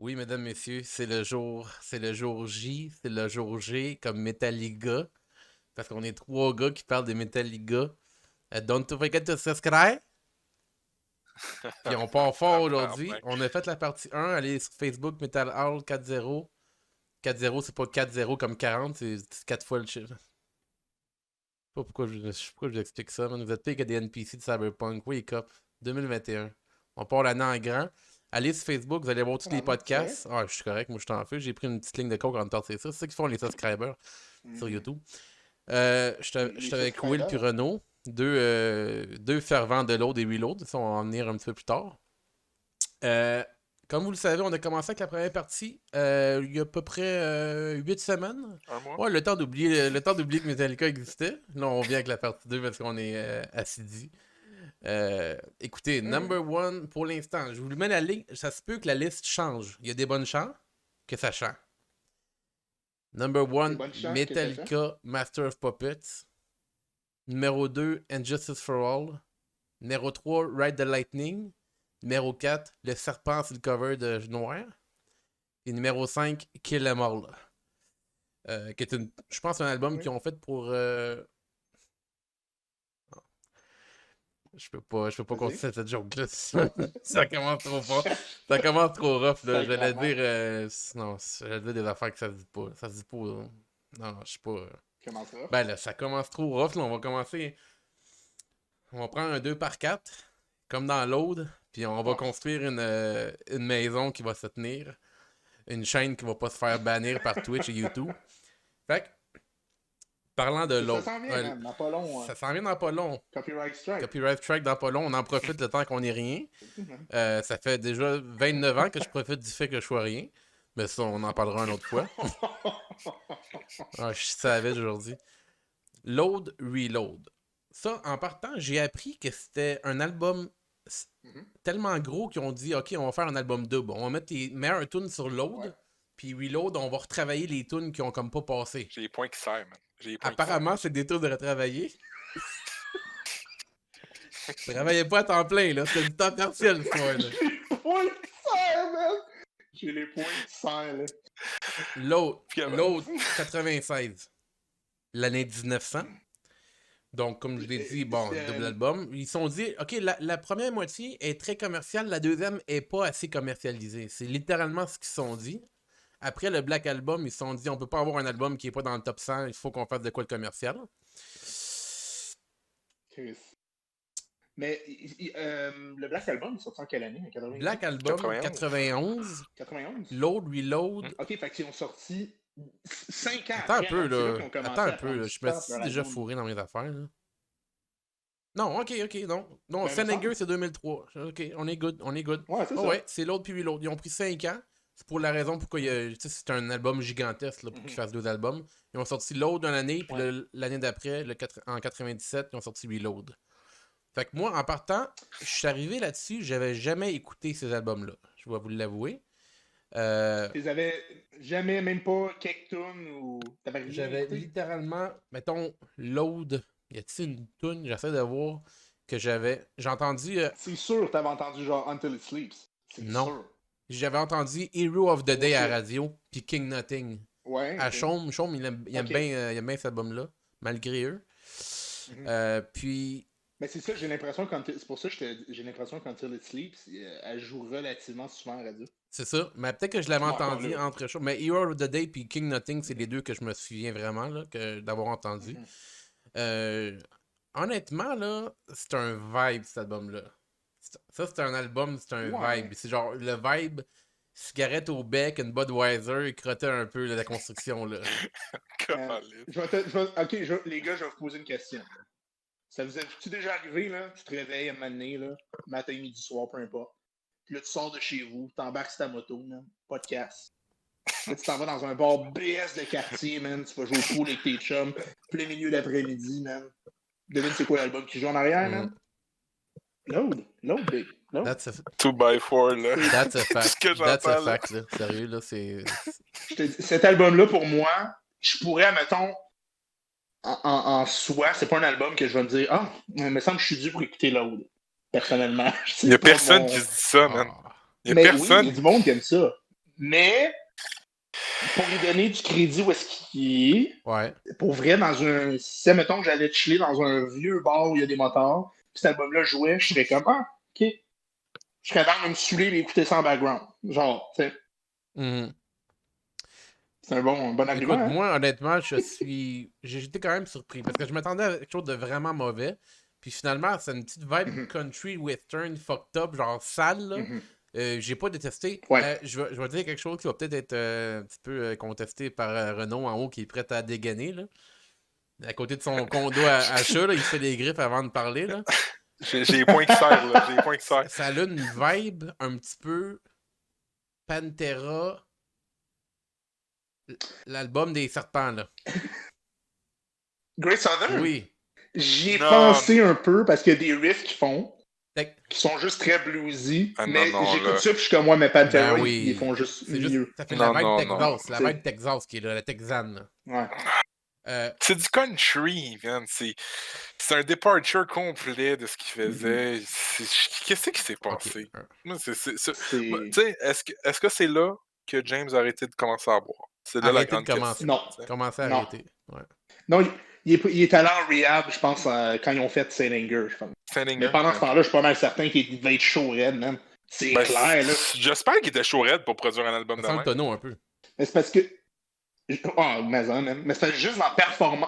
Oui, mesdames, messieurs, c'est le jour J, c'est le jour G, comme Metallica, parce qu'on est trois gars qui parlent de Metallica. Don't forget to subscribe. Puis on part fort aujourd'hui. Tabarnak. On a fait la partie 1, allez sur Facebook, Metal Hall 4-0. 4-0, c'est pas 4-0 comme 40, c'est 4 fois le chiffre. Je sais pas pourquoi je vous explique ça, man. Vous êtes pire que des NPC de Cyberpunk. Wake up. 2021. On part l'année en grand. Allez sur Facebook, vous allez voir tous les podcasts. Ah, je suis correct, moi je suis en feu. J'ai pris une petite ligne de coke en temps, c'est ça. C'est ça qu'ils font les subscribers sur YouTube. Je suis avec Will puis Renaud, deux fervents de l'eau et Reload. Ça, on va en venir un petit peu plus tard. Comme vous le savez, on a commencé avec la première partie il y a à peu près 8 semaines. Un mois? Ouais, le temps d'oublier que Metallica existait. Là, on vient avec la partie 2 parce qu'on est assidus. Écoutez, number one, pour l'instant, je vous le mets la ligne. Ça se peut que la liste change. Il y a des bonnes chances que ça change. Number one, Metallica, Master of Puppets. Numéro 2, Injustice for All. Numéro 3, Ride the Lightning. Numéro 4, Le Serpent sur le cover de Noir. Et numéro 5, Kill Em All. Qui est je pense un album qu'ils ont fait pour... Je peux pas continuer cette joke-là. Ça commence trop fort. Ça commence trop rough. Là. J'allais dire... non, j'allais dire des affaires que ça se dit pas. Ça se dit pas. Là. Non, je sais pas. Comment ça? Ben là, ça commence trop rough. Là. On va commencer... On va prendre un 2x4, comme dans l'aude, puis on va construire une maison qui va se tenir. Une chaîne qui va pas se faire bannir par Twitch et YouTube. Fait que, parlant de l'autre. Ça s'en vient, dans pas long. Ça s'en vient dans pas long. Copyright strike. Copyright strike dans pas long. On en profite le temps qu'on ait rien. Ça fait déjà 29 ans que je profite du fait que je sois rien. Mais ça, on en parlera une autre fois. Je savais aujourd'hui. Load, Reload. Ça, en partant, j'ai appris que c'était un album tellement gros qu'ils ont dit, OK, on va faire un album double. On va mettre les meilleures tunes sur Load, puis Reload, on va retravailler les tunes qui ont comme pas passé. J'ai les points qui servent, man. Apparemment, c'est des tunes de retravailler. Je travaillais pas à temps plein, là. C'était du temps partiel, ce soir, là. J'ai les points qui servent, man! J'ai les points qui servent, là. Load 96. L'année 1900. Donc, comme je l'ai dit, bon, double album. Ils se sont dit, OK, la première moitié est très commerciale, la deuxième est pas assez commercialisée. C'est littéralement ce qu'ils se sont dit. Après le Black Album, ils se sont dit, on peut pas avoir un album qui est pas dans le top 100, il faut qu'on fasse de quoi de commercial. Chris. Mais le Black Album, il sorti en quelle année? 90? Black Album, 91. 91? Load, Reload. OK, fait qu'ils ont sorti 5 ans. Attends un peu, là. Attends un peu, là. Je me suis déjà fourré dans mes affaires, là. Non, ok, non. Non, Senenger, c'est 2003. Ok, on est good. Ouais, c'est ça. Ouais, c'est Load puis Reload. Ils ont pris 5 ans. C'est pour la raison pourquoi c'est un album gigantesque là, pour qu'ils fassent 2 albums. Ils ont sorti Load une année, puis l'année d'après, en 97, ils ont sorti Reload. Fait que moi, en partant, je suis arrivé là-dessus, j'avais jamais écouté ces albums-là. Je vais vous l'avouer. Tu les avais jamais, même pas quelques tunes ou... J'avais littéralement, mettons, Load. Y a-t-il une tune, j'essaie de voir, que j'avais... J'ai entendu... C'est sûr que t'avais entendu genre Until It Sleeps. Non. Sûr. J'avais entendu Hero of the Day à la radio, puis King Nothing. Ouais. À Chaume, il aime bien cet album-là, malgré eux. Puis... Mais c'est ça, j'ai l'impression c'est pour ça que j'ai l'impression qu'Until It Sleeps, elle joue relativement souvent à la radio. C'est ça, mais peut-être que je l'avais entendu entre choses. Mais Hero of the Day puis King Nothing, c'est les deux que je me souviens vraiment là, d'avoir entendu. Honnêtement, là, c'est un vibe, cet album-là. Ça, c'est un album, c'est un vibe. C'est genre le vibe, cigarette au bec, une Budweiser, et crotter un peu là, la construction. Là. Les gars, je vais vous poser une question. Ça vous est-tu déjà arrivé, là? Tu te réveilles à un moment donné, là, matin, midi, soir, peu importe. Puis là, tu sors de chez vous, t'embarques sur ta moto, man, podcast. Là, tu t'en vas dans un bar BS de quartier, man. Tu vas jouer au pool avec tes chums, plein milieu d'après-midi, man. Devine c'est quoi l'album qui joue en arrière, man? Load, big. Load. That's a... 2x4, là. That's a fact. That's a fact, là. Sérieux, là, c'est... Cet album-là, pour moi, je pourrais, mettons... En soi, c'est pas un album que je vais me dire ah, il me semble que je suis dû pour écouter Load. Personnellement. Il y a personne qui se dit ça, man. Il y a personne. Oui, il y a du monde qui aime ça. Mais, pour lui donner du crédit où est-ce qu'il est, Ouais. pour vrai, si, mettons que j'allais chiller dans un vieux bar où il y a des motards, puis cet album-là jouait, je serais comme, ah, ok. Je serais capable de me saouler et écouter ça en background. Genre, tu sais. Mhm. C'est un bon argument. Écoute, Hein? moi, honnêtement, j'étais quand même surpris parce que je m'attendais à quelque chose de vraiment mauvais. Puis finalement, c'est une petite vibe country western fucked up, genre sale, là. J'ai pas détesté. Ouais. Je vais dire quelque chose qui va peut-être être un petit peu contesté par Renaud en haut qui est prêt à dégainer, là. À côté de son condo à chat, là, il se fait des griffes avant de parler, là. J'ai les points qui servent, là. J'ai les points qui servent. Ça a une vibe un petit peu Pantera, l'album des serpents, là. Great Southern? Oui. J'y ai Non. pensé un peu parce qu'il y a des riffs qu'ils font Fait- qui sont juste très bluesy. Ah, non, mais non, j'écoute là. ça puis je suis comme moi, mais Pantera, Ben oui. ils font juste C'est juste, mieux. ça fait Non, la vibe non, Texas, non. la vibe Texas qui est là, la Texane, là. Ouais. C'est du country, man. C'est un departure complet de ce qu'il faisait. Qu'est-ce qui s'est passé? Ok. Moi, tu C'est sais, est-ce que c'est là que James a arrêté de commencer à boire? C'est là la Arrêtez de grande commencer. question. Non. tu sais. Commencez à Non. arrêter. Ouais. Non, il est allé en rehab, je pense, quand ils ont fait Saint Anger, je pense. Saint-Anger, Mais pendant ce ok. temps-là, je suis pas mal certain qu'il devait être chaud raide, man. C'est Ben, clair, là. J'espère qu'il était chaud raide pour produire un album Ça de sent le même. tonneau un peu. Mais c'est parce que. Ah, mais c'est juste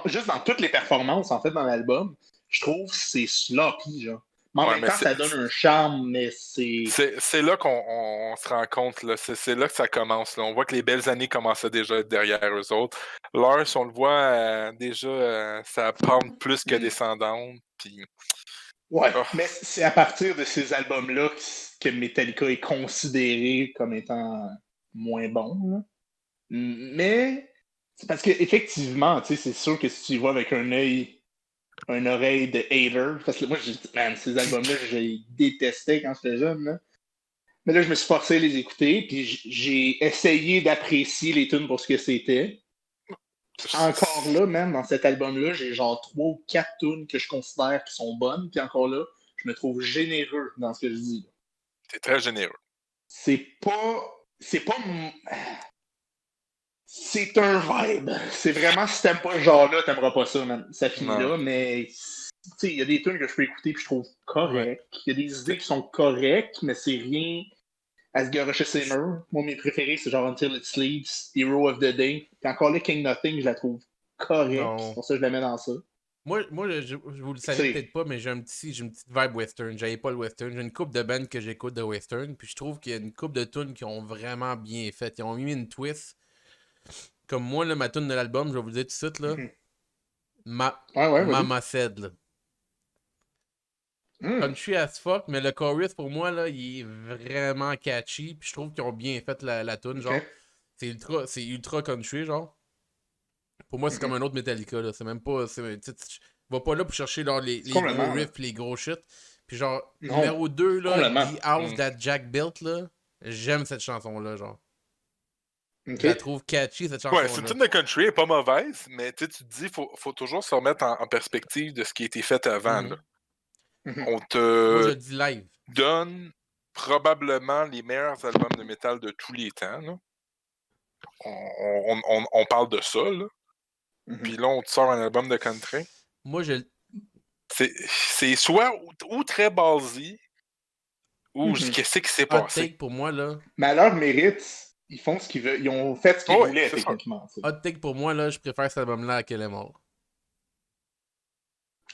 juste dans toutes les performances, en fait, dans l'album, je trouve que c'est sloppy, genre. Mais en Ouais, même mais temps, ça donne un charme, mais c'est. C'est là qu'on se rend compte, là. C'est là que ça commence. Là. On voit que les belles années commençaient déjà à être derrière eux autres. Lars, on le voit déjà, ça pente plus que descendante. Puis... Ouais, Oh. mais c'est à partir de ces albums-là que Metallica est considéré comme étant moins bon. Là. Mais c'est parce qu'effectivement, tu sais, c'est sûr que si tu y vas avec un oreille de hater, parce que moi, man, ces albums-là, je les détestais quand j'étais jeune. Là. Mais là, je me suis forcé à les écouter, puis j'ai essayé d'apprécier les tunes pour ce que c'était. Encore là, même dans cet album-là, j'ai genre 3 ou 4 tunes que je considère qui sont bonnes, puis encore là, je me trouve généreux dans ce que je dis. C'est très généreux. C'est pas. C'est un vibe. C'est vraiment, si t'aimes pas ce genre-là, t'aimeras pas ça, man. Ça finit Non. là, mais. Tu sais, il y a des tunes que je peux écouter puis je trouve corrects. Il y a des idées qui sont correctes, mais c'est rien à se garocher ses murs. Moi, mes préférés, c'est genre Until It Sleeps, Hero of the Day. Puis encore là, King Nothing, je la trouve correcte. Non. C'est pour ça que je la mets dans ça. Moi je vous le savez peut-être pas, mais j'ai une petite vibe western. J'avais pas le western. J'ai une couple de bands que j'écoute de western. Puis je trouve qu'il y a une couple de tunes qui ont vraiment bien fait. Ils ont mis une twist. Comme moi, là, ma tune de l'album, je vais vous le dire tout de suite, là. Mama Said, là. Country as fuck, mais le chorus, pour moi, là, il est vraiment catchy. Puis je trouve qu'ils ont bien fait la tune, genre. C'est ultra country, genre. Pour moi, c'est comme un autre Metallica, là. C'est même pas... Va pas là pour chercher genre, les gros riffs les gros shit. Puis genre, numéro 2, là, The House That Jack Built, là. J'aime cette chanson-là, genre. Je la trouve catchy, cette chanson-là. Ouais, c'est une tune de country, elle est pas mauvaise, mais tu te dis, faut toujours se remettre en perspective de ce qui a été fait avant, là. On Moi, je le dis live. donne probablement les meilleurs albums de métal de tous les temps, là. On parle de ça, là. Puis là, on te sort un album de country. Moi, c'est soit ou très basé, ou qu'est-ce qui s'est Hot passé. take pour moi, là. Mais à leur mérite, ils font ce qu'ils veulent. Ils ont fait ce qu'ils voulaient, techniquement. Hot take pour moi, là, je préfère cet album-là à Kill Em All.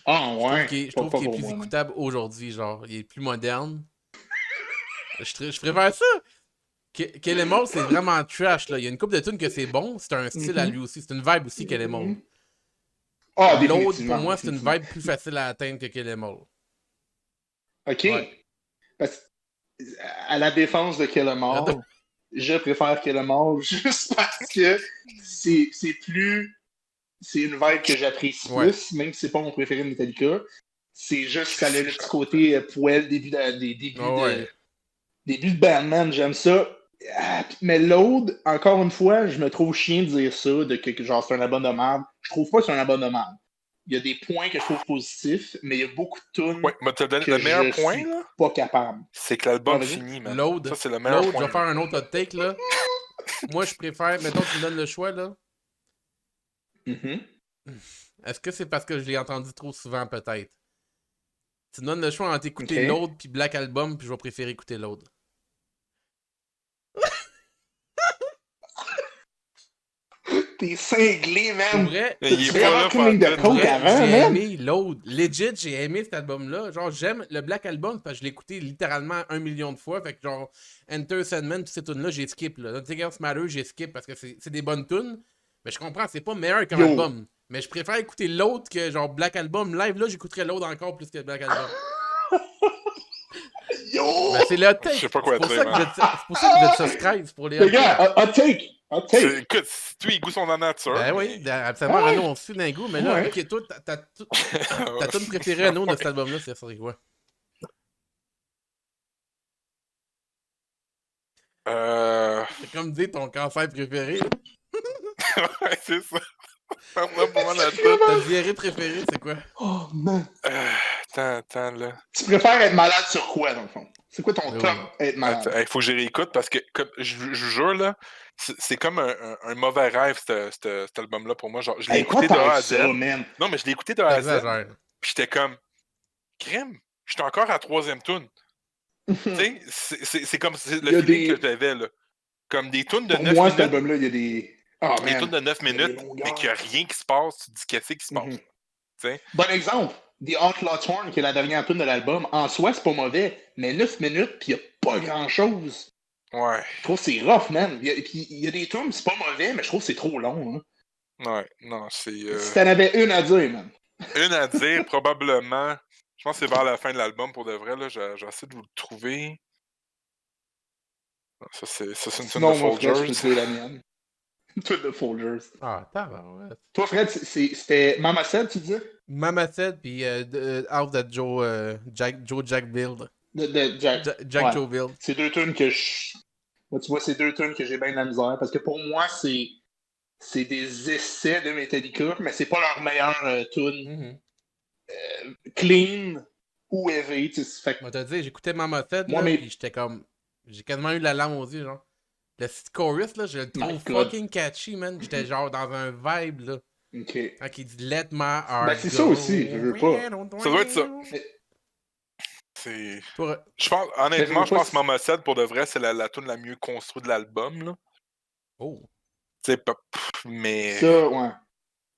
Ah, ouais. Je trouve qu'il est plus écoutable aujourd'hui, genre. Il est plus moderne. Je préfère ça. Kill Em All, c'est vraiment trash, là. Il y a une couple de tunes que c'est bon. C'est un style à lui aussi. C'est une vibe aussi, Kill Em All. Ah, l'autre, pour moi, c'est une vibe plus facile à atteindre que Kill Em All. OK. Ouais. À la défense de Kill Em All, je préfère Kill Em All juste parce que c'est plus... C'est une vibe que j'apprécie plus, même si c'est pas mon préféré de Metallica. C'est juste ça a le petit côté poêle, début de Bandman, j'aime ça. Mais l'autre, encore une fois, je me trouve chien de dire ça, que genre c'est un album de merde. Je trouve pas que c'est un album de merde. Il y a des points que je trouve positifs, mais il y a beaucoup de tunes que le meilleur point, suis là, pas capable. c'est que l'album finit, man. Load, ça, c'est le meilleur point. Je vais faire un autre hot take, là. Moi, je préfère. Mettons, tu me donnes le choix, là. Mhm. Est-ce que c'est parce que je l'ai entendu trop souvent, peut-être? Tu me donnes le choix entre écouter Ok. l'autre puis Black Album, puis je vais préférer écouter l'autre. T'es cinglé, Pour man. vrai, Mais T'as il est vraiment pas là pris une ligne de pantoute. pour coke vrai, avant, j'ai man? aimé l'autre. Legit, j'ai aimé cet album-là. Genre, j'aime le Black Album parce que je l'ai écouté littéralement 1 million de fois. Fait que genre, Enter Sandman, toutes ces tunes-là, j'ai skip. Là. Nothing Else Matter, j'ai skip parce que c'est des bonnes tunes. Mais je comprends, c'est pas meilleur comme Yo. album. Mais je préfère écouter l'autre que genre Black Album. Live, là, j'écouterais l'autre encore plus que Black Album. Ben, Yo! c'est le hot Je sais take. pas C'est quoi pour dire, ça que man. c'est pour ça que vous êtes subscribe pour les hot Les gars, takes. hot take. Hot take. Écoute, si toi, il goûte son nature. Ben mais... oui, absolument, Ah ouais? Renaud, on suit d'un goût. Mais là, Ouais. ok, toi, ta tune préférée, Renaud, de cet album-là, c'est quoi? C'est comme dire ton cancer préféré. ouais, c'est ça. Ça me pour moi la tête. Ta diarrhée préférée, c'est quoi? Oh, man. Attends, là. Tu préfères être malade sur quoi, dans le fond? C'est quoi ton Oui, top oui. être malade? Il faut que je réécoute parce que, comme, je vous jure, là, c'est comme un mauvais rêve, cet album-là, pour moi. Genre, je l'ai Hey, pas écouté de tant A que à Z. ça, man. Non, mais je l'ai écouté de A à Z. T'exagères. Puis j'étais comme, crème, j'étais encore à la 3e tune. Tu sais, c'est comme Il le y a feeling des- que j'avais, là. Comme des tunes de Pour 9 moi, cet minutes. album-là, il y a des... Ah, Des man. tunes de 9 Il y a des minutes, longueurs. mais qu'il n'y a rien qui se passe. Tu te dis, qu'est-ce qui se passe? Mhm. Tu sais? Bon exemple, The Outlaw Torn, qui est la dernière tune de l'album, en soi, c'est pas mauvais, mais 9 minutes, puis il y a pas grand-chose. Ouais, Je trouve que c'est rough, man. Puis il y a des tunes, c'est pas mauvais, mais je trouve que c'est trop long. Hein. ouais, non, c'est... Si t'en avais une à dire, man. Une à dire, probablement. Je pense que c'est vers la fin de l'album, pour de vrai, là. J'essaie de vous le trouver. Ça, c'est une tune de Sinon, moi, Fred, je peux Folgers. te dire la mienne. Tune de Folgers. Ah, tabarouette. Toi, Fred, c'était Mama Said, tu disais? Mama Said, puis Out that Joe Jack Build. De Jack. Jack Ouais. Joe Build. C'est deux tunes que je... Moi, tu vois, c'est deux tunes que j'ai bien de la misère, parce que pour moi, c'est des essais de Metallica, mais c'est pas leur meilleure tune clean ou heavy. Tu sais, fait que Moi, t'as dit, j'écoutais Mama Said, moi, là, mes... puis j'étais comme. J'ai quasiment eu la larme aux yeux, genre. Le petit chorus, là, je le trouve My God. fucking catchy, man. J'étais genre dans un vibe, là. OK. Quand il dit Let my heart Ben, c'est go. ça aussi, je veux pas. Ça doit être ça. Mais, C'est... Toi, Je pense, honnêtement, Mais je je veux pense que pas- Mama Said, pour de vrai, c'est la tune la mieux construite de l'album, là. oh. Tu sais, mais... ça, ouais.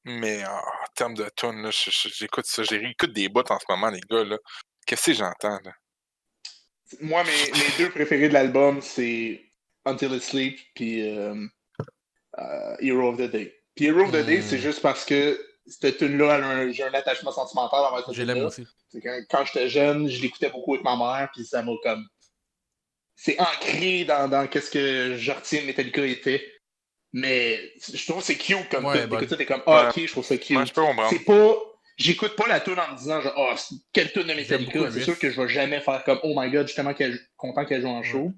Mais en termes de tune, là, j'écoute ça. J'écoute des bouts en ce moment, les gars, là. Qu'est-ce que j'entends, là? Moi, mes deux préférés de l'album, c'est Until It Sleeps puis Hero of the Day. Puis Hero of the Day, c'est juste parce que cette tune-là, j'ai un attachement sentimental envers cette Je l'aime tune-là. aussi. C'est quand j'étais jeune, je l'écoutais beaucoup avec ma mère, puis ça m'a comme... C'est ancré dans qu'est-ce que je retiens de Metallica était. Mais je trouve que c'est cute comme Ouais, tout. bon. T'écoutes ça, t'es comme, ah, Ouais. ok, je trouve ça cute. Moi, je peux comprendre. C'est pas... J'écoute pas la tune en me disant, genre, ah, quelle tune de J'aime Metallica. beaucoup le C'est riff. sûr que je vais jamais faire comme, oh my god, justement, content qu'elle joue en show.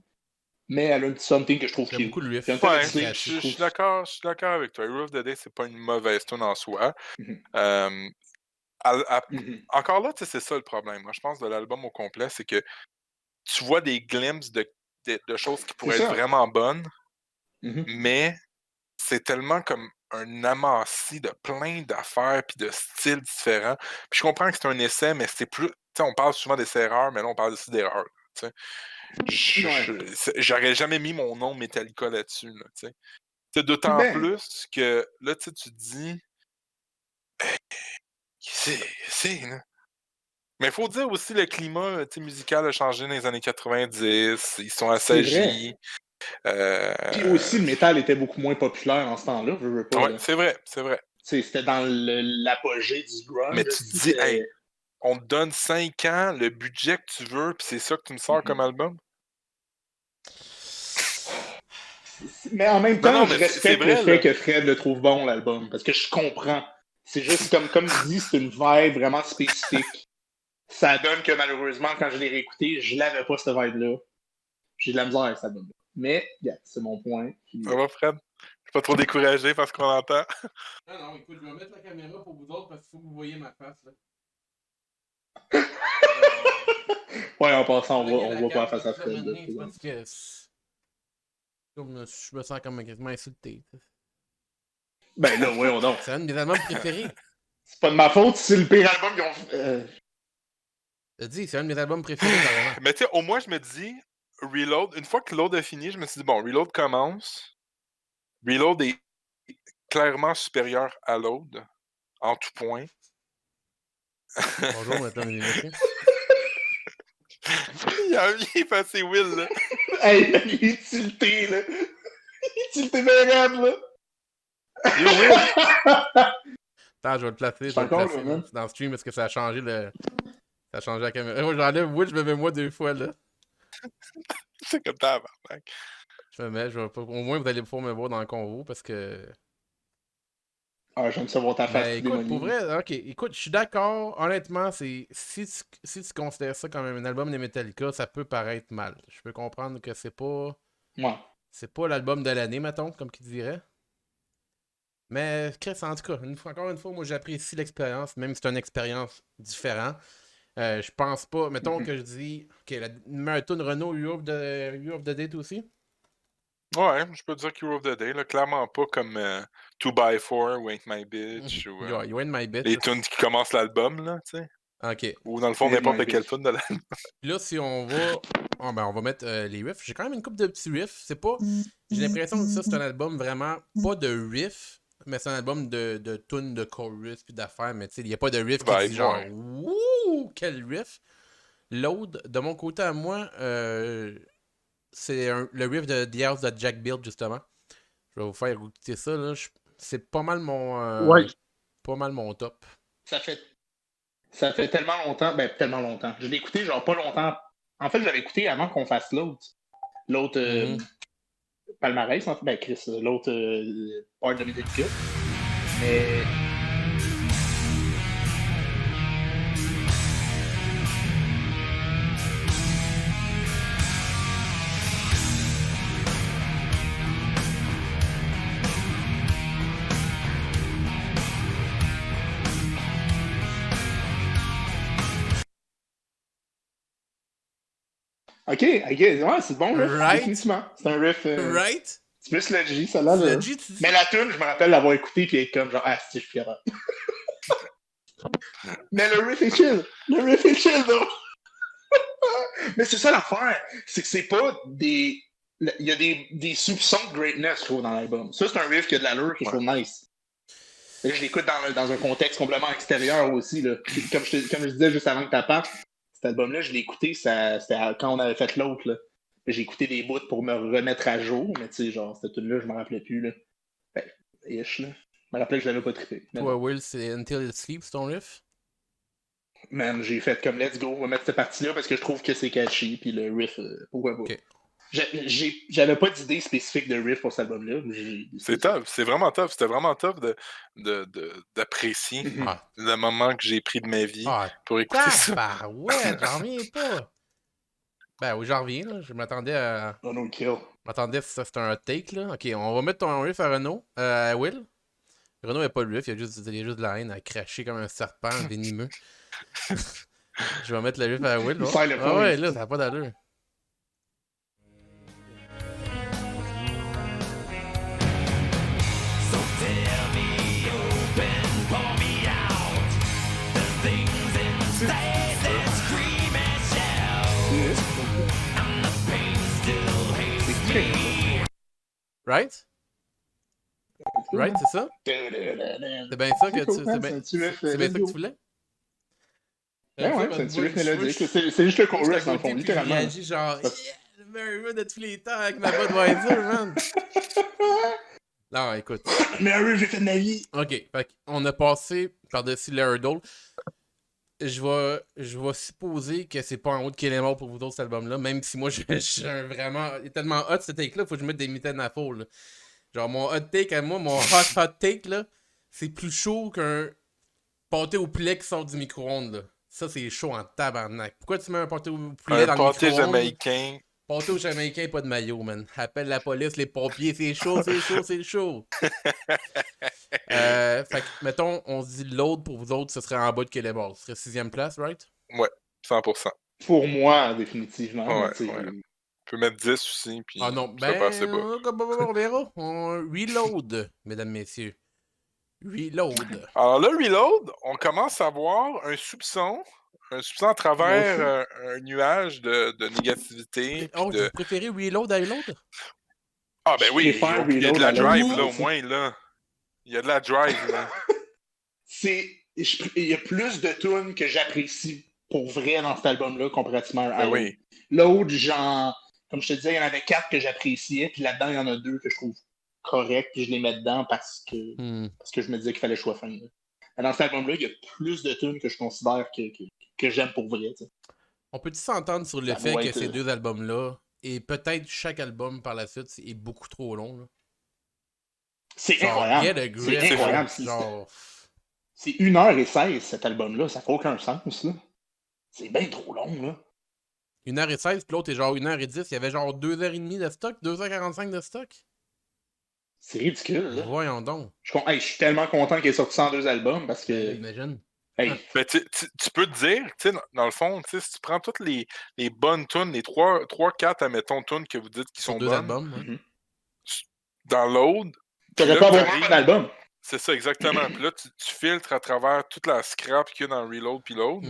Mais elle a un petit something que je trouve J'aime cute. beaucoup le riff. Puis Until It Ouais, Sleeps, catchy. je suis d'accord avec toi. Hero of the Day, c'est pas une mauvaise tune en soi. Mhm. Mhm. Encore là, tu sais, c'est ça le problème. Moi, je pense de l'album au complet, c'est que tu vois des glimpses de choses qui pourraient C'est être ça. vraiment bonnes, Mhm. mais c'est tellement comme un amassis de plein d'affaires puis de styles différents. Puis je comprends que c'est un essai, mais c'est plus... Tu sais, on parle souvent d'essais-erreurs, mais là, on parle aussi d'erreurs. Tu sais. Ouais. J'aurais jamais mis mon nom Metallica là-dessus. Là, tu sais. D'autant Ben. plus que là, tu te dis... C'est, là. Mais il faut dire aussi le climat musical a changé dans les années 90. Ils sont assagis. Puis aussi, le métal était beaucoup moins populaire en ce temps-là, je veux pas. Ouais, c'est vrai. C'était dans l'apogée du grunge. Mais tu te dis, hey, on te donne 5 ans, le budget que tu veux, puis c'est ça que tu me sors comme album? Mais en même temps, Non, je mais respecte c'est vrai, le fait là. que Fred le trouve bon, l'album. Parce que je comprends. C'est juste comme il dit, c'est une vibe vraiment spécifique. Ça donne que malheureusement, quand je l'ai réécouté, je l'avais pas cette vibe-là. J'ai de la misère avec cette album-là. Mais, yeah, c'est mon point. Puis, Ça va, Fred? Je suis pas trop découragé parce qu'on entend. Non, écoute, je vais mettre la caméra pour vous autres parce qu'il faut que vous voyez ma face, là. Ouais, en passant, on voit pas face à Fred. Parce que Comme, je me sens comme quasiment insulté. Ben là, voyons donc. C'est un de mes albums préférés. C'est pas de ma faute si c'est le pire album qu'ils ont fait. Je te dis, c'est un de mes albums préférés, carrément. Mais tu sais, au moins, je me dis, Reload, une fois que Load a fini, je me suis dit, bon, Reload commence. Reload est clairement supérieur à Load, en tout point. Bonjour, madame et messieurs. Il est passé Will, là. Hey, il est tilté, là. Il est tilté bien raide, là. Yo, Will! Attends, je vais le placer. C'est encore là, man. Dans le stream parce que ça a changé le. Ça a changé la caméra. Oh, j'enlève Will, je me mets moi 2 fois là. C'est comme tabarnak. Je me mets, je vais pas. Au moins vous allez pouvoir me voir dans le convo parce que. Ah, j'aime ça voir ta face Ben, écoute, pour vrai, ok, écoute, je suis d'accord. Honnêtement, c'est si tu considères ça comme un album de Metallica, ça peut paraître mal. Je peux comprendre que c'est pas. Ouais. C'est pas l'album de l'année, mettons, comme qui dirait. Mais, Chris, en tout cas, encore une fois, moi j'apprécie l'expérience, même si c'est une expérience différente. Je pense pas. Mettons que je dis. Ok, la Marathon Renault, You of the Date aussi. Ouais, je peux dire Hero of the Day, là, clairement pas comme 2x4 ou Ain't My Bitch ou You Ain't My Bitch. les tunes qui commencent l'album, là, tu sais. Ok. Ou dans le fond, Ain't n'importe My quelle Bitch. tune de l'album. Puis là, si on va. Oh, ben, on va mettre les riffs. J'ai quand même une couple de petits riffs. C'est pas. J'ai l'impression que ça, c'est un album vraiment. Pas de riff, mais c'est un album de tunes de chorus puis d'affaires. Mais tu sais, il n'y a pas de riff qui dit genre. Ouais. Wouh, quel riff. L'autre, de mon côté à moi, c'est le riff de The House de Jack Build, justement. Je vais vous faire écouter ça. Là. C'est pas mal mon. Ouais. Pas mal mon top. Ça fait tellement longtemps. Ben, tellement longtemps. Je l'ai écouté, genre, pas longtemps. En fait, je l'avais écouté avant qu'on fasse l'autre. L'autre. Palmarès, en fait. Ben, Chris, l'autre part de Metallica. Mais. Ok, ouais, c'est bon, riff, Right. définitivement. C'est un riff. Right? C'est plus le G, ça là. Le G, tu dis. Mais la tune, je me rappelle l'avoir écouté puis être comme genre, ah, si, je suis fier. Mais le riff est chill. Le riff est chill, though. Mais c'est ça l'affaire. C'est que c'est pas des. Il y a des soupçons de greatness, je trouve, dans l'album. Ça, c'est un riff qui a de l'allure, que je trouve nice. Et je l'écoute dans un contexte complètement extérieur aussi. Là. Comme je disais juste avant que tu partes, cet album-là, je l'ai écouté, c'était quand on avait fait l'autre. Là. J'ai écouté des bouts pour me remettre à jour, mais tu sais, genre, cette tune-là, je me rappelais plus. Là. Ben, ish, là. Je me rappelais que je l'avais pas trippé. Toi, Will, c'est Until It Sleeps, ton riff? Man, j'ai fait comme let's go, on va mettre cette partie-là parce que je trouve que c'est catchy, puis le riff, pourquoi pas. Okay. J'avais pas d'idée spécifique de riff pour cet album-là. C'est top, c'est vraiment top. C'était vraiment top d'apprécier le moment que j'ai pris de ma vie pour écouter ça. Bah ouais, j'en reviens pas. Ben oui, j'en reviens, là. Je m'attendais à. Oh no kill. Je m'attendais à ça, c'était un hot take, là. Ok, on va mettre ton riff à Renaud. À Will. Renaud n'a pas le riff, il y a juste de la haine à cracher comme un serpent venimeux. Je vais mettre le riff à Will. Ah ouais, là, ça n'a pas d'allure. Right? Right, c'est ça? C'est bien ça que tu. C'est bien ça que tu voulais? Ouais, c'est un petit riff mélodique. C'est juste le chorus, dans le fond, littéralement. J'ai agi genre, le meilleur riff de tous les temps avec ma Budweiser, man. Non, écoute. Meilleur riff, j'ai fait de ma vie. Ok, fait on a passé par-dessus le hurdle. Je vais supposer que c'est pas en haut de Kill Em All pour vous autres, cet album-là, même si moi, je suis vraiment. Il est tellement hot, ce take-là, faut que je mette des mitaines à faux, là. Genre, mon hot take à moi, mon hot take, là, c'est plus chaud qu'un pâté au poulet qui sort du micro-ondes, là. Ça, c'est chaud en tabarnak. Pourquoi tu mets un pâté au poulet dans le micro-ondes? Un pâté jamaïcain. Pâté au jamaïcain, pas de maillot, man. Appelle la police, les pompiers, c'est chaud, c'est chaud, c'est chaud. Fait que, mettons, on se dit l'autre pour vous autres, ce serait en bas de Kill Em All. Ce serait 6e place, right? Ouais, 100%. Pour moi, définitivement. Ouais. peux mettre 10 aussi, puis Ah non, ça va assez bas. on verra. On reload, mesdames, messieurs. Reload. Alors là, Reload, on commence à voir un soupçon à travers un nuage de négativité. Puis Oh, vous préférez reload à reload? Ah ben Je oui, préfère il y a de Reload la à drive Load, là, au aussi. moins, là. Il y a de la drive, là. Il y a plus de tunes que j'apprécie pour vrai dans cet album-là comparativement à Ben l'autre. oui. L'autre, comme je te disais, il y en avait 4 que j'appréciais, puis là-dedans, il y en a 2 que je trouve corrects, puis je les mets dedans parce que je me disais qu'il fallait que je sois fin. Là. Mais dans cet album-là, il y a plus de tunes que je considère que j'aime pour vrai. T'sais. On peut-tu s'entendre sur le Ça fait doit que être, ces deux albums-là, et peut-être chaque album par la suite, est beaucoup trop long, là? C'est Genre, incroyable. Get a Grip, C'est incroyable. genre... C'est 1h16 cet album-là. Ça fait aucun sens. Là. C'est bien trop long. Là. 1h16, puis l'autre est genre 1h10. Il y avait genre 2h30 de stock, 2h45 de stock. C'est ridicule. Là. Voyons donc. Je suis tellement content qu'il ait sorti 102 albums parce que. Imagine. Hey, Ben, tu peux te dire, tu sais, dans le fond, si tu prends toutes les bonnes tunes, les 3-4, admettons, tunes que vous dites qui Sur sont deux bonnes, albums, ouais. dans Load, t'aurais pas avoir un bon album. c'est ça, exactement. Puis là, tu filtres à travers toute la scrap qu'il y a dans Reload puis Load.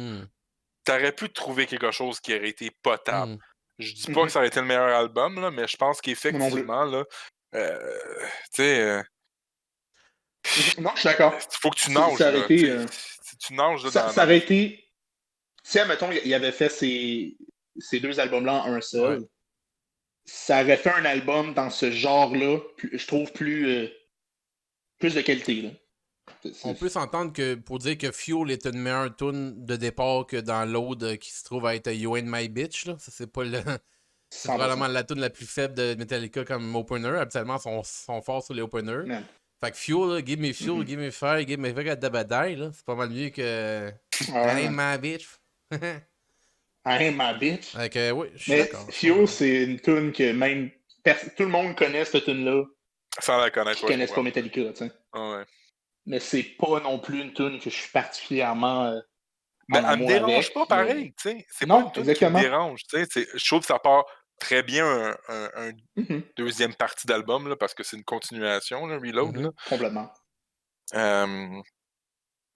T'aurais pu trouver quelque chose qui aurait été potable. Je dis pas que ça aurait été le meilleur album, là, mais je pense qu'effectivement, là, tu sais... Non, je suis d'accord. Il faut que tu nages, ça aurait là. été, tu nages, là, ça aurait été... Si, admettons, il avait fait ces 2 albums-là en un seul, Ouais. ça aurait fait un album dans ce genre-là, je trouve, plus de qualité, là. On peut s'entendre que pour dire que Fuel est une meilleure tune de départ que dans l'autre qui se trouve à être You Ain't My Bitch. Là. Ça, c'est pas le. C'est 100%. probablement la tune la plus faible de Metallica comme opener. Habituellement, ils sont forts sur les openers. Man. Fait que Fuel, là, Give Me Fuel, Give Me Fire, Give Me Fuck Dabadai, là, c'est pas mal mieux que I Ain't My Bitch. I Ain't My Bitch. Fait que, oui, je suis Mais d'accord. Fuel, c'est une tune que même tout le monde connaît, cette tune-là. Sans la connaître, Qui connaissent pas Metallica, tu sais. Ouais. Mais c'est pas non plus une tune que je suis particulièrement. Mais elle me dérange avec, pas pareil, tu sais. C'est non, pas une tune exactement. qui me dérange, tu sais. Je trouve que ça part très bien un deuxième partie d'album, là, parce que c'est une continuation, là, Reload. Là. Complètement.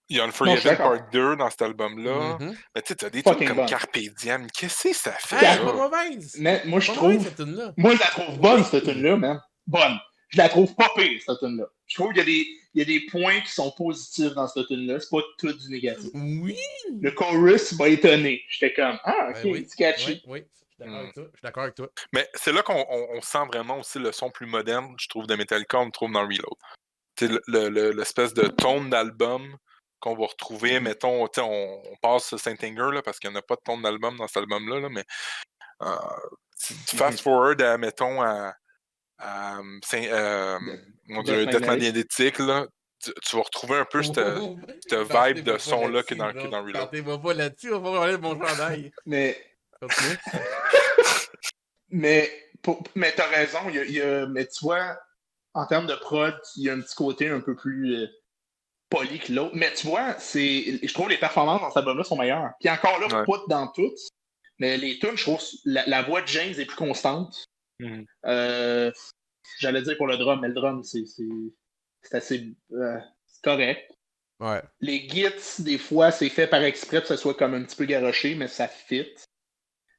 Il y a Unforgiven Part 2 dans cet album-là. Mais tu sais, t'as des tunes comme Carpe Diem. Qu'est-ce que ça fait? Hey, pas mauvaise! Mais moi, je pas trouve. cette tune-là. Moi, je la trouve bonne, cette tune-là, man. Bonne. Je la trouve pas pire, cette tune-là. Je trouve qu'il y a des points qui sont positifs dans cette tune-là. C'est pas tout du négatif. Oui! Le chorus m'a étonné. J'étais comme, ah, ok, oui, c'est catchy. Oui, je suis d'accord avec toi. Mais c'est là qu'on sent vraiment aussi le son plus moderne, je trouve, de Metallica, on le trouve dans Reload. C'est l'espèce de tone d'album qu'on va retrouver, mettons, on passe Saint Anger, là, parce qu'il n'y en a pas de tone d'album dans cet album-là, là, mais fast-forward, mettons, Death Magnétique, là, tu vas retrouver un peu cette vibe de son-là que dans Reload. Partez-moi pas là-dessus, on va enlever mon chandail. Mais t'as raison, mais tu vois, en termes de prod, il y a un petit côté un peu plus poli que l'autre. Mais tu vois, je trouve les performances dans cet album-là sont meilleures. Puis encore là, pas dans toutes, mais les tunes, je trouve la voix de James est plus constante. J'allais dire pour le drum, mais le drum, c'est assez correct. Ouais. Les gits, des fois, c'est fait par exprès que ça soit comme un petit peu garoché, mais ça fit.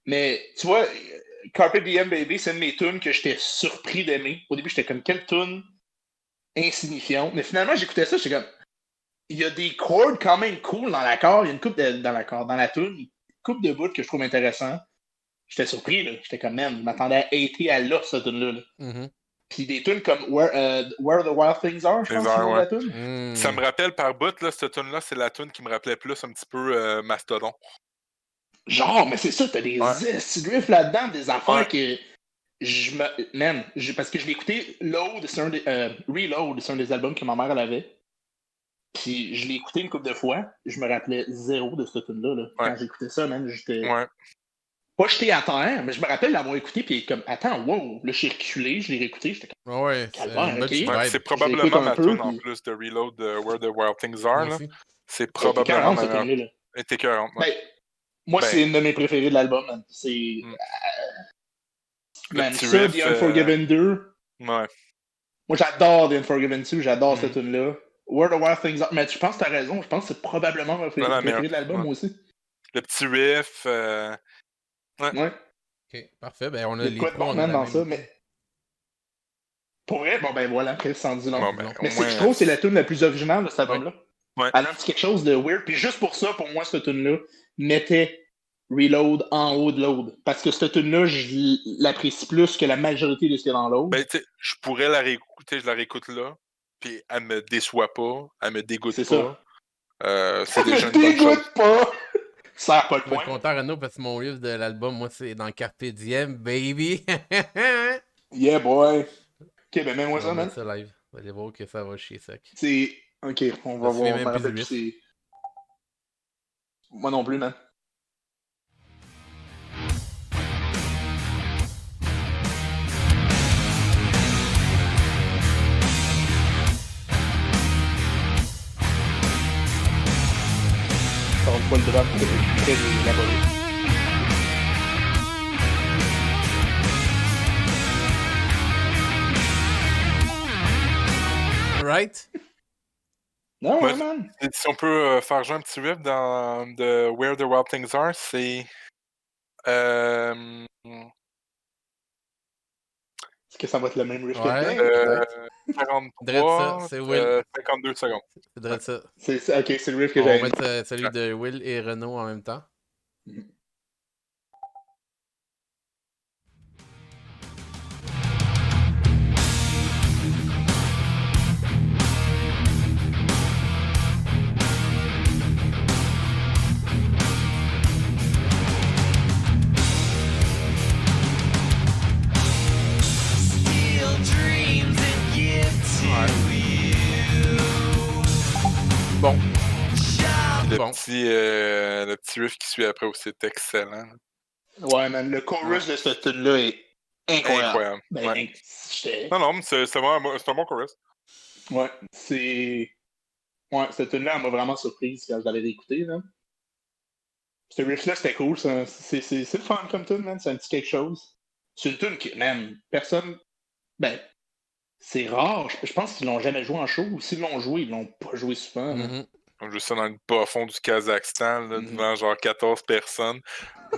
Mais tu vois, Carpe Diem Baby, c'est une de mes tunes que j'étais surpris d'aimer. Au début, j'étais comme, quelle tune insignifiante. Mais finalement, j'écoutais ça, j'étais comme, il y a des chords quand même cool dans l'accord. Il y a une coupe dans la tune, une coupe de bouts que je trouve intéressant. J'étais surpris, là. J'étais comme, man, je m'attendais à hater à là, cette tune-là. Puis des tunes comme Where the Wild Things Are, je pense, c'est la tune. Ça me rappelle par bout, là, cette tune-là, c'est la tune qui me rappelait plus un petit peu Mastodon. Genre, mais c'est ça, t'as des riffs là-dedans, des affaires que parce que je l'ai écouté, Reload, c'est un des albums que ma mère elle avait. Puis je l'ai écouté une couple de fois, je me rappelais zéro de cette tune-là. Là. Quand j'écoutais ça, man, j'étais pas jeté à terre, mais je me rappelle l'avoir écouté, puis comme, attends, wow, là, j'ai reculé, je l'ai réécouté, j'étais comme, ouais, c'est probablement ma tune en plus de Reload, Where the Wild Things Are. Là. C'est probablement ma tune. T'es écœurante, moi, c'est une de mes préférées de l'album. Man. C'est Man, petit ça, riff, The Unforgiven 2. Ouais. Moi, j'adore The Unforgiven 2, j'adore Mm. cette tune-là. Where the Wild Things Are. Mais je pense que t'as raison, je pense que c'est probablement ma préférée de l'album, ouais. moi aussi. Le petit riff. Ouais. Ok, parfait. Ben, on Il a y a de les quoi de trois, bon, on a man, la dans même ça, idée. mais. Pour vrai, bon, ben voilà, Chris, sans dit long. Bon, ben, Non. au Mais moins, je trouve que c'est la tune la plus originale de cet album-là. Ouais. Elle a un petit quelque chose de weird. Puis juste pour ça, pour moi, cette tune-là mettait Reload en haut de Load. Parce que cette tune-là, je l'apprécie plus que la majorité de ce qu'il y a dans Load. Ben, tu sais, je pourrais la réécouter, je la réécoute là, puis elle me déçoit pas, elle me dégoûte C'est pas. C'est déjà me une bonne chose. dégoûte pas! Ça a pas de Je vais être point. content, Renaud, parce que mon riff de l'album, moi, c'est dans Carpe Diem, baby. Yeah, boy. Ok, ben mets-moi On ça, va man. mettre ça live. Vous allez voir que ça va chier sec. C'est. Ok, on va Je me souviens voir. même Je me plus rappelle du plus c'est. Moi non plus, man. Ça rentre pas le drop, c'est très élaboré. Right? Non, Ouais, ouais, man. si on peut faire jouer un petit riff dans de Where the Wild Things Are, c'est. Est-ce que ça va être le même riff que Ouais, Tank? peut-être. Drette ça, 43, c'est Will. 52 secondes. C'est drette ça. Ok, c'est le riff que On va j'ai. mettre celui de Will et Renaud en même temps. Bon. Bon. Le petit riff qui suit après aussi est excellent. Ouais, man, le chorus de cette tune-là est incroyable. Ben, ouais. j'étais- Non, mais c'est un bon chorus. Ouais, c'est. Ouais, cette tune-là, elle m'a vraiment surprise quand je l'avais réécouté, là. Ce riff-là, c'était cool. C'est le fun comme tune, man. C'est un petit quelque chose. C'est une tune que, man, personne. Ben, c'est rare. Je pense qu'ils l'ont jamais joué en show. Ou s'ils l'ont joué, ils l'ont pas joué souvent. Mhm. On joue ça dans le bas fond du Kazakhstan, là, Mhm. devant genre 14 personnes,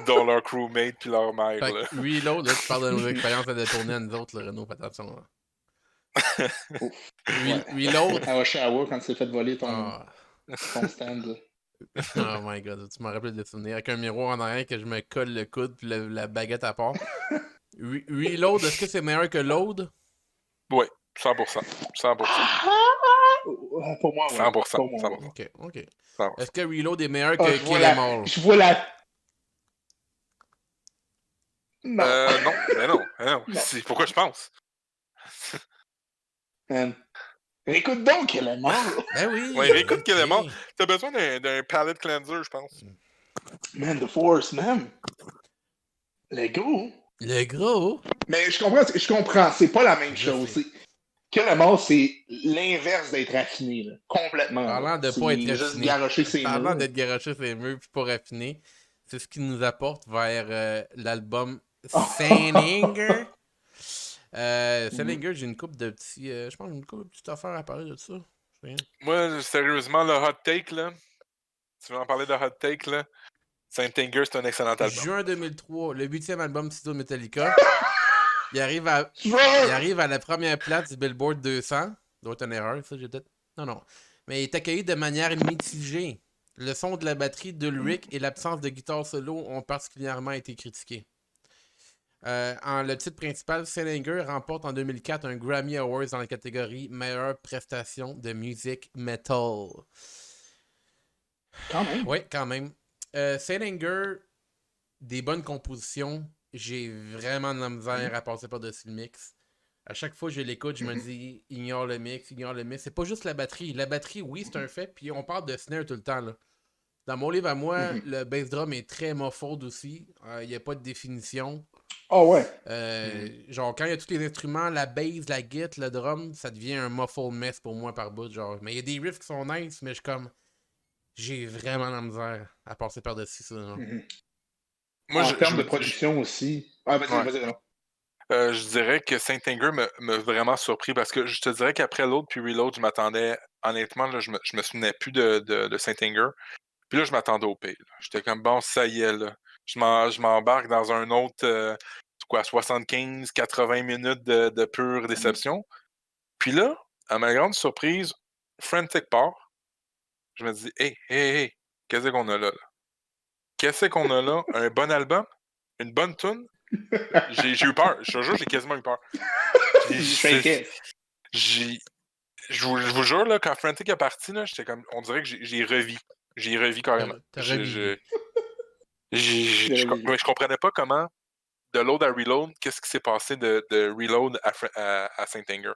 dont leur crewmate puis leur mère. Fait Là. que Reload, là, tu parles de nos expériences de tourner à nous autres, là, Renaud, fais attention. Là. Reload. À Oshawa, quand tu t'es fait voler ton Ah. stand. Là. Oh my god, tu m'as rappelé des souvenirs. Avec un miroir en arrière que je me colle le coude puis la baguette à part. Reload, est-ce que c'est meilleur que Load? Oui, 100%. 100%. Pour moi, ouais. 100%. Pour moi, 100%. Ok, ok. 100%. Est-ce que Reload est meilleur Ah, que je vois Kill la- Em All? Je vois la. Non. Non, mais non. Non. C'est pourquoi je pense. Man. Écoute donc, quel est mort. Ben oui! Ouais, écoute Kill Em All. ok. T'as besoin d'un palette cleanser, je pense. Man, The Force, man. Le go. Le gros! Mais je comprends. C'est pas la même Je chose. sais. Kill Em All, c'est l'inverse d'être raffiné, là. Complètement. Parlant là. de C'est pas être juste raffiné. garocher ses Parlant murs. d'être garoché ses murs puis pas raffiné, c'est ce qui nous apporte vers l'album Salinger. Salinger, j'ai une couple de petits. Je pense que j'ai une couple de petites affaires à parler de ça. Je sais rien. Moi, sérieusement, le hot take, là. Tu veux en parler de hot take, là? Saint Anger, c'est un excellent album. Juin 2003, le 8e album studio de Metallica. Il arrive à la première place du Billboard 200. Ça doit être une erreur, ça, j'ai peut-être. Non. Mais il est accueilli de manière mitigée. Le son de la batterie d'Ulrich et l'absence de guitare solo ont particulièrement été critiqués. Le titre principal, Salinger remporte en 2004 un Grammy Awards dans la catégorie meilleure prestation de musique metal. Quand même. Oui, quand même. Salinger, des bonnes compositions. J'ai vraiment de la misère à passer par-dessus le mix. À chaque fois que je l'écoute, je me dis ignore le mix. C'est pas juste la batterie. La batterie, oui, c'est un fait. Puis on parle de snare tout le temps. Là. Dans mon livre à moi, le bass drum est très muffled aussi. Il n'y a pas de définition. Ah ouais. Genre, quand il y a tous les instruments, la bass, la guitare, le drum, ça devient un muffled mess pour moi par bout. Genre. Mais il y a des riffs qui sont nice, mais je suis comme. J'ai vraiment de la misère à passer par-dessus ça. Moi, en termes de production aussi. Ah, vas-y, Ouais. vas-y, non. Je dirais que Saint Anger m'a vraiment surpris parce que je te dirais qu'après l'autre puis Reload, je m'attendais, honnêtement, là, je me souvenais plus de Saint Anger. Puis là, je m'attendais au pire. J'étais comme bon, ça y est, là. Je m'embarque dans un autre 75-80 minutes de pure déception. Puis là, à ma grande surprise, Frantic part. Je me dis, hey, qu'est-ce qu'on a là? Qu'est-ce qu'on a là? Un bon album? Une bonne tune? J'ai eu peur. Je te jure, j'ai quasiment eu peur. Je vous jure, là, quand Frantic est parti, là, j'étais comme. On dirait que j'ai revu. J'ai revu carrément. T'as revivé. Je comprenais pas comment, de Load à Reload, qu'est-ce qui s'est passé de Reload à Saint Anger.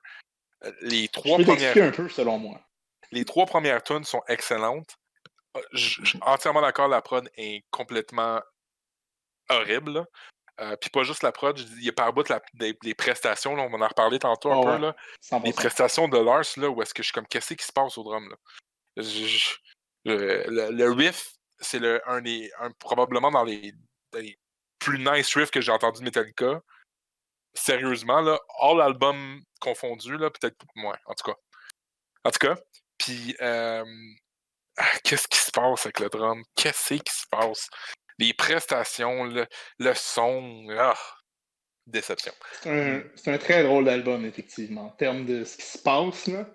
Les Je trois peux premières. t'expliquer un peu, selon moi. Les 3 premières tunes sont excellentes. Je suis entièrement d'accord, la prod est complètement horrible. Puis pas juste la prod, il y a par bout des prestations, là, on va en reparler tantôt un peu. Là. 100%. Les prestations de Lars, là, où est-ce que je suis comme, qu'est-ce qui se passe au drum? Là? Le riff, c'est probablement dans les plus nice riffs que j'ai entendu de Metallica. Sérieusement, là, all album confondu, là, peut-être moins, en tout cas. Puis, qu'est-ce qui se passe avec le drum? Qu'est-ce qui se passe? Les prestations, le son, déception. C'est un très drôle d'album, effectivement, en termes de ce qui se passe, là.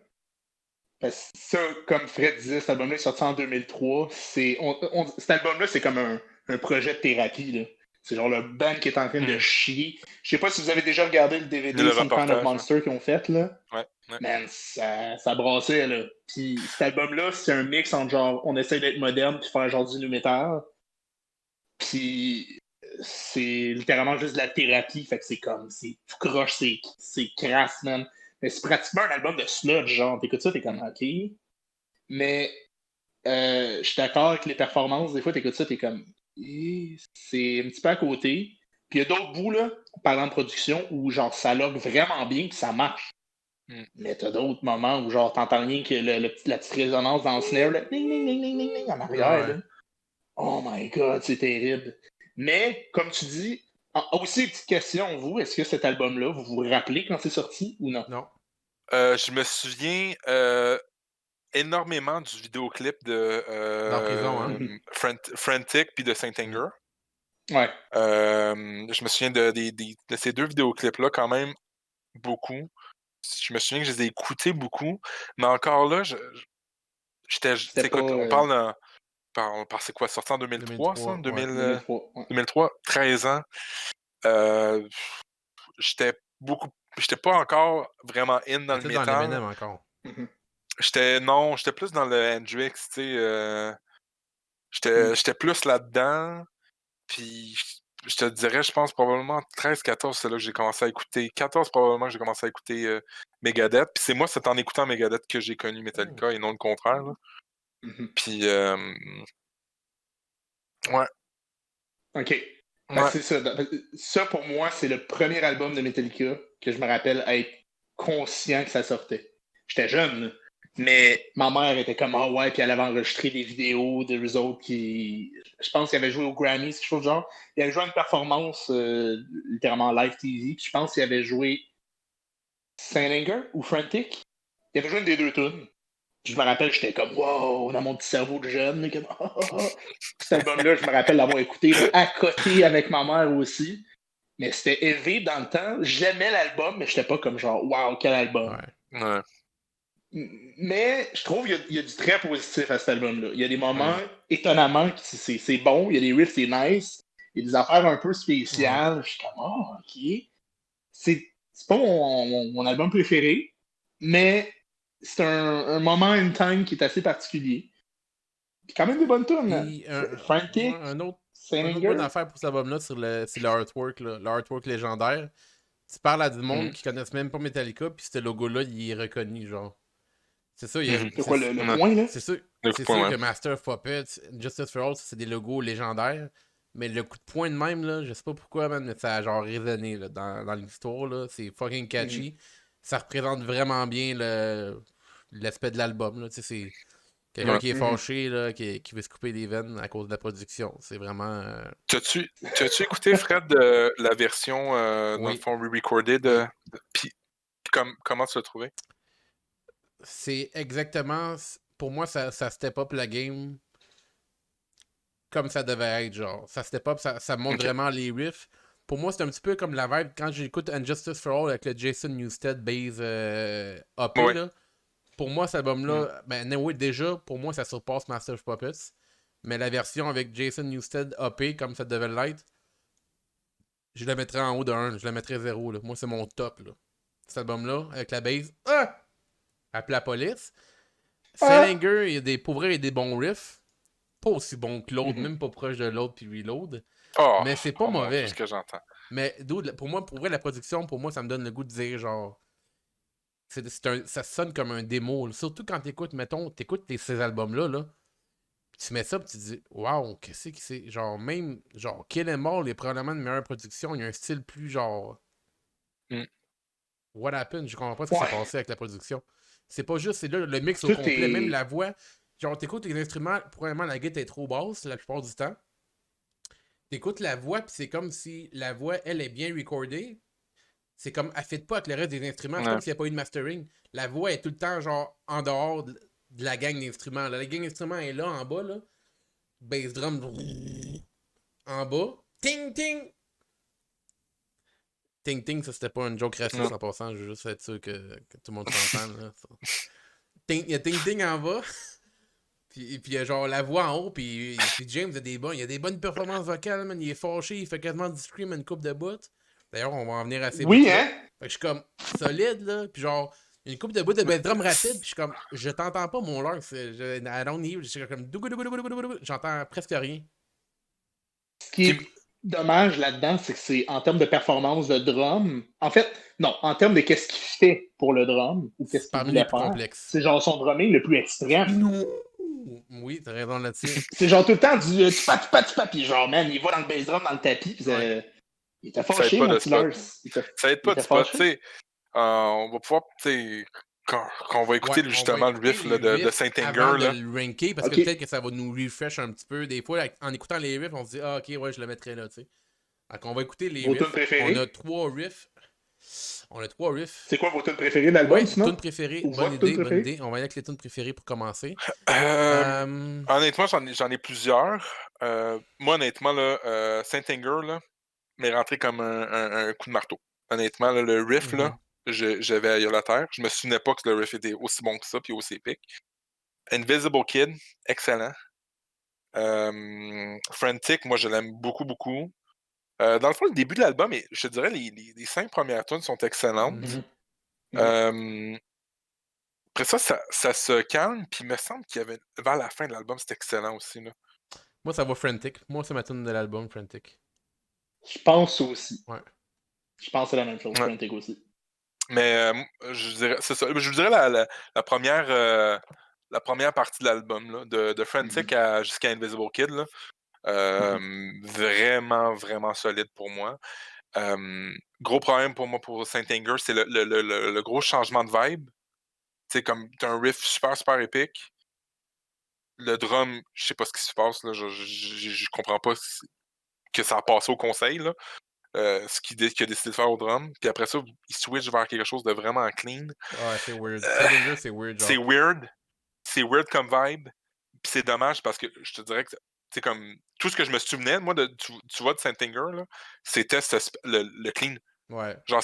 Parce que ça, comme Fred disait, cet album-là est sorti en 2003. Cet album-là, c'est comme un projet de thérapie, là. C'est genre le band qui est en train de chier. Je sais pas si vous avez déjà regardé le DVD Some Kind of Monster qu'ils ont fait, là. Ouais. Man, ça brassait, là. Puis cet album-là, c'est un mix entre genre, on essaie d'être moderne puis faire genre du nu metal. Puis c'est littéralement juste de la thérapie. Fait que c'est comme, c'est tout croche, c'est crasse, man. Mais c'est pratiquement un album de sludge, genre. T'écoutes ça, t'es comme, OK. Mais je suis d'accord avec les performances. Des fois, t'écoutes ça, t'es comme, c'est un petit peu à côté. Puis il y a d'autres bouts, là, parlant de production, où genre, ça log vraiment bien puis ça marche. Mais t'as d'autres moments où genre, t'entends rien que la petite résonance dans le snare, là, ding, ding, ding, ding, ding, ding, en arrière, là. Oh my God, c'est terrible. Mais, comme tu dis, aussi, petite question, vous, est-ce que cet album-là, vous vous rappelez quand c'est sorti ou non? Non. Je me souviens énormément du vidéoclip de Dans prison, hein? Frantic puis de Saint Anger. Ouais. Je me souviens de ces 2 vidéoclips-là quand même beaucoup. Je me souviens que je les ai écoutés beaucoup. Mais encore là, on parle c'est quoi, sorti en 2003, ça? 2003, 13 ans. J'étais pas encore vraiment in dans le métal. Dans l'Eminem encore. J'étais plus dans le Hendrix, tu sais. J'étais plus là-dedans. Puis je te dirais, je pense probablement 13-14, c'est là que j'ai commencé à écouter. 14 probablement que j'ai commencé à écouter Megadeth. Puis c'est en écoutant Megadeth que j'ai connu Metallica et non le contraire. Là. Puis ouais. OK. C'est ça. Ça, pour moi, c'est le premier album de Metallica que je me rappelle être conscient que ça sortait. J'étais jeune, mais ma mère était comme « Ah ouais », puis elle avait enregistré des vidéos de eux autres qui... Je pense qu'il avait joué au Grammys, quelque chose de genre. Il avait joué à une performance, littéralement live TV, puis je pense qu'il avait joué Saint Anger ou Frantic. Il avait joué une des 2 tunes. Je me rappelle, j'étais comme, wow, dans mon petit cerveau de jeune. Comme, Cet album-là, je me rappelle l'avoir écouté à côté avec ma mère aussi. Mais c'était élevé dans le temps. J'aimais l'album, mais j'étais pas comme genre, wow, quel album. Ouais. Mais je trouve qu'il y a du très positif à cet album-là. Il y a des moments, étonnamment, c'est bon. Il y a des riffs, c'est nice. Il y a des affaires un peu spéciales. Je suis comme, oh, ok. C'est pas mon album préféré, mais c'est un moment in time qui est assez particulier. Puis quand même des bonnes tunes. Frantic, un autre Saint-Anger. bonne affaire pour cet album-là, c'est le artwork, là. Le artwork légendaire. Tu parles à du monde qui connaissent même pas Metallica, puis ce logo-là, il est reconnu, genre. C'est ça, C'est quoi le point, là? C'est sûr que Master of Puppets, Justice for All, c'est des logos légendaires. Mais le coup de poing de même, là, je sais pas pourquoi, man, mais ça a genre résonné là, dans l'histoire. Là. C'est fucking catchy. Ça représente vraiment bien l'aspect de l'album. Là. C'est Quelqu'un Ouais. qui est fâché, là, qui veut se couper les veines à cause de la production. C'est vraiment. T'as-tu écouté, Fred, la version, dans le Oui. fond, re-recorded? Puis comment tu l'as trouvé? C'est exactement. Pour moi, ça step up la game comme ça devait être, genre. Ça step up, ça montre Ok. vraiment les riffs. Pour moi, c'est un petit peu comme la vibe quand j'écoute Injustice for All avec le Jason Newsted base AP, Ouais. là. Pour moi, cet album-là, ben, oui, déjà, pour moi, ça surpasse Master of Puppets. Mais la version avec Jason Newsted AP, comme ça devait l'être, je la mettrais en haut de 1. Je la mettrais 0, là. Moi, c'est mon top, là. Cet album-là, avec la base. Ah! Appelle la police. Salinger, il y a des, pour vrai, il y a des bons riffs. Pas aussi bons que l'autre, même pas proche de l'autre puis Reload. Oh, Mais c'est pas mon Dieu, mauvais. ce que j'entends. Mais dude, pour moi, pour vrai, la production, pour moi, ça me donne le goût de dire genre. Ça sonne comme un démo. Là. Surtout quand t'écoutes, mettons, ces albums-là, là. Puis tu mets ça, puis tu te dis, waouh, qu'est-ce que c'est? Genre, même, genre, Kill Em All est probablement une meilleure production. Il y a un style plus genre. Mm. What happened? Je comprends pas ce qui s'est passé avec la production. C'est pas juste, c'est là le mix au Tout complet, est- même la voix. Genre, t'écoutes les instruments, probablement la guitare est trop basse la plupart du temps. T'écoutes la voix, puis c'est comme si la voix, elle, est bien recordée. C'est comme, elle fit pas avec le reste des instruments. C'est Ouais. comme s'il n'y a pas eu de mastering. La voix est tout le temps, genre, en dehors de la gang d'instruments. La gang d'instruments est là, en bas, là. Bass drum, en bas. Ting, ting! Ting, ting, ça, c'était pas une joke raciste Non. en passant. Je veux juste être sûr que tout le monde s'entende, là. Il y a ting, ting en bas. Puis il y a genre la voix en haut, puis James il a des bonnes performances vocales, man. Il est fâché, il fait quasiment du scream une coupe de bout. D'ailleurs, on va en venir à ces Oui, bouts-là. hein? Fait que je suis comme solide, là. Puis genre, une coupe de bout de bass drum rapide, puis je suis comme, je t'entends pas, mon lord. I don't hear. Je suis comme, j'entends presque rien. Ce qui est dommage là-dedans, c'est que c'est en termes de performance de drum. En fait, non, en termes de qu'est-ce qu'il fait pour le drum ou qu'est-ce C'est qu'il parmi voulait les plus faire, complexes. c'est genre son drumming le plus extrême. Oui, t'as raison là-dessus. C'est genre tout le temps du tupa, puis genre, man, il va dans le bass drum, dans le tapis, puis il était Ça fâché, aide pas mon de petit spot. Lars. Ça aide pas de spot, tu sais. On va pouvoir, tu sais, quand on va écouter Ouais, justement on va le riff écouter là, les de riffs Saint avant Anger. de Là. le ranker, parce Ok. que peut-être que ça va nous refresh un petit peu. Des fois, en écoutant les riffs, on se dit, ah, ok, ouais, je le mettrai là, tu sais. Donc, on va écouter les Vos tunes riffs. préférées? On a 3 riffs. C'est quoi vos tunes préférées de l'album, Ouais, sinon? tunes préférées. Ou Bonne votre tune idée, bonne préférée? idée. On va aller avec les tunes préférées pour commencer. Euh, Honnêtement, j'en ai plusieurs. Moi, honnêtement, là, Saint Anger là, m'est rentré comme un coup de marteau. Honnêtement, là, le riff, là, j'avais ailleurs la terre. Je me souvenais pas que le riff était aussi bon que ça, puis aussi épique. Invisible Kid, excellent. Frantic, moi, je l'aime beaucoup, beaucoup. Dans le fond, le début de l'album, je te dirais, les 5 premières tunes sont excellentes. Après ça se calme, puis il me semble qu'il y avait, vers la fin de l'album, c'était excellent aussi. Là. Moi, ça va Frantic. Moi, c'est ma tune de l'album, Frantic. Je pense aussi. Ouais. Je pense que c'est la même chose, Ouais. Frantic aussi. Mais je dirais, c'est ça. Je vous dirais la première partie de l'album, là, de Frantic jusqu'à Invisible Kid, là, vraiment, vraiment solide pour moi. Gros problème pour moi pour Saint Anger, c'est le gros changement de vibe. Tu sais, comme t'as un riff super, super épique. Le drum, je sais pas ce qui se passe, là, je comprends pas que ça a passé au conseil, là. Ce qu'il a décidé de faire au drum. Puis après ça, il switch vers quelque chose de vraiment clean. Ouais, c'est weird. Salinger, c'est weird, genre. C'est weird. C'est weird comme vibe. Puis c'est dommage parce que je te dirais que c'est comme tout ce que je me souvenais, moi, tu vois, de Saint Anger, là, c'était le clean. Ouais. Genre,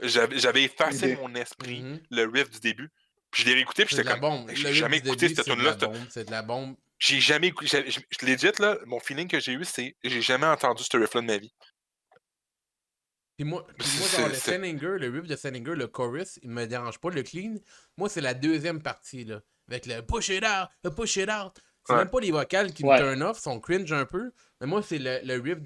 j'avais effacé de mon esprit le riff du début. Puis je l'ai réécouté, puis C'est j'étais de la comme. bombe. J'ai jamais écouté cette tune-là. C'est de la bombe. J'ai jamais écouté. Legit, là, mon feeling que j'ai eu, c'est j'ai jamais entendu ce riff-là de ma vie. Puis moi genre, le riff de Salinger, le chorus, il me dérange pas. Le clean, moi, c'est la deuxième partie, là. Avec le push it out, le push it out. C'est même pas les vocales qui me turn off, sont cringe un peu. Mais moi, c'est le riff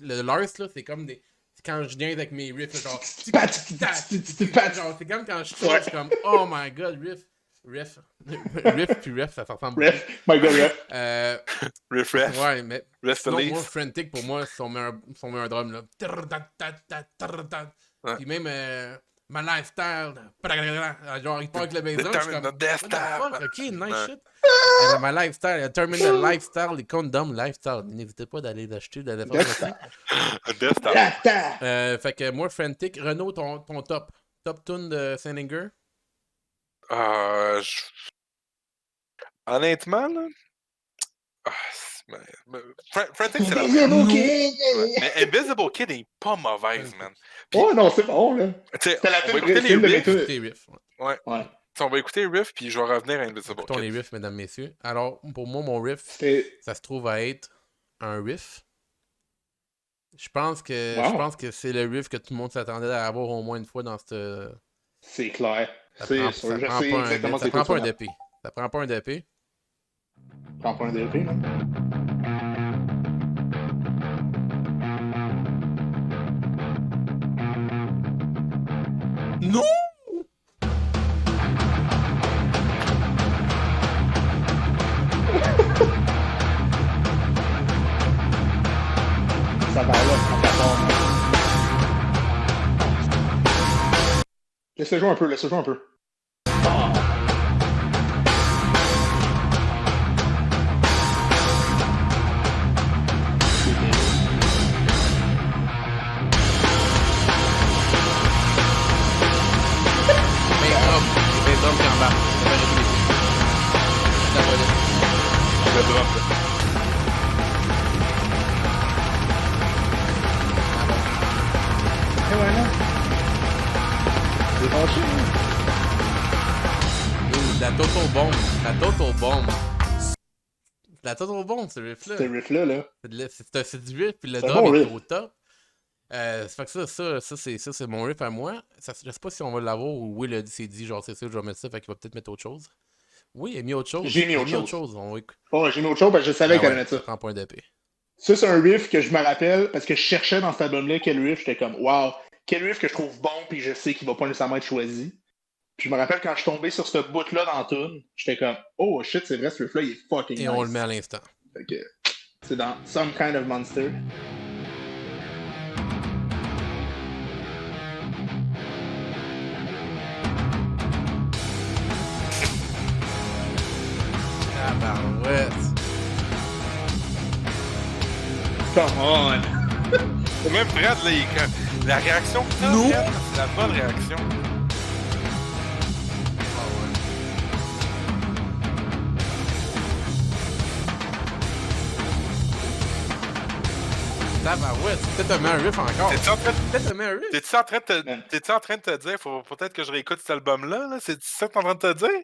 le Lars, là, c'est comme des. Quand je viens avec mes riffs, genre. Genre, c'est comme quand je suis comme, oh my god, riff, puis ref, ça s'entend beaucoup. Ref, my god, Ref. Ouais, mais sinon, Release. moi, Frantic, pour moi, son meilleur drum, là. Ouais. Puis même My lifestyle. Genre, il part avec le baiser. Je suis comme, Determine the death what the fuck? stab. Ok, nice Ouais. shit. And my lifestyle, Terminal Lifestyle, les condoms Lifestyle. N'hésitez pas d'aller l'acheter, d'aller faire Death ça. Star. Death stab. Death Star. Fait que moi, Frantic, Renaud, ton top. Top tune de Saint-Anger? Honnêtement, là. Frantic, c'est la Invisible Kid. Ouais. Mais Invisible Kid est pas mauvaise, man. Puis, Oh non, c'est bon, là. t'sais, C'était la on va tune écouter les de mes riffs. tunes. Écoutez les riffs. Ouais. Ouais. On va écouter les riffs, puis je vais revenir à Invisible Écoutons les Kid. riffs, mesdames, messieurs. Alors, pour moi, mon riff, C'est... ça se trouve à être un riff. Je pense que c'est le riff que tout le monde s'attendait à avoir au moins une fois dans cette... C'est clair. Ça C'est prend, sûr. ça Je prend sais pas exactement ça c'est prend quoi pas un ça. DP. Ça prend pas un DP. Prends pas un DLP, là. Non! Ça va là, en plateforme. Laissez jouer un peu, laissez jouer un peu. Ah. Les drums qui embarquent. Ça va régler. Ça va aller. Le drum, là. Et voilà. C'est fâché, hein? La Total Bomb. La Total Bomb. La Total Bomb, ce riff-là. Ce riff-là, là. C'est du riff, puis le C'est un drum bon est riff. au top. Ça fait que ça, c'est mon riff à moi. Je sais pas si on va l'avoir ou Will s'est dit, genre, c'est ça, je vais mettre ça, fait qu'il va peut-être mettre autre chose. Oui, il a mis autre chose. J'ai mis Il a autre chose. On va Oh, j'ai mis autre chose parce que je savais Ah qu'elle ouais, allait mettre ça. prends pas un DP. Ça, c'est un riff que je me rappelle parce que je cherchais dans cet album-là quel riff. J'étais comme, wow, quel riff que je trouve bon puis je sais qu'il va pas nécessairement être choisi. Puis je me rappelle quand je suis tombé sur ce bout-là dans la tune, j'étais comme, oh shit, c'est vrai, ce riff-là, il est fucking Et nice. on le met à l'instant. Fait que c'est dans Some Kind of Monster. Ah bah ouais. Come on! Même Fred, là, il est comme... La réaction que t'as, Non. Fred, c'est la bonne réaction. Ah bah ouais, peut-être te met un riff encore. T'es-tu en train de... Peut-être te met un riff. T'es-tu en train de te... Man. T'es-tu en train de te dire, faut peut-être que je réécoute cet album-là, là? C'est ça que t'es en train de te dire?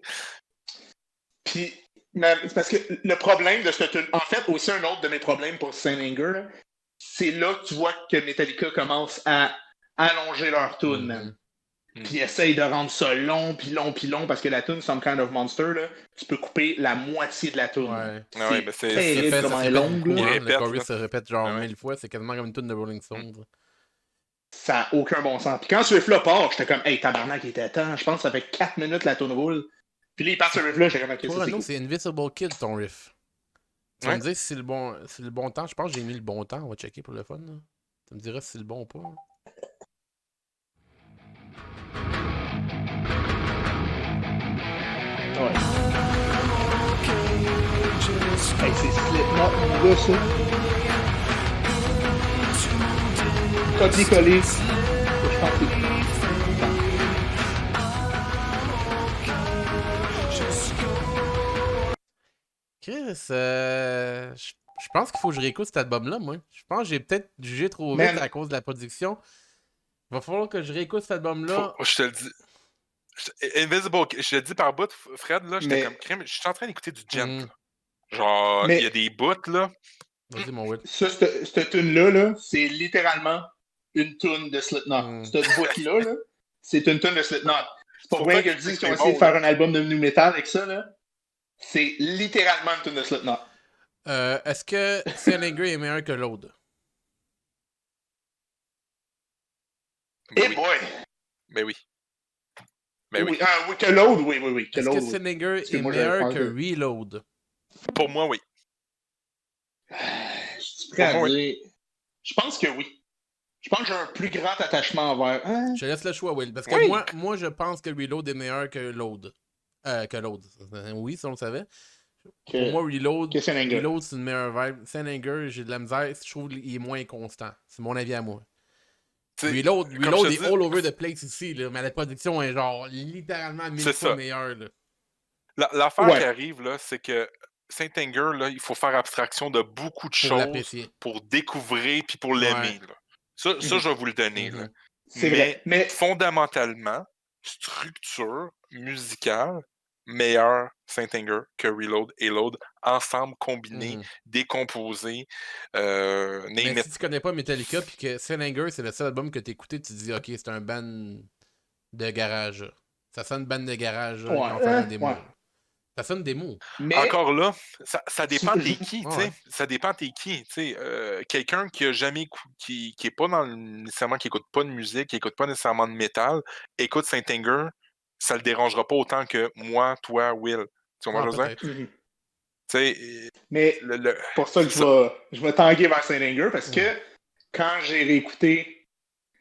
Puis, mais c'est parce que le problème de ce tune, en fait, aussi un autre de mes problèmes pour Saint Anger, là, c'est là que tu vois que Metallica commence à allonger leur tune, man. Puis essaye de rendre ça long, puis long, puis long, parce que la tune Some Kind of Monster, là, tu peux couper la moitié de la tune. Ouais. Ah ouais, mais c'est... terrible Ça comment se elle est répète longue, beaucoup, là. hein. Il Le répète, chorus là. se répète genre Ouais. 1000 fois, c'est quasiment comme une tune de Rolling Stones. Ça n'a aucun bon sens. Puis quand ce riff-là part, j'étais comme, hey, tabarnak, il était temps. Je pense que ça fait 4 minutes la tune roule. Puis là, il part ce riff-là, j'étais comme, ok, Toi, ça c'est Renaud, cool. c'est Invisible Kid ton riff. Tu vas Ouais. me dire si c'est le bon temps. Je pense que j'ai mis le bon temps. On va checker pour le fun. Là. Tu me diras si c'est le bon ou pas. Là. Ouais. Hey, c'est Slipknot, mon gars, ça. Copier-coller. Je pense que c'est... Chris, je pense qu'il faut que je réécoute cet album-là, moi. Je pense que j'ai peut-être jugé trop Man. vite à cause de la production. Il va falloir que je réécoute cet album-là. Je te le dis. Invisible, je te le dis par bout, Fred, là, j'étais Mais- comme crime. Je suis en train d'écouter du gent. Mm. là. Genre, Mais- il y a des bouts, là. Vas-y, mon Will. Ça, cette tune-là, là, c'est littéralement une tune de Slipknot. Mm. Cette boîte-là, là, c'est une tune de Slipknot. C'est pas Faut vrai pas que je que dis c'est qu'ils ont bon, essayé de faire là. un album de new metal avec ça, là. C'est littéralement une tune de Slipknot. Est-ce que Salinger est meilleur que l'autre? Mais Eh oui. boy! Mais oui. Mais oui. Oui, que l'autre, oui. Que Est-ce que l'autre, oui. Salinger est Excuse-moi, j'avais meilleur pas que entendu. Reload? Pour moi, oui. Je suis prêt à Pour moi, dire... Je pense que oui. Je pense que j'ai un plus grand attachement envers. Hein? Je te laisse le choix, Will. Parce que Oui. moi, je pense que Reload est meilleur que Load. Que Load. Oui, ça on le savait. Pour moi, Reload, que Saint-Anger. Reload c'est une meilleure vibe. Saint-Anger, j'ai de la misère. Je trouve qu'il est moins constant. C'est mon avis à moi. T'sais, Reload comme je te est dis, all over the place ici, là, mais la production est genre littéralement 1000 C'est fois ça. meilleure. Là. L'affaire Ouais. qui arrive, là, c'est que Saint-Anger, là, il faut faire abstraction de beaucoup de Pour choses l'apprécier. pour découvrir puis pour l'aimer. Ouais. Là. Ça, je vais vous le donner. Là. C'est vrai. Mais Fondamentalement, structure musicale, meilleur Saint-Anger que Reload et Load, ensemble, combinés, décomposés, Mais name it. si tu connais pas Metallica puis que Saint-Anger, c'est le seul album que t'as écouté, tu te dis, ok, c'est un band de garage. Là. Ça sonne band de garage. Là, ils vont faire un démo. ouais. Ça sonne démo. Mais Encore là, ça dépend Tu- t'es qui, tu sais. Ouais. Ça dépend t'es qui, tu sais. Quelqu'un qui a jamais qui est pas dans nécessairement qui écoute pas de musique, qui écoute pas nécessairement de métal, écoute Saint-Anger, ça le dérangera pas autant que moi, toi, Will. Tu vois ce que je veux dire? Peut-être. Mhm. Tu sais, Mais pour ça que c'est je vais tanguer vers Saint-Anger parce que quand j'ai réécouté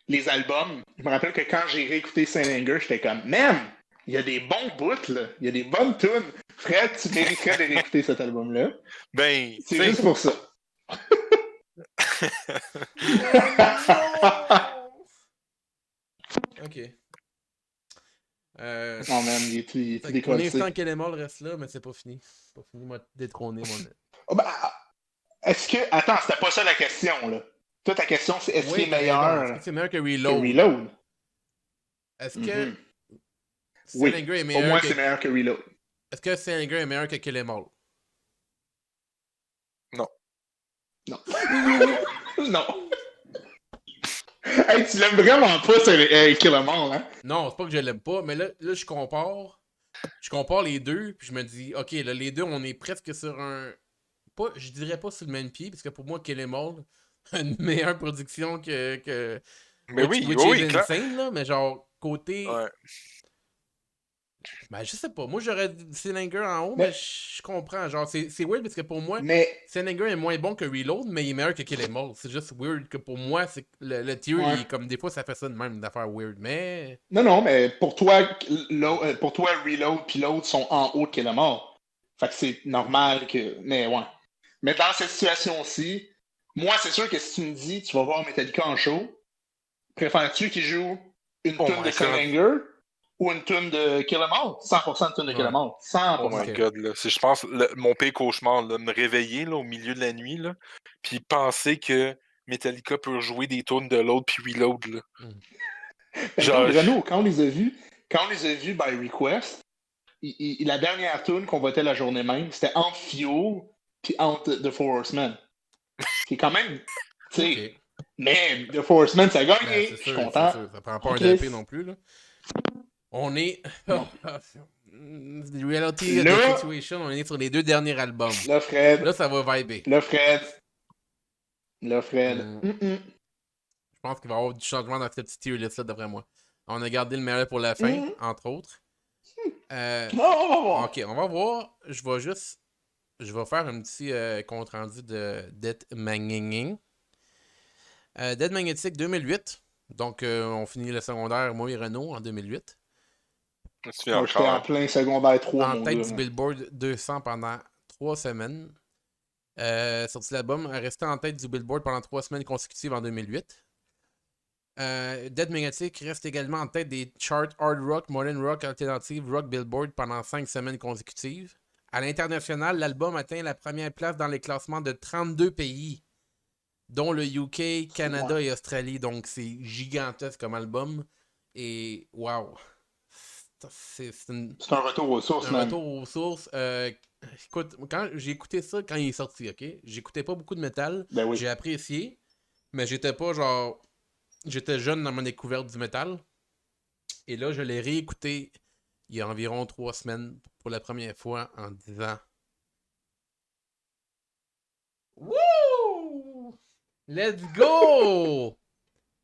les albums, je me rappelle que quand j'ai réécouté Saint-Anger, j'étais comme, man, il y a des bons bouts, là. Il y a des bonnes tunes. Fred, tu mériterais de réécouter cet album-là. Ben, C'est tu sais, juste pour ça. Ok. Non, man, il est Fait que pour l'instant, Kelemol reste là, mais c'est pas fini. C'est pas fini, moi, détrôner mon. Oh, ben, est-ce que. Attends, c'était pas ça la question, là. Toi, ta question, c'est est-ce qu'il est t'as raison. meilleur Est-ce que c'est meilleur que que Reload? Reload? Est-ce que Mhm. Oui, Saint-Anger est pour meilleur moi, que. c'est meilleur que Reload. Est-ce que Saint-Anger est meilleur que Kelemol? non. Non. Non. Hey, tu l'aimes vraiment pas, Killamore, hein? Non, c'est pas que je l'aime pas, mais là je compare. Je compare les deux, puis je me dis, ok, là, les deux, on est presque sur un. Pas, je dirais pas sur le même pied, parce que pour moi, Kelemol a une meilleure production que Mais oui, which oui, is clair. insane, là, mais genre, côté. Ouais. Ben, je sais pas. Moi, j'aurais dit Saint-Anger en haut, Mais- mais je comprends. Genre, c'est weird parce que pour moi, Mais, Saint-Anger est moins bon que Reload, mais il est meilleur que Kill Em All. C'est juste weird que pour moi, c'est le tier, Ouais. il est comme des fois, ça fait ça de même, d'affaires weird. Mais. non, mais pour toi, Reload puis l'autre sont en haut de Killamore. Fait que c'est normal que. Mais ouais. Mais dans cette situation-ci, moi, c'est sûr que si tu me dis, tu vas voir Metallica en show, préfères-tu qu'il joue une Oh tune my de God. Saint-Anger ou une tune de Killamore? 100% de tune de Ouais. Killamore. 100%. Oh my God, là. C'est, je pense, mon pire cauchemar, là, me réveiller là, au milieu de la nuit, là, puis penser que Metallica peut jouer des tunes de l'autre puis Reload, là. Ben, Genre, Renaud, quand on les a vus by request, la dernière tune qu'on votait la journée même, c'était entre Fuel puis entre The Four Horsemen. C'est quand même, tu sais, Ok. mais The Four Horsemen, ça a Ben, gagné. c'est Je suis sûr, content. c'est sûr. Ça prend pas un Chris. DP non plus, là. On est. Non. The reality of Là- the situation, on est sur les deux derniers albums. Là, Fred. Là, ça va vibrer. Là, Fred. Mm. Mm-mm. Je pense qu'il va y avoir du changement dans cette petite tier list-là, d'après moi. On a gardé le meilleur pour la fin, entre autres. Non, on va voir. Ok, on va voir. Je vais faire un petit compte rendu de Death Magnetic. Death Magnetic 2008. Donc, on finit le secondaire, moi et Renaud, en 2008. je me souviens Moi, j'étais en encore. plein secondaire 3, En mon tête gars. du Billboard 200 pendant 3 semaines. Sorti l'album, a resté en tête du Billboard pendant 3 semaines consécutives en 2008. Death Magnetic reste également en tête des charts Hard Rock, Modern Rock, Alternative Rock Billboard pendant 5 semaines consécutives. À l'international, l'album atteint la première place dans les classements de 32 pays, dont le UK, Canada et Australie. Donc, c'est gigantesque comme album. Et, wow! C'est C'est un retour aux sources, un man. retour aux sources. Écoute, quand j'ai écouté ça quand il est sorti, ok? J'écoutais pas beaucoup de métal. Ben oui. J'ai apprécié, mais j'étais pas genre. J'étais jeune dans ma découverte du métal. Et là, je l'ai réécouté il y a environ 3 semaines pour la première fois en disant Wouh! Let's go!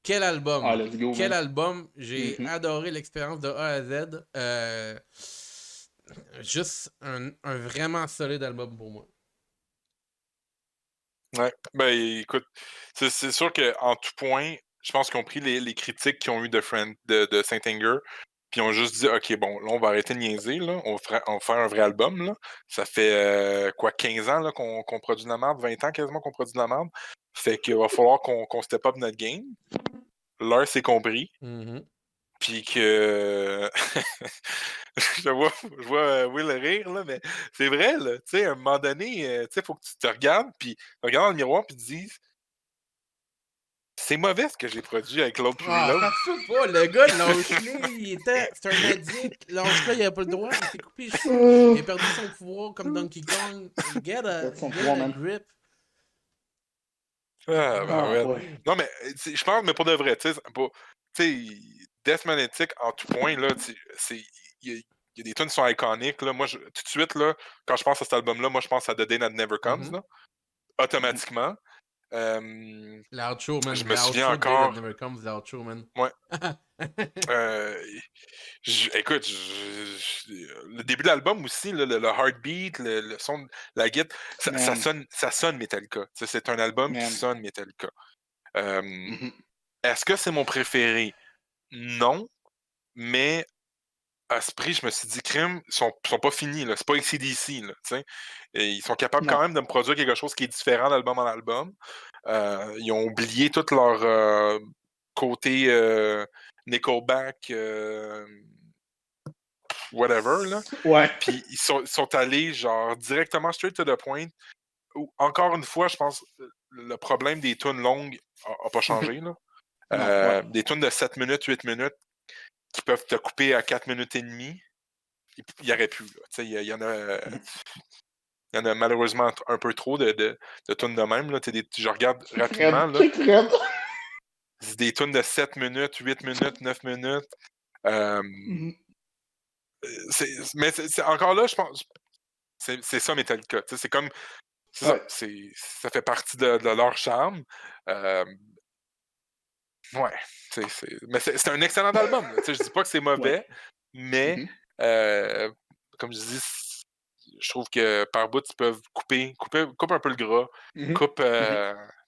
Quel album! Ah, let's go, Quel man. album! J'ai Mhm. adoré l'expérience de A à Z. Juste un vraiment solide album pour moi. Ouais. Ben, écoute, c'est sûr qu'en tout point, je pense qu'ils ont pris les critiques qu'ils ont eu de Saint Anger, puis ils ont juste dit, OK, bon, là, on va arrêter de niaiser, là. On va faire un vrai album, là. Ça fait, 15 ans là, qu'on produit de la merde, 20 ans quasiment qu'on produit de la merde. Fait qu'il va falloir qu'on step up notre game. L'heure, c'est compris. Puis que... je vois Will rire, là, mais c'est vrai, là. Tu sais, à un moment donné, tu sais, faut que tu te regardes, puis tu regardes dans le miroir, puis tu te dises, c'est mauvais ce que j'ai produit avec l'autre Reload. Ça se peut pas, le gars, lâche-les, c'est un addict. Lâche-le, il a pas le droit, il s'est coupé les cheveux, il a perdu son pouvoir comme Donkey Kong. Get a grip. Ouais. Non, mais je pense, mais pour de vrai, tu sais, Death Magnetic, en tout point, là, il y a des tunes qui sont iconiques. Là. Moi, tout de suite, là, quand je pense à cet album-là, moi, je pense à The Day That Never Comes, là, automatiquement. L'outro, man. Je me souviens The Day encore. That Never Comes, l'outro, man. Ouais. Écoute, le début de l'album aussi, là, le heartbeat, le son de la guitare, ça sonne Metallica. C'est un album qui sonne Metallica. Est-ce que c'est mon préféré? Non, mais à ce prix, je me suis dit, crime, ils sont pas finis, là. C'est pas AC/DC, là, tu sais. Ils sont capables quand même de me produire quelque chose qui est différent d'album en album. Ils ont oublié tout leur côté Nickelback, whatever, là. Ouais. Puis ils sont allés, genre, directement straight to the point. Encore une fois, je pense, le problème des tunes longues a pas changé, là. Des tunes de 7 minutes, 8 minutes, qui peuvent te couper à 4 minutes et demie, il y aurait pu, là. Tu sais, il y en a... Il y en a malheureusement un peu trop de tunes de même. Là. Je regarde rapidement. Là. C'est des tunes de 7 minutes, 8 minutes, 9 minutes. Mais encore là, je pense. C'est ça Metallica. C'est comme. Ça fait partie de leur charme. Ouais. Mais c'est un excellent album. Je dis pas que c'est mauvais, mais comme je dis, je trouve que par bout, ils peuvent coupe un peu le gras. Coupe,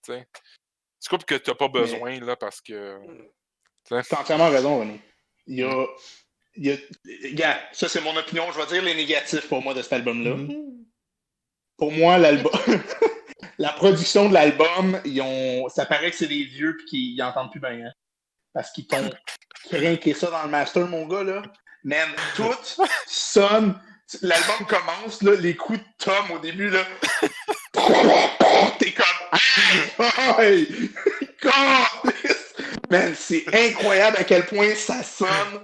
tu coupes que tu n'as pas besoin, là, parce que... Tu as entièrement raison, Renaud. Regarde, ça, c'est mon opinion. Je vais dire les négatifs pour moi de cet album-là. Pour moi, l'album... la production de l'album, ça paraît que c'est des vieux et qu'ils n'entendent plus bien. Hein? Parce qu'ils t'ont craqué ça dans le master, mon gars, là. Man, tout sonne... L'album commence, là, les coups de Tom au début, là. T'es comme... Hey! Man, c'est incroyable à quel point ça sonne.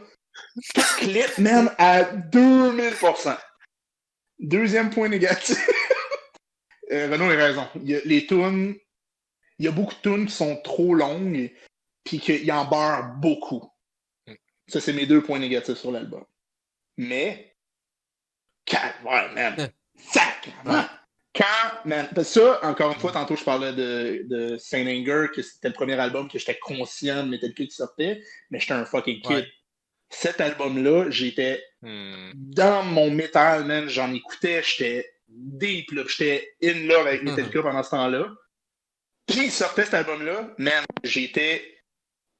Tout clip, man, à 2000%. Deuxième point négatif. Renaud a raison. Les tunes... Il y a beaucoup de tunes qui sont trop longues puis qu'il en beurre beaucoup. Ça, c'est mes 2 points négatifs sur l'album. Mais... Ouais, man. Sacrément. Man, parce que ça, encore une fois, tantôt je parlais de Saint Anger, que c'était le premier album que j'étais conscient de Metallica qui sortait, mais j'étais un fucking kid. Ouais. Cet album-là, j'étais dans mon métal, man, j'en écoutais, j'étais deep, là, j'étais in love avec Metallica pendant ce temps-là. Puis il sortait cet album-là, man,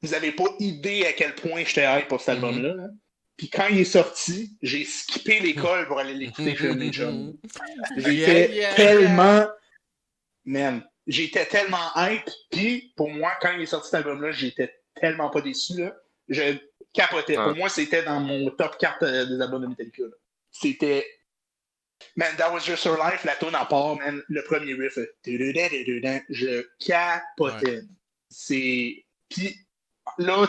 vous avez pas idée à quel point j'étais hype pour cet album-là, là. Puis quand il est sorti, j'ai skippé l'école pour aller l'écouter chez mes chums. J'étais tellement... Man, j'étais tellement hype. Puis pour moi, quand il est sorti cet album-là, j'étais tellement pas déçu. Là. Je capotais. Pour moi, c'était dans mon top 4 des albums de Metallica. Là. C'était... Man, That Was Just Your Life, la tune à part, man, le premier riff. Je capotais. C'est... Puis... Là,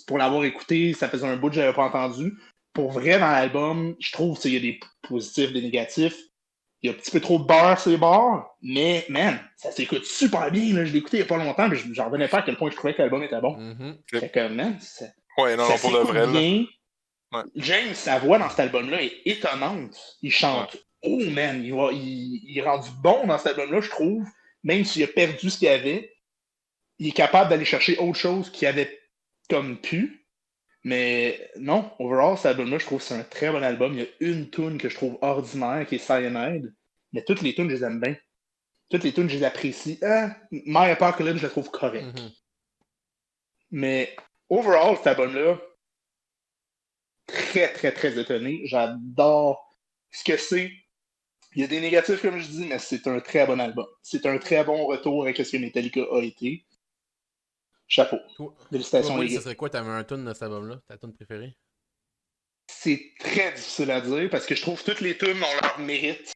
pour l'avoir écouté, ça faisait un bout que je n'avais pas entendu. Pour vrai, dans l'album, je trouve qu'il y a des positifs, des négatifs. Il y a un petit peu trop de beurre sur les bords, mais, man, ça s'écoute super bien. Là. Je l'ai écouté il n'y a pas longtemps, mais j'en revenais pas à quel point je trouvais que l'album était bon. Fait que, man, ça pour le vrai, bien. Ouais. James, sa voix dans cet album-là est étonnante. Il chante haut, man. Il est rendu bon dans cet album-là, je trouve. Même s'il a perdu ce qu'il avait, il est capable d'aller chercher autre chose qu'il avait comme pu. Mais non, overall, cet album-là, je trouve que c'est un très bon album. Il y a une tune que je trouve ordinaire, qui est Cyanide. Mais toutes les tunes, je les aime bien. Toutes les tunes, je les apprécie. My Apocalypse, je la trouve correcte. Mais overall, cet album-là, très, très, très étonné. J'adore ce que c'est. Il y a des négatifs, comme je dis, mais c'est un très bon album. C'est un très bon retour avec ce que Metallica a été. Chapeau. Toi, Félicitations, Will, les ce gars. serait quoi ta meilleure tune de cet album-là? Ta tune préférée? C'est très difficile à dire parce que je trouve que toutes les tunes ont leur mérite.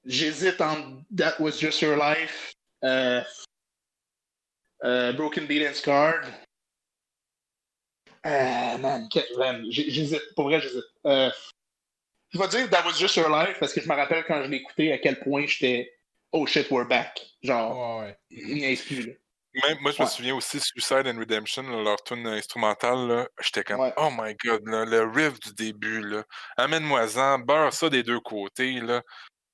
J'hésite entre That Was Just Your Life, Broken Beat and Scarred. Man, j'hésite. Pour vrai, j'hésite. Je vais dire That Was Just Your Life parce que je me rappelle quand je l'ai écouté à quel point j'étais oh shit, we're back. Genre, Ouais. il n'y a plus, là. Même, moi, je me Ouais. souviens aussi Suicide and Redemption, là, leur tune instrumentale, là, j'étais comme Ouais. oh my god, là, le riff du début, là. Amène-moi-en, beurre ça des deux côtés, là.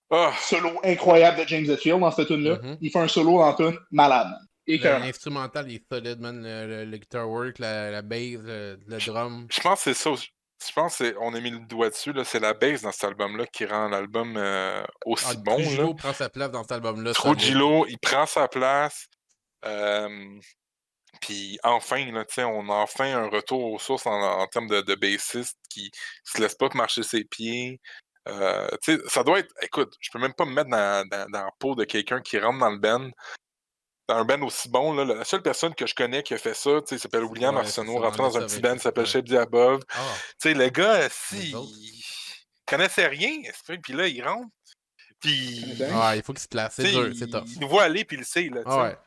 Oh, Solo incroyable de James Hetfield dans cette tune-là. Mhm. Il fait un solo dans la tune malade. Écœurant. L'instrumental il est solide, man. Le guitar work, la bass, le drum. je pense que c'est ça. Je pense qu'on a mis le doigt dessus, là. C'est la bass dans cet album-là qui rend l'album aussi bon, là. Trujillo prend sa place dans cet album-là. Trujillo, il prend sa place. Puis enfin, là, on a enfin un retour aux sources en termes de bassiste qui se laisse pas marcher ses pieds. Ça doit être. Écoute, je peux même pas me mettre dans la peau de quelqu'un qui rentre dans le band. Dans un band aussi bon, là, la seule personne que je connais qui a fait ça, il s'appelle William Ouais, Arsenault, c'est ça, rentré on a dans un ça petit avec band eux, qui s'appelle ouais. Shape the Above. Ah, Le gars, Les autres. il connaissait rien, puis là, il rentre. Puis Connaissait rien. ouais, il faut qu'il se place. C'est dur, c'est tough. il nous voit aller, puis il le sait, là, tu sais. Ah ouais.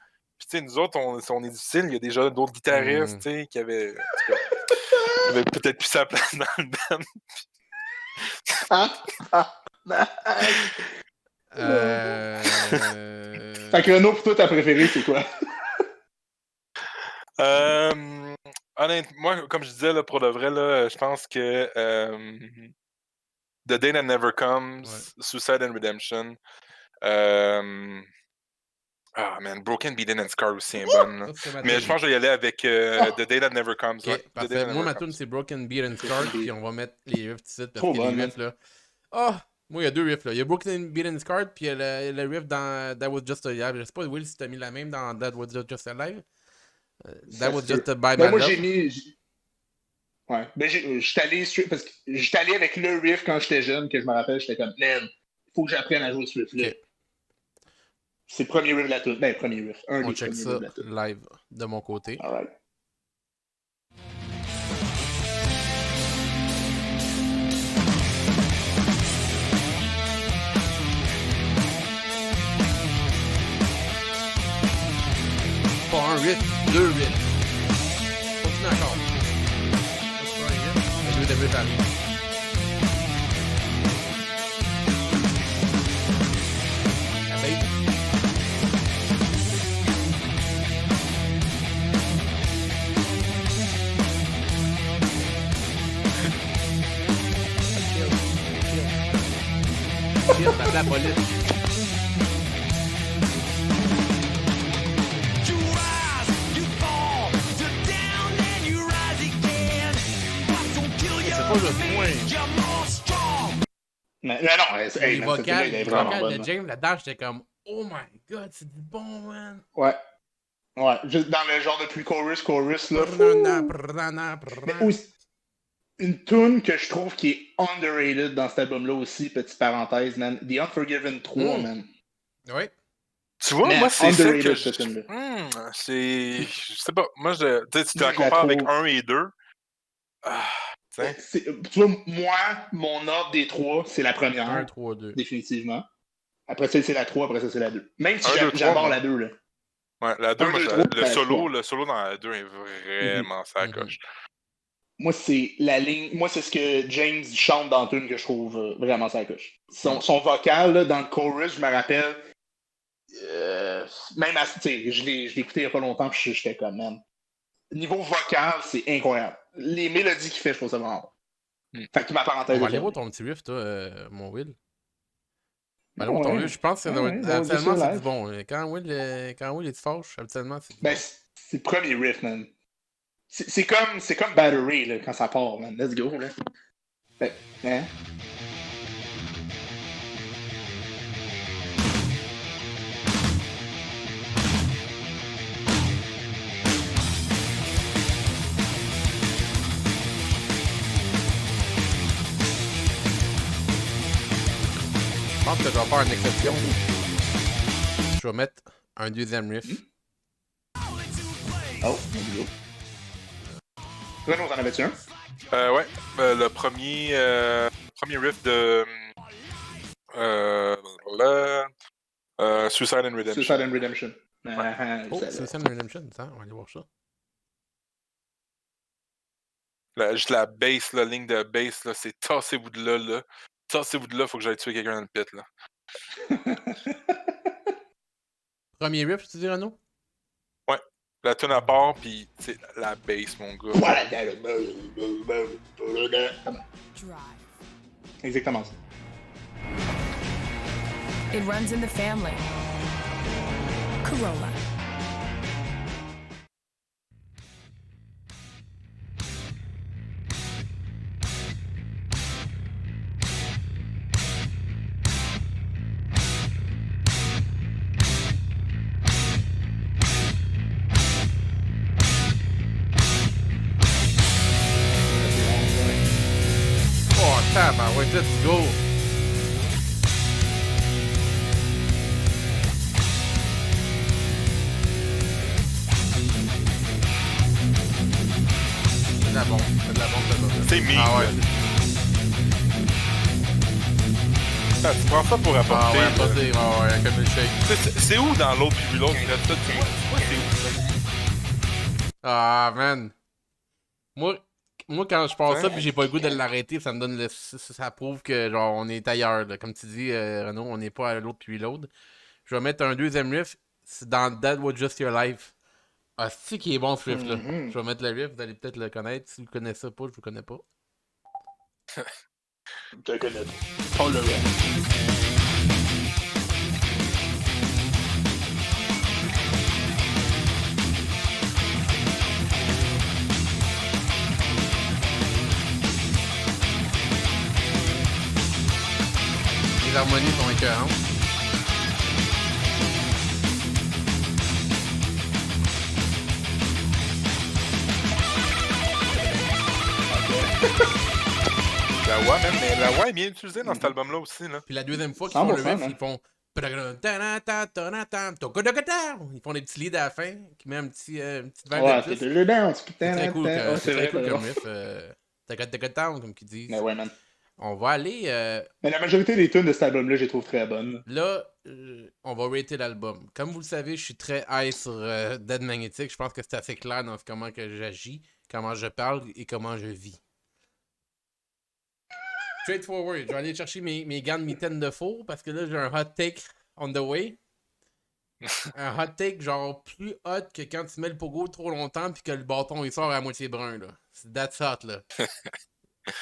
Puis, nous autres, on est difficile. Il y a déjà d'autres guitaristes, qui avaient, en tout cas, qui avaient peut-être plus sa place dans le band. Fait que Renaud, pour toi, ta préférée, c'est quoi? Honnêtement, moi, comme je disais, là, pour de vrai, là, je pense que The Day That Never Comes, Suicide and Redemption, Broken Beaten and Scar aussi est bonne. Mais je pense que je vais y aller avec The Day That Never Comes. Ok, parfait. Moi, ma tune, c'est Broken Beat and Scar, puis on va mettre les riffs tout de suite, parce que les riffs, là... Oh! Moi, il y a deux riffs, là. Il y a Broken Beat and Scar, puis il y a le riff dans That Was Just a Live. Je sais pas, Will, si t'as mis la même dans That Was Just a Live. That Was Just a By My moi, Love. j'ai mis... Ouais. Ben, j'étais allé parce que j'étais allé avec le riff quand j'étais jeune, que je me rappelle, j'étais comme, man, faut que j'apprenne à jouer ce riff-là. Okay. C'est le premier riff de la tune. Ben, premier riff. On check ça live de mon côté. Alright. Pas un riff, deux riffs. Continue encore. C'est pas un riff, mais deux riffs arrivent. La bass. Chill, t'as la police. C'est pas le point. Mais non, Les vocales vraiment de James là-dedans, j'étais comme, oh my god, c'est du bon, man. Ouais. Ouais, juste dans le genre de plus chorus, là. Mais aussi, une tune que je trouve qui est underrated dans cet album-là aussi, petite parenthèse, man. The Unforgiven 3, man. Ouais. Tu vois, Man, moi, c'est ça que cette tune-là. je sais pas. Moi, tu la je compares avec trouve- 1 et 2. Tu vois, moi, mon ordre des trois, c'est la première. 1, 3, 2. Définitivement. Après ça, c'est la 3, après ça, c'est la 2. Même si 1, 2, 3, j'adore moi. la 2, là. Ouais, la 2, 1, moi, 2, 3, le la solo, 3. le solo dans la 2 est vraiment ça coche. Moi, c'est la ligne. Moi, c'est ce que James chante dans la tune que je trouve vraiment ça coche. Son vocal, là, dans le chorus, je me rappelle. Même à. Tu sais, je l'ai écouté il y a pas longtemps, puis j'étais comme, man. Niveau vocal, c'est incroyable. Les mélodies qu'il fait, je trouve ça vraiment bon. Fait que ma parenthèse. On va aller voir ton petit riff, toi, mon Will. On va aller voir ton Ouais. riff. Je pense que ça doit être. Ouais, Habituellement, c'est c'est live. du bon. Quand Will est fâche, habituellement, c'est du Ben, bon. c'est le premier riff, man. C'est comme Battery, là, quand ça part, man. Let's go, là. Fait, hein? pense que je vais faire une exception. Je vais mettre un deuxième riff. Oh, mon Dieu. Renaud, t'en avais-tu un? Ouais, le premier riff de Suicide and Redemption. Suicide and Redemption. Oh, Suicide and Redemption, ça, on va aller voir ça. Juste la bass, la ligne de bass, là, c'est tassez-vous de là. Tassez-vous de là, faut que j'aille tuer quelqu'un dans le pit, là. Premier riff, tu dis, Renaud? Ouais, la tune à part, pis c'est la bass, mon gars. Exactement ça. It runs in the family. Corolla. Oh, tabarouette, let's go! C'est de la bombe, c'est de la bombe. C'est mignon. Ah ouais. Tu prends ça pour Ah apporter. ouais, apporter, ouais, comme une shake. C'est où dans l'autre puis l'autre? C'est où ça? Ah, man. Moi, quand je passe ça pis j'ai pas le goût de l'arrêter, ça me donne le. Ça prouve que, genre, on est ailleurs, là. Comme tu dis, Renaud, on n'est pas à l'autre puis l'autre. Je vais mettre un deuxième riff. C'est dans That Was Just Your Life. Ah, c'est qui est bon ce riff-là. Je vais mettre le riff, vous allez peut-être le connaître. Si vous connaissez ça pas, je vous connais pas. Je te connais. Paul le rap. Les harmonies sont écœurantes. La voix, même, mais la voix est bien utilisée dans cet album-là aussi, là. Puis la deuxième fois qu'ils font le 100%, riff, man. ils font. Ils font des petits leads à la fin, qui met une petite vibe Ouais, de plus. c'est le dance. C'est très cool, Ouais, c'est très cool vrai, comme ouais. riff. Comme qu'ils disent. Mais ouais, man. On va aller. Mais la majorité des tunes de cet album-là, je les trouve très bonnes. Là, on va rater l'album. Comme vous le savez, je suis très high sur Dead Magnetic. Je pense que c'est assez clair dans comment que j'agis, comment je parle et comment je vis. Straightforward. Je vais aller chercher mes gants de mitaine de four parce que là, j'ai un hot take on the way. Un hot take genre plus hot que quand tu mets le pogo trop longtemps puis que le bâton il sort à moitié brun, là. C'est that's hot, là.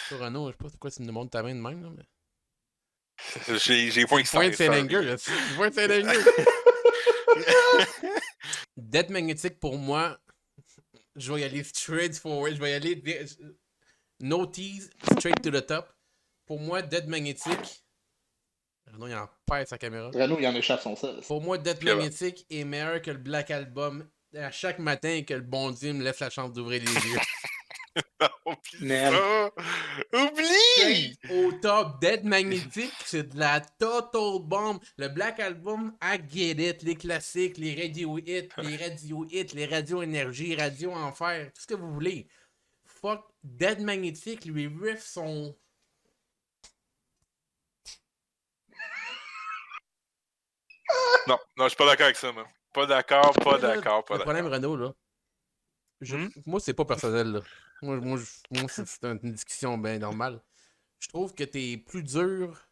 Sur Renaud, je sais pas pourquoi tu nous montres ta main de même, là, mais... J'ai point que Point de ça. Saint-Anger, là. Point de Saint-Anger. Dead Magnetic, pour moi, je vais y aller straight forward. Je vais y aller... No tease, straight to the top. Pour moi, Dead Magnetic... Renaud, il en perd sa caméra. Renaud, il en échappe son sel. Pour moi, Dead Magnetic est meilleur que le Black Album à chaque matin que le bon Dieu me laisse la chance d'ouvrir les yeux. Oublie Man. ça! Oublie! Au top, Dead Magnetic, c'est de la total bomb. Le Black Album, I get it. Les classiques, les radio hits, les radio énergie, radio enfer, tout ce que vous voulez. Fuck, Dead Magnetic, les riffs sont... Non, je suis pas d'accord avec ça, man. Pas d'accord. Le problème, Renaud, là, moi, c'est pas personnel, là. Moi, c'est une discussion bien normale. Je trouve que t'es plus dur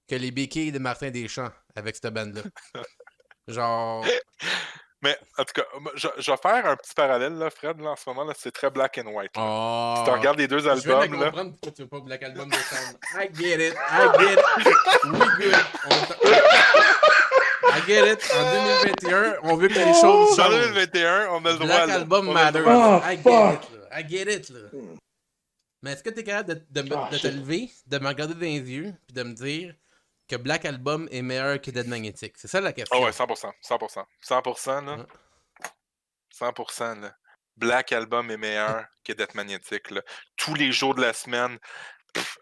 que les béquilles de Martin Deschamps avec cette bande-là. Genre... Mais, en tout cas, je vais faire un petit parallèle, là, Fred, là, en ce moment, là, c'est très black and white. Là. Oh, Si tu regardes les deux je viens de albums, là... comprendre pourquoi tu veux pas Black Album descendre. I get it. We good. I get it. En 2021, on veut que les choses En changent. 2021, on a le droit. Black là. Album On a le matters. droit. Oh, I fuck. get it, là. I get it, là. Mais est-ce que t'es capable de te shit. lever, de me regarder dans les yeux, puis de me dire que Black Album est meilleur que Dead Magnetic? C'est ça la question. Ah ouais, 100%. 100%, là. Ouais. 100%, là. Black Album est meilleur que Death Magnetic, là. Tous les jours de la semaine,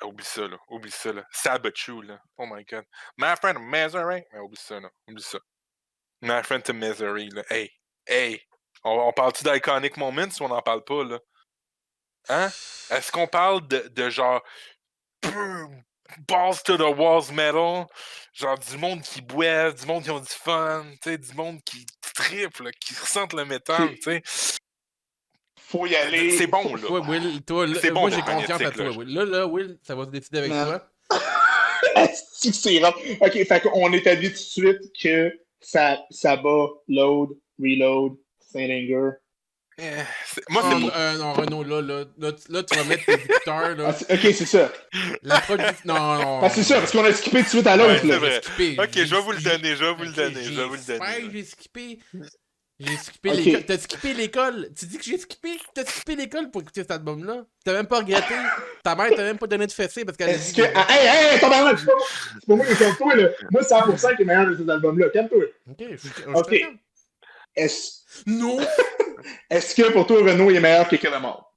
Oublie ça, là. Oublie ça, là. Sabachu, là. Oh my God. My friend Misery. Mais oublie ça, là. Oublie ça. My friend to Misery, là. Hey. On parle-tu d'iconic moments ou on n'en parle pas, là? Hein? Est-ce qu'on parle de genre... balls to the walls metal, genre du monde qui boit, du monde qui ont du fun, tu sais, du monde qui triple, là, qui ressentent le métal, tu sais. Faut y aller. C'est bon, là. Toi, Will, toi, C'est bon moi j'ai d'être confiance à magnétique, toi, là. Will. Là, Will, ça va se décider avec Man. toi. Est-ce que c'est rare? Ok, fait qu'on établit tout de suite que ça bat load, reload, Saint-Anger. Moi, c'est Non, pas... non, Renaud, là, tu vas mettre tes écouteurs, là. Ok, c'est ça. La production. Non. Ah, c'est ça, parce qu'on a skippé tout de suite à l'autre, Ouais, là. c'est vrai. Skippé. Ok, je vais vous le donner, je vais vous le Ok, donner, je vais vous le j'espère donner. que j'ai skippé. J'ai skippé Ok. l'école. T'as skippé l'école. Tu dis que j'ai skippé. T'as skippé l'école pour écouter cet album-là. T'as même pas regretté. Ta mère t'a même pas donné de fessée parce qu'elle a Est-ce dit que. Ah, hey, tabarnak, c'est pas moi qui est comme toi, là. Moi, 100% qui est meilleur de cet album-là. Calme-toi. Ok, je suis Ok. content. Non! Est-ce que pour toi, Renault est meilleur que Killamore?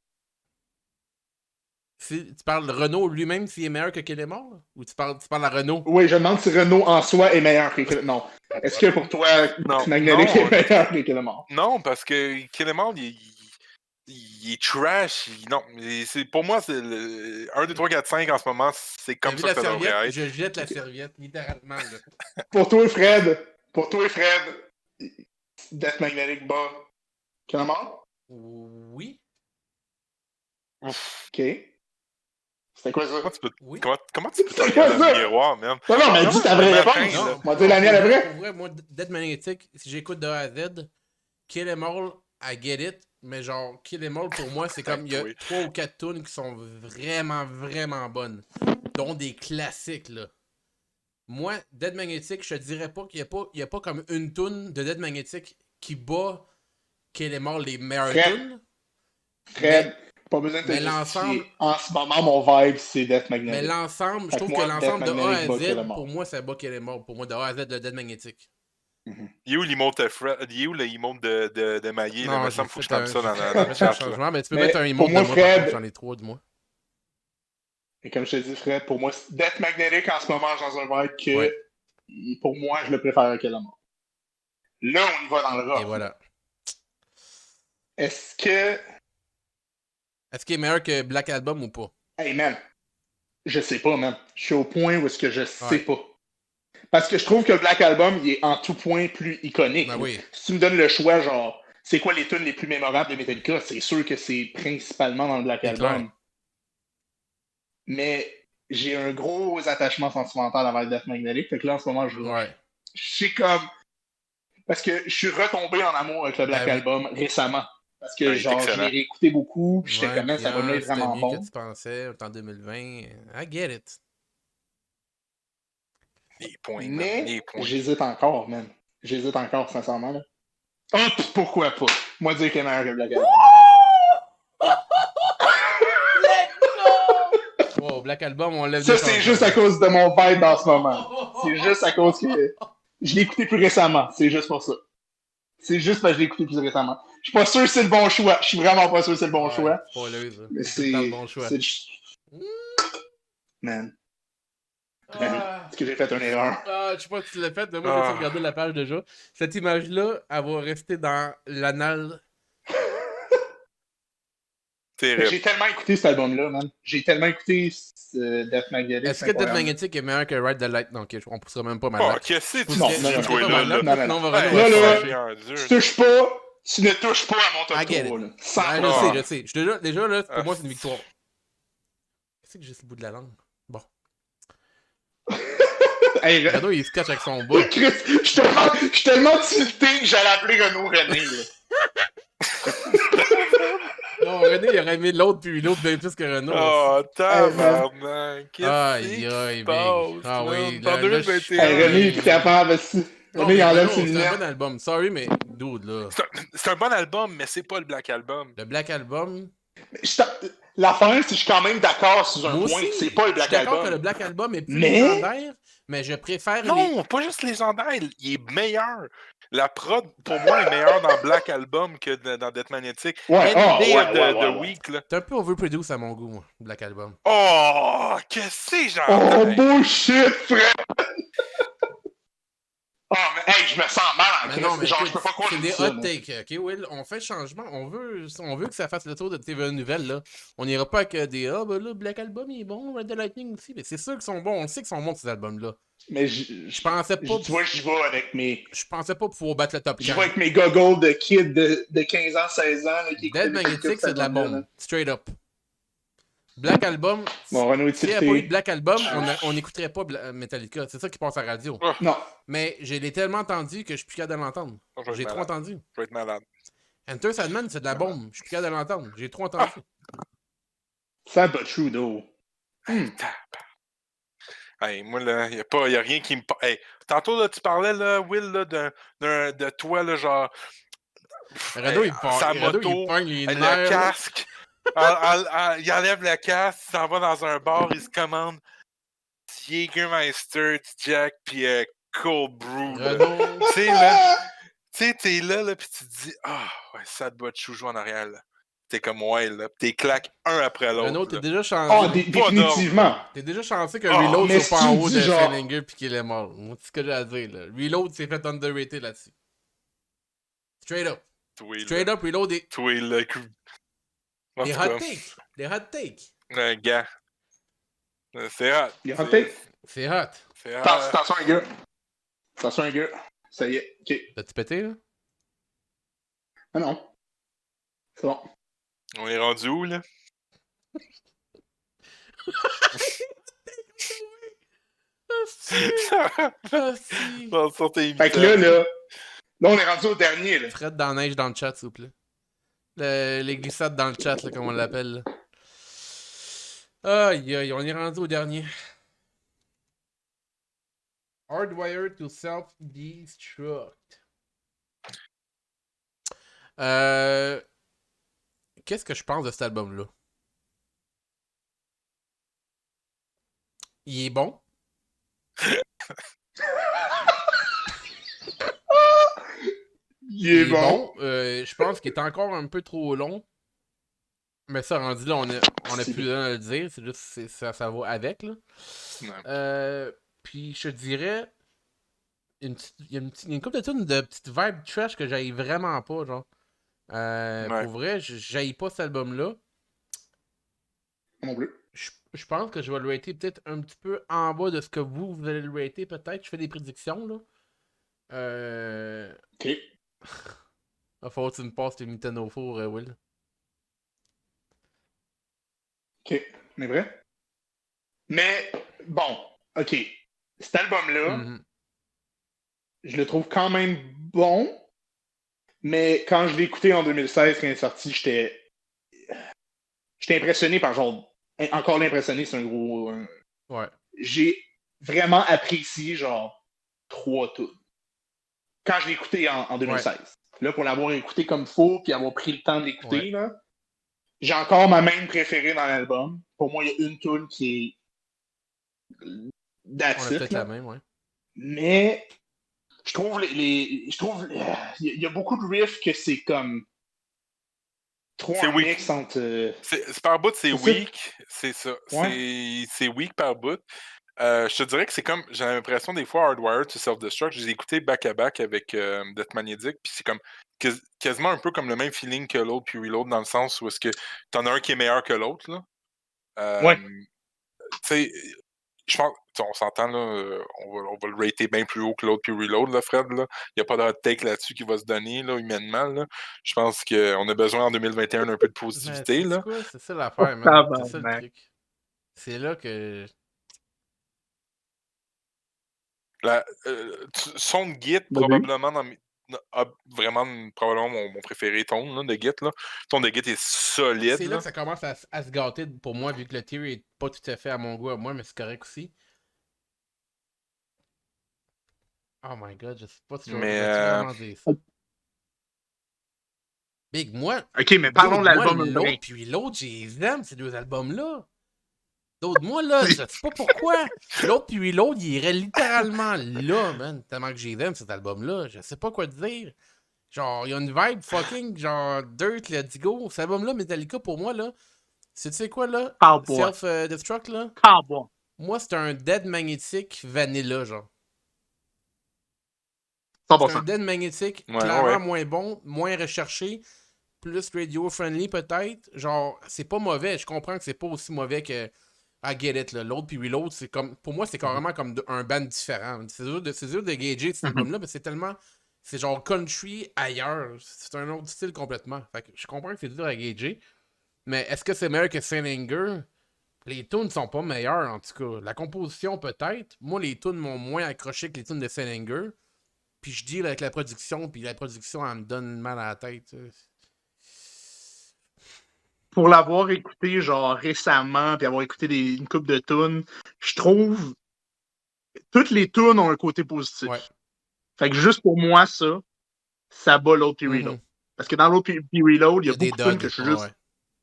Tu parles de Renault lui-même s'il est meilleur que Killemore? Ou tu parles à Renault? Oui, je demande si Renault en soi est meilleur que Killamore. Non. Est-ce que pour toi, Non, Magnetic non. est meilleur que Killamore? Non, parce que Killemore, il est trash. Non, pour moi, c'est 1, 2, 3, 4, 5 en ce moment, c'est T'as comme vu ça la que ça devrait serviette? être. Je jette la serviette, littéralement. Là. Pour toi, Fred, Death Magnetic bat Killamore? Oui. Ouf. Ok. C'était quoi ça? Oui. Comment tu peux te C'est quoi regarder dans ça? le miroir, man? Non, mais dis ta vraie le matin, réponse. là. On va dire la mienne après. Pour vrai, moi, Dead Magnetic, si j'écoute de A à Z, Kill Em All, I get it. Mais genre, Kill Em All, pour moi, c'est comme il y a Oui. 3 ou 4 tunes qui sont vraiment, vraiment bonnes. Dont des classiques, là. Moi, Dead Magnetic, je te dirais pas qu'il y a pas comme une tune de Dead Magnetic qui bat Kill Em All les meilleures Fred. tunes. Fred, pas besoin de te mais justifier. l'ensemble- En ce moment, mon vibe, c'est Death Mais Magnetic. l'ensemble, je Fait trouve que que moi, l'ensemble de Death A à Magnetic bat Kill Z, Em All. pour moi, ça bat Kill Em All. Pour moi, de A à Z, de Dead Magnetic. Il est où l'emote de Fred? Il est où l'emote de Maillé? Là, me semble j'ai faut que je fait tape ça dans j'ai le fait un chat. Là. changement, mais tu peux Mais mettre un emote pour moi, de moi, par Fred- contre, j'en ai 3 de moi. Et comme je te dis, Fred, pour moi, Death Magnetic, en ce moment, dans un vibe que, Ouais. pour moi, je le préfère à Killamore. Là, on y va dans le rock. Et voilà. Est-ce que... Est-ce qu'il est meilleur que Black Album ou pas? Hey, man, je sais pas, man. Je suis au point où est-ce que je sais Ouais. pas. Parce que je trouve que le Black Album, il est en tout point plus iconique. Ben oui. Si tu me donnes le choix, genre, c'est quoi les tunes les plus mémorables de Metallica, c'est sûr que c'est principalement dans le Black C'est Album. clair. Mais j'ai un gros attachement sentimental avec Death Magnetic. Fait que là, en ce moment, Ouais. je suis comme... Parce que je suis retombé en amour avec le Black Ben oui. Album récemment. Parce que, Ouais, il est genre, je excellent. l'ai réécouté beaucoup, puis j'étais Ouais, comme, man, puis, cet album-là est c'était vraiment mieux bon. que tu pensais, en 2020. I get it. Les points, man, Mais les points. j'hésite encore, man. J'hésite encore, sincèrement. Là. Oh, pis pourquoi pas? Moi, dire qu'il est meilleur que le Black Album. Wow, Black Album, on lève Ça, des c'est changements. juste à cause de mon vibe en ce moment. C'est juste à cause que je l'ai écouté plus récemment. C'est juste pour ça. C'est juste parce que je l'ai écouté plus récemment. Je suis pas sûr que c'est le bon choix. Je suis vraiment pas sûr que c'est le bon Ouais, choix. spoileuse, hein. Mais C'est tout le temps le bon choix. c'est- Man. Ah. Est-ce que j'ai fait une erreur? Je sais pas si tu l'as fait, mais moi j'ai Ah. regardé la page déjà. Cette image-là, elle va rester dans l'anal. Terrible. J'ai tellement écouté cet album-là, man. J'ai tellement écouté Death Magnetic. Est-ce c'est que Death incroyable. Magnetic est meilleur que Ride the Light? Non, ok, on poussera même pas Oh, mal. qu'est-ce que tu Non, dis, non, non, toi, non, là? non, non, Non, on va Hey, revenir. là, c'est un dur. Tu ne touches pas à mon top I get 3, it. là. Sans Ah, problème. je sais. Déjà là, pour Ah, moi, c'est une victoire. Qu'est-ce que j'ai sur le bout de la langue? Bon. Hey, Renaud, il se cache avec son bas. Chris, je suis tellement tilté que j'allais appeler Renaud René, là. Non, René, il aurait aimé l'autre, puis l'autre bien plus que Renaud. Oh, tabarnak! Qu'est-ce Aïe, qui aïe, se big. passe, Ah là? oui, On est là, en là, 2021. Hey, René, il est plus capable, aussi. Non, René, il mais enlève Renaud, ses c'est un lunettes. bon album. Sorry, mais dude, là. C'est un bon album, mais c'est pas le Black Album. Le Black Album. L'affaire, c'est que je suis quand même d'accord sur un Moi point. aussi, C'est pas le je suis Black d'accord que le Album. Black Album est plus Mais- légendaire, Mais je préfère Non, pas juste légendaire, il est meilleur. La prod, pour moi, est meilleure dans Black Album que dans Death Magnetic. Ouais, Any day of ouais. the week, là. C'est un peu overproduce à mon goût, moi, Black Album. Oh, qu'est-ce que Oh, j'entends? bullshit, frère! Ah, mais hey, je me sens mal en Mais Christ. non, mais Genre, écoute, je peux pas croire c'est que des ça, hot moi. takes, ok, Will? On fait le changement. On veut que ça fasse le tour de TVA Nouvelle, là. On n'ira pas avec des ben là, Black Album, il est bon, Red the Lightning aussi. Mais c'est sûr qu'ils sont bons. On sait qu'ils sont bons, ces albums-là. Mais Je pensais pas. tu vois, j'y vais avec mes... Je pensais pas pouvoir battre le top 15. J'y vais avec mes goggles de kid de 15 ans, 16 ans, là, qui Dead Magnetic, c'est de la bombe. Straight up. Black Album, Bon, Renaud s'il n'y avait pas eu de Black Album, on n'écouterait pas Metallica. C'est ça qui passe à la radio. Non. Mais je l'ai tellement entendu que je suis plus capable de l'entendre. Je vais J'ai être trop malade. entendu. Je vais être malade. Enter Sandman, c'est de la bombe. Je suis plus capable de l'entendre. J'ai trop entendu. Sad but true, though. Hey, moi, là, y a rien qui me... Hey, tantôt, là, tu parlais, là, Will, là, de toi, là, genre... Renaud, il sa moto, moto, pogne les le nerfs. casque, il enlève le casque, il s'en va dans un bar, il se commande du Jägermeister, du Jack, puis Cold Brew. Renaud. Tu sais, là, t'es là, puis tu te dis, ouais, ça te boit de chou en arrière, là. T'es comme, ouais, là, pis t'es claques un après l'autre. Renaud, t'es là. déjà Ah, chanceux. définitivement. T'es déjà chanceux que Reload mais soit si pas en tu haut dis de genre- Fellinger pis qu'il est mort. Moi, c'est ce que j'ai à dire, là. Reload s'est fait underrated là-dessus. Straight up. Toi, Straight là. up, Reload est... Toi, là. En Des tout hot cas, takes. Des hot takes. un gars. C'est hot. Il y a un take. C'est hot. C'est hot. Attention, les gars. Attention, les gars. Ça y est. OK. T'as-tu pété, là? Ah non. C'est bon. On est rendu où, là? Ah, si. Dans sortez Fait que là, on est rendu au dernier, là. Fred dans la neige dans le chat, s'il vous plaît. Les glissades dans le chat, là, comme on l'appelle. Là. Aïe, aïe, on est rendu au dernier. Hardwired to self-destruct. Qu'est-ce que je pense de cet album-là? Il est bon. Il est bon. Je pense qu'il est encore un peu trop long. Mais ça, rendu là, on a plus besoin de le dire. C'est juste ça va avec. Là. Puis je te dirais, il y a une couple de tunes de petites vibes trash que j'aille vraiment pas. Genre. Pour vrai, j'aille pas cet album-là. Non plus. Je pense que je vais le rater peut-être un petit peu en bas de ce que vous allez le rater, peut-être. Je fais des prédictions, là. OK. Il va falloir que tu me passes tes mitaines au four, Will. OK. On est vrai? Mais, bon, OK. Cet album-là, je le trouve quand même bon, mais quand je l'ai écouté en 2016, quand il est sorti, j'étais impressionné par genre... Encore l'impressionné, c'est un gros... Ouais. J'ai vraiment apprécié, genre, 3 tunes. Quand je l'ai écouté en 2016. Ouais. Là, pour l'avoir écouté comme faux, puis avoir pris le temps de l'écouter, là, j'ai encore ma main préférée dans l'album. Pour moi, il y a une tune qui est... That's on a peut-être la même, ouais. Mais je trouve il y a beaucoup de riffs que c'est comme trop un mix entre... C'est par bout, c'est weak. C'est ça. Ouais. C'est weak par bout. Je te dirais que c'est comme... J'ai l'impression des fois Hardwired to Self-Destruct, je les ai écoutés back-à-back avec Death Magnetic, puis c'est comme quasiment un peu comme le même feeling que l'autre puis Reload, dans le sens où est-ce que t'en as un qui est meilleur que l'autre, là. Tu sais, je pense... On s'entend, là, on va le rater bien plus haut que l'autre puis Reload, là, Fred, là. Il n'y a pas de hot take là-dessus qui va se donner, là, humainement, là. Je pense qu'on a besoin en 2021 un peu de positivité, là. C'est ça l'affaire, man. C'est ça le truc. C'est là que... Son de Git, probablement, probablement mon préféré, ton là, de Git. Là. Ton de Git est solide. C'est là que ça commence à se gâter pour moi, vu que le tier est pas tout à fait à mon goût à moi, mais c'est correct aussi. Oh my god, je sais pas si je vais vraiment dire ça. Big, moi... Ok, mais parlons de l'album. Puis l'autre, j'ai aime ces deux albums-là. D'autres, moi, là, je sais pas pourquoi. L'autre puis l'autre, il irait littéralement là, man. Tellement que j'aime cet album-là. Je sais pas quoi te dire. Genre, il y a une vibe fucking, genre, Dirt, Let's Go. Cet album-là, Metallica, pour moi, là, tu sais quoi, là? Cowboy. Self-Destruct, là? Cowboy. Moi, c'est un Dead Magnetic Vanilla, genre. C'est un 100%. Dead Magnetic Ouais, clairement ouais. moins bon, moins recherché, plus radio-friendly, peut-être. Genre, c'est pas mauvais. Je comprends que c'est pas aussi mauvais que I Get It, là. L'autre puis Reload, c'est comme. Pour moi, c'est carrément comme un band différent. C'est dur de gager cet album-là, mais c'est tellement. C'est genre country ailleurs. C'est un autre style complètement. Fait que je comprends que c'est dur à gager. Mais est-ce que c'est meilleur que Saint Anger? Les tunes sont pas meilleures, en tout cas. La composition, peut-être. Moi, les tunes m'ont moins accroché que les tunes de Saint Anger. Puis je deal avec la production, puis la production, elle me donne mal à la tête. Pour l'avoir écouté genre récemment, puis avoir écouté une couple de tunes, je trouve toutes les tunes ont un côté positif. Ouais. Fait que juste pour moi, ça bat l'autre puis Reload. Parce que dans l'autre puis Reload, il y a beaucoup de tunes que je suis juste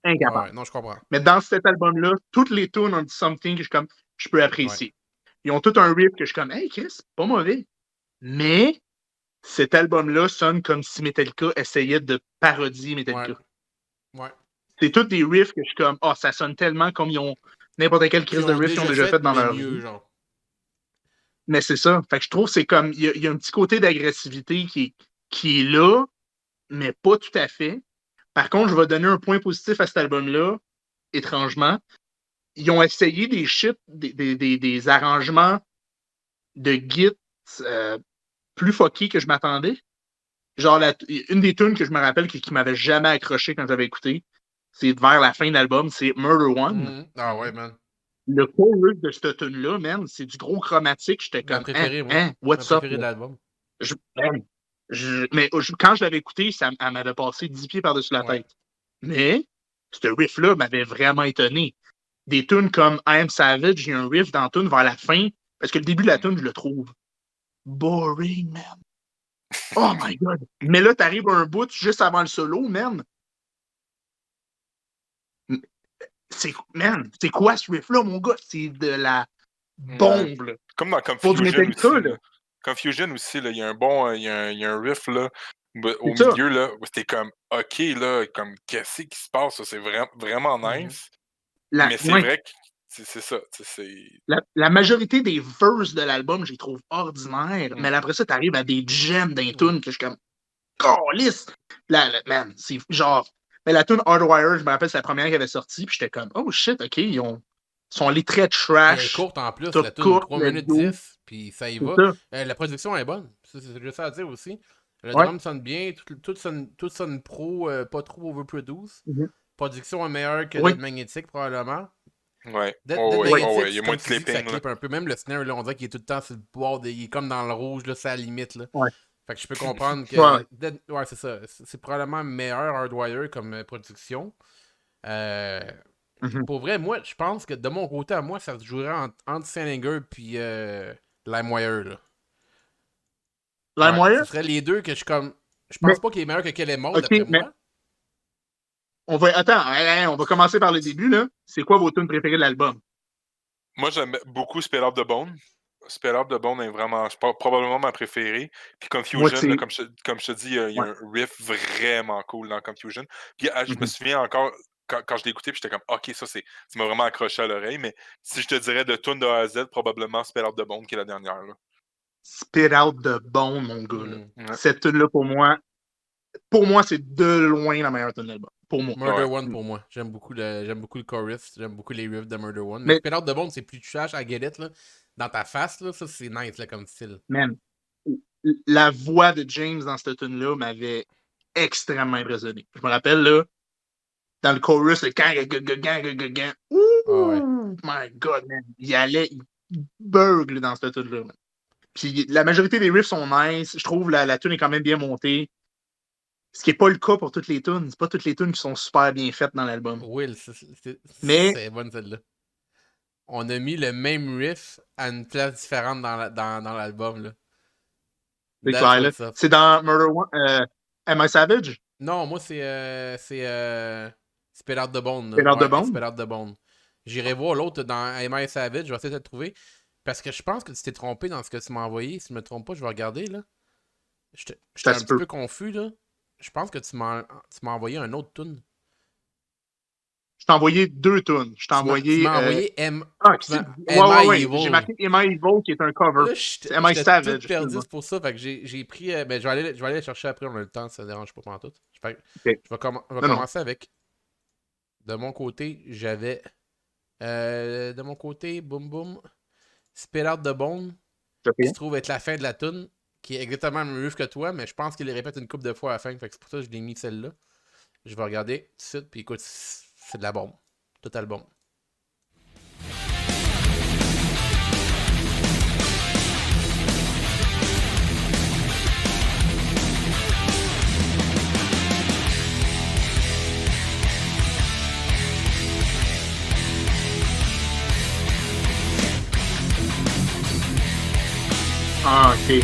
incapable. Ouais, non, je comprends. Mais dans cet album-là, toutes les tunes ont du something que je peux apprécier. Ils ont tout un riff que je suis comme, hey Chris, c'est pas mauvais. Mais cet album-là sonne comme si Metallica essayait de parodier Metallica. Ouais. C'est tous des riffs que je suis comme, ça sonne tellement comme ils ont n'importe quelle crise de riff qu'ils ont déjà fait dans leur vie. Genre. Mais c'est ça. Fait que je trouve que c'est comme, il y a un petit côté d'agressivité qui est là, mais pas tout à fait. Par contre, je vais donner un point positif à cet album-là, étrangement. Ils ont essayé des shit, des arrangements de git plus fuckés que je m'attendais. Genre, une des tunes que je me rappelle qui m'avait jamais accroché quand j'avais écouté, c'est vers la fin de l'album, c'est Murder One. Ah ouais, man. Le chorus de cette tune-là, man, c'est du gros chromatique. J'étais comme, préféré, moi. what's Ma up? préférée de l'album. Mais quand je l'avais écouté, elle m'avait passé 10 pieds par-dessus la tête. Mais ce riff-là m'avait vraiment étonné. Des tunes comme I Am Savage, il y a un riff dans la tune vers la fin, parce que le début de la tune, je le trouve boring, man. Oh my God! Mais là, t'arrives à un bout juste avant le solo, man. C'est quoi ce riff-là, mon gars? C'est de la bombe, là. Comme dans Confusion aussi. Confusion aussi, là, il y a un bon, il y a un riff là, au milieu, là, où c'était comme, OK, là, comme, qu'est-ce qui se passe? C'est vraiment nice. Mais c'est vrai que c'est ça. La majorité des verses de l'album, je les trouve ordinaires. Mais après ça, t'arrives à des gems d'un tune que je suis comme, calisse! Man, c'est genre. Mais la tune Hardwire, je me rappelle, c'est la première qui avait sorti, puis j'étais comme, oh shit, OK, ils sont allés très trash. Elle est courte en plus, la tune 3 minutes 10, puis ça y va. La production est bonne, c'est juste à dire aussi. Le drum sonne bien, tout sonne pro, pas trop overproduce. Production est meilleure que Dead Magnetic, probablement. Ouais. Dead Magnetic, il y a moins de clipping. Ça clip un peu. Même le snare, là, on dirait qu'il est tout le temps sur le bord, il est comme dans le rouge, là, c'est à la limite. Là. Fait que je peux comprendre que. Ouais, c'est ça. C'est probablement meilleur Hardwire comme production. Pour vrai, moi, je pense que de mon côté à moi, ça se jouerait entre Saint Anger et LimeWire. LimeWire? Ce serait les deux que je suis comme. Je pense pas qu'il est meilleur que Kill Em All, d'après moi. Attends, on va commencer par le début, là. C'est quoi vos tunes préférées de l'album? Moi, j'aime beaucoup Spell Out the Bone. Spell Out the Bone est vraiment, probablement ma préférée. Puis Confusion, là, comme je te dis, il y a un riff vraiment cool dans Confusion. Puis je me souviens encore, quand je l'ai écouté, puis j'étais comme, OK, ça m'a vraiment accroché à l'oreille. Mais si je te dirais de tune de A à Z, probablement Spell Out the Bone qui est la dernière. Là. Spit Out the Bone, mon gars. Là. Cette tune-là, pour moi, c'est de loin la meilleure tune de l'album. Pour moi. Murder One pour moi. J'aime beaucoup le chorus. J'aime beaucoup les riffs de Murder One. Mais Spit Out the Bone, c'est plus trash à Get It, là. Dans ta face, là, ça c'est nice là, comme style. Man, la voix de James dans cette tune-là m'avait extrêmement impressionné. Je me rappelle, là, dans le chorus, le gang. Oh my God, man. Il burgle dans cette tune-là, man. Puis la majorité des riffs sont nice. Je trouve la tune est quand même bien montée. Ce qui n'est pas le cas pour toutes les tunes. C'est pas toutes les tunes qui sont super bien faites dans l'album. Will, c'est bonne celle-là. On a mis le même riff à une place différente dans l'album. Là. C'est clair, là. C'est dans Murder One. Am I Savage? Non, moi, c'est Spit Out the Bone. Spit Out the Bone? Spit Out the Bone. J'irai voir l'autre dans M.I. Savage, je vais essayer de le trouver. Parce que je pense que tu t'es trompé dans ce que tu m'as envoyé. Si je me trompe pas, je vais regarder, là. J'étais Ça un se petit peut. peu confus, là. Je pense que tu m'as envoyé un autre tune. Je t'ai envoyé 2 tunes. Je t'ai Tu envoyé. m'as envoyé M. Ah, tu m'as- ouais. Evil. J'ai marqué Am I Evil qui est un cover. Là, C'est Am I j'étais Savage. tout perdu excuse-moi. c'est pour ça. Fait que j'ai pris. Ben, je vais aller le chercher après, on a le temps, ça ne dérange pas pendant tout. Ok. Je vais Non. commencer avec. De mon côté, j'avais. De mon côté, boum boum. Spit Out the Bone, qui se trouve être la fin de la tune, qui est exactement le même riff que toi, mais je pense qu'il les répète une couple de fois à la fin. Fait que c'est pour ça que je l'ai mis celle-là. Je vais regarder tout de suite, puis écoute, c'est de la bombe. Total bombe. Ah, ok.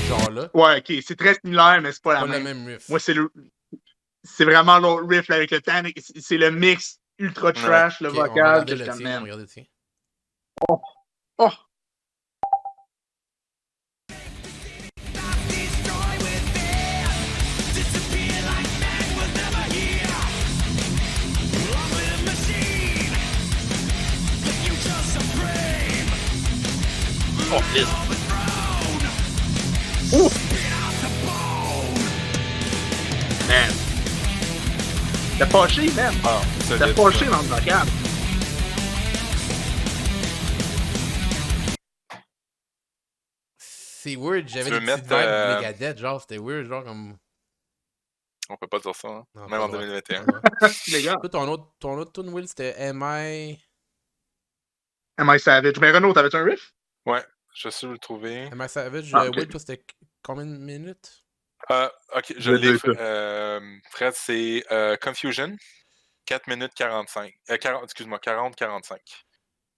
Genre là, Ouais, ok. C'est très similaire, mais c'est pas la pas même. le même riff. Moi, c'est vraiment l'autre riff là, avec le temps. C'est le mix ultra trash, le Ok, on va vocal. regarder Que je le tien, on va t'amène. regarder le tien. Oh! Oh, lisse. Man! T'as fâché, man! Ah, T'as solide, fâché ça. dans le vocal. C'est weird, j'avais Tu des veux petites mettre, vibes Megadeth, genre c'était weird, genre comme. On peut pas dire ça, hein? Non, Même pas en le droit, 2021. pas le droit. Les gars, Écoute, ton autre tune, Will, c'était M.I. Am I Savage? Mais Renaud, t'avais-tu un riff? Ouais, je sais où le trouver. M.I. Savage, Ah, ok. Will, toi, c'était combien de minutes? Ok, je Je l'ai. l'ai, ça. Fred, c'est Confusion, 4 minutes 45. 40, excuse-moi, 40-45.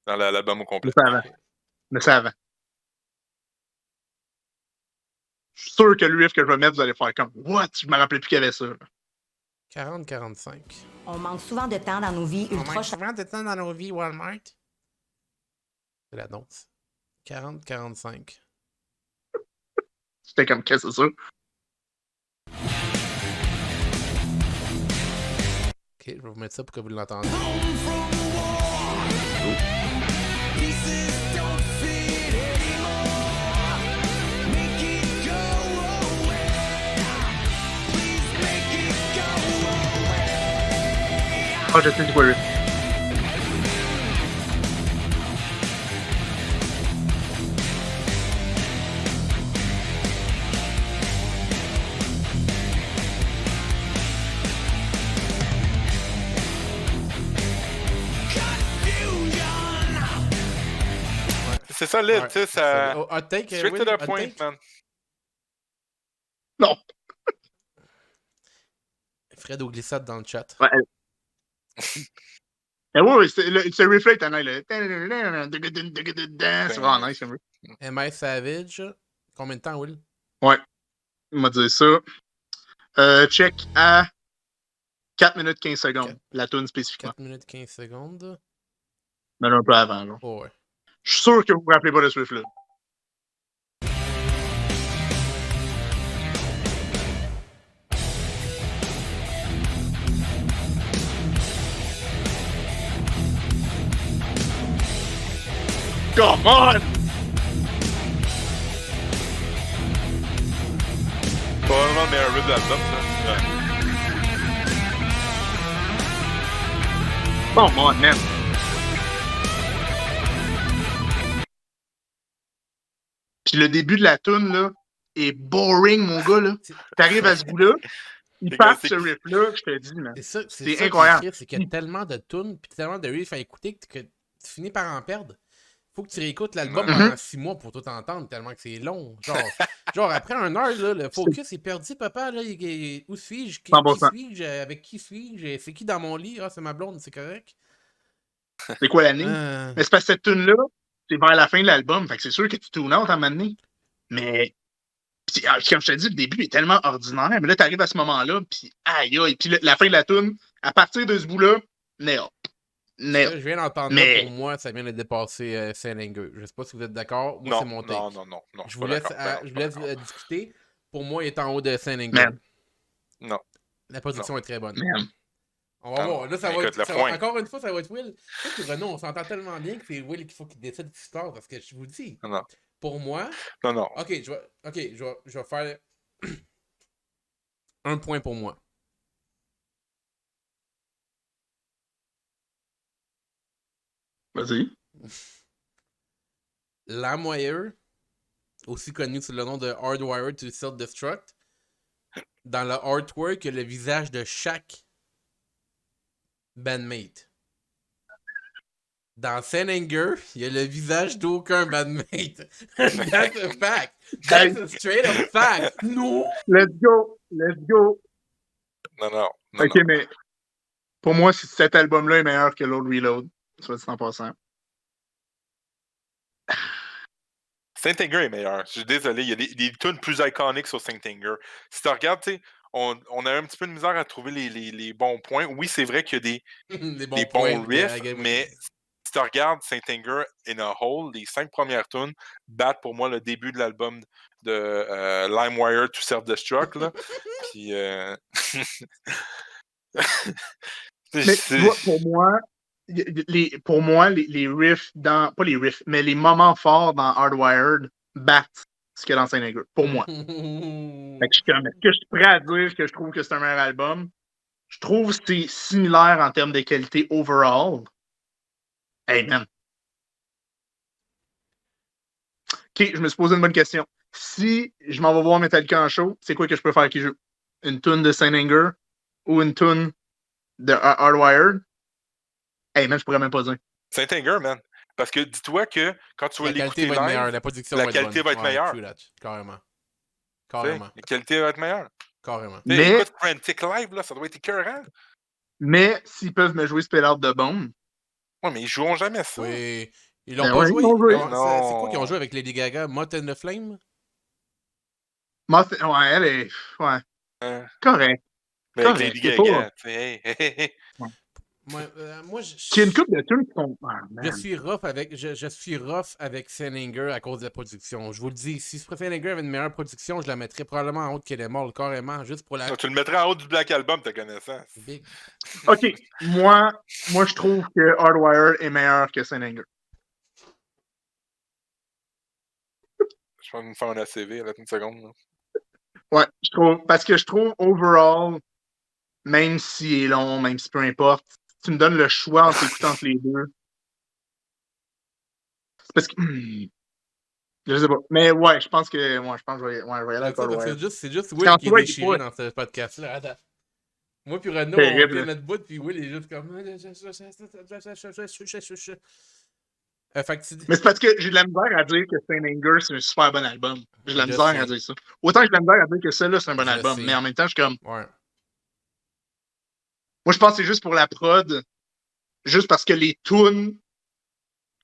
Dans l'album au complet. Mais ça avant. Je suis sûr que le riff que je vais mettre, vous allez faire comme What? Je me rappelais plus qu'il y avait ça. 40-45. On manque souvent de temps dans nos vies On ultra manque souvent de temps dans nos vies, Walmart. C'est l'annonce. 40-45. J'étais comme Qu'est-ce que c'est ça? Ok, je vais vous mettre ça pour que vous l'entendiez. Ah, je sais c'est quoi le riff. C'est solide, Ouais, tu sais, ça. Oh, hot take, Straight Will, to the hot point, take? man. Non. Fred au glissade dans le chat. Ouais. Oui, c'est le riff là, t'en as le. C'est vraiment nice, un peu. M.I. Savage. Combien de temps, Will? Ouais. Il m'a dit ça. Check à 4 minutes 15 secondes. La tune spécifiquement. 4 minutes 15 secondes. Mais un peu avant, là. Oh, ouais. Je suis sûr que vous vous rappelez pas de ce riff là. Come on! Probablement le meilleur riff de l'album, ça. Ouais. Come on, man! Puis le début de la tune là est boring, mon gars, là. T'arrives à ce bout-là, il Les part gars, ce riff-là, je te dis, man. C'est ça, C'est ça incroyable. qui est triste, c'est qu'il y a tellement de tunes puis tellement de riffs à écouter que tu finis par en perdre. Faut que tu réécoutes l'album Mhm. pendant 6 mois pour tout entendre, tellement que c'est long. Genre après un heure, là, le focus est perdu, papa. Là, où suis-je? Qui 100%. suis-je? Avec qui suis-je? C'est qui dans mon lit? Ah, c'est ma blonde, c'est correct. C'est quoi l'année? Euh, Mais c'est parce que cette tune-là, c'est vers la fin de l'album. Fait que c'est sûr que tu tune out à un moment donné. Mais, pis, comme je te dis, le début est tellement ordinaire. Mais là, t'arrives à ce moment-là, puis aïe, aïe. Puis la fin de la tune, à partir de ce bout-là, nail. Ce que je viens d'entendre là, Mais- pour moi, ça vient de dépasser Saint Anger. Je sais pas si vous êtes d'accord. Moi, c'est mon take. Non. Je suis vous pas laisse, d'accord. je vous laisse discuter. Pour moi, il est en haut de Saint Anger. Man. Non. La production est très bonne. Man. On va voir. Là, ça va Écoute, être, le point. encore une fois, ça va être Will. Tu sais que Renaud, on s'entend tellement bien que c'est Will qu'il faut qu'il décide ce qui se passe. Parce que je vous dis, Non. pour moi, Non. ok, je vais faire 1 point pour moi. Vas-y. LimeWire, aussi connu sous le nom de Hardwired to Self-Destruct, dans le artwork, il y a le visage de chaque bandmate. Dans Saint Anger, il y a le visage d'aucun bandmate. That's a fact. That's a straight up fact. Non! Let's go. Non. Ok, mais pour moi, cet album-là est meilleur que l'autre Reload. Soit dit en passant. Saint Anger est meilleur. Je suis désolé, il y a des tunes plus iconiques sur Saint Anger. Si tu regardes, tu sais, on a un petit peu de misère à trouver les bons points. Oui, c'est vrai qu'il y a Les des points bons de riffs, la game. mais si tu regardes Saint Anger in a whole, les 5 premières tunes battent pour moi le début de l'album de LimeWire to Self-Destruct. Là. Puis, Mais tu vois, pour moi, les riffs dans. Pas les riffs, mais les moments forts dans Hardwired battent ce qu'il y a dans Saint Anger. Pour moi. Fait que est-ce que je suis prêt à dire que je trouve que c'est un meilleur album? Je trouve que c'est similaire en termes de qualité overall. Hey man. Ok, je me suis posé une bonne question. Si je m'en vais voir Metallica en show, c'est quoi que je préfère qu'ils jouent? Une tune de Saint Anger ou une tune de Hardwired? Hey man, je pourrais même pas dire. Saint Anger, man. Parce que dis-toi que quand tu vas La qualité l'écouter va être live, meilleure, la production la va être qualité bonne. va être meilleure. True that. Carrément. la qualité va être meilleure. Carrément. Mais, Écoute Frantic Live, là, ça doit être écœurant. mais s'ils peuvent me jouer Spell Out de Bombe. Ouais, mais ils joueront jamais ça. Oui. Ils l'ont Ben pas ouais, joué. ils l'ont joué. C'est quoi qu'ils ont joué avec Lady Gaga? Moth and the Flame? Ouais, elle est. Ouais. Correct. Mais avec Correct, Lady c'est pas- Gaga, tu sais, hey. Moi, Qui a une couple de tunes qui sont. Ah, man. je suis rough avec Saint Anger à cause de la production. Je vous le dis, si Saint Anger avait une meilleure production, je la mettrais probablement en haut de Killemall, carrément, juste pour la. Tu le mettrais en haut du Black Album, ta connaissance. Big. Ok, moi, je trouve que Hardwire est meilleur que Saint Anger. Je vais me faire un ACV, là, une seconde. Là. Ouais, parce que je trouve overall, même s'il est long, même si peu importe, tu me donnes le choix en t'écoutant entre les deux. C'est parce que. Je sais pas. Mais ouais, je pense que. Je vais y aller avec Hardwire. C'est juste Parce Will qu'en qui est soi, il est déchiré pas- dans ce podcast-là. Attends. Moi puis Renaud, Terrible, on fait là. notre bout, puis Will est juste comme. Fait que Mais c'est parce que j'ai de la misère à dire que Saint Anger, c'est un super bon album. J'ai de la Je misère sais. à dire ça. Autant que j'ai de la misère à dire que ça, là, c'est un bon Je album. sais. Mais en même temps, je suis comme. Ouais. Moi, je pense que c'est juste pour la prod. Juste parce que les tunes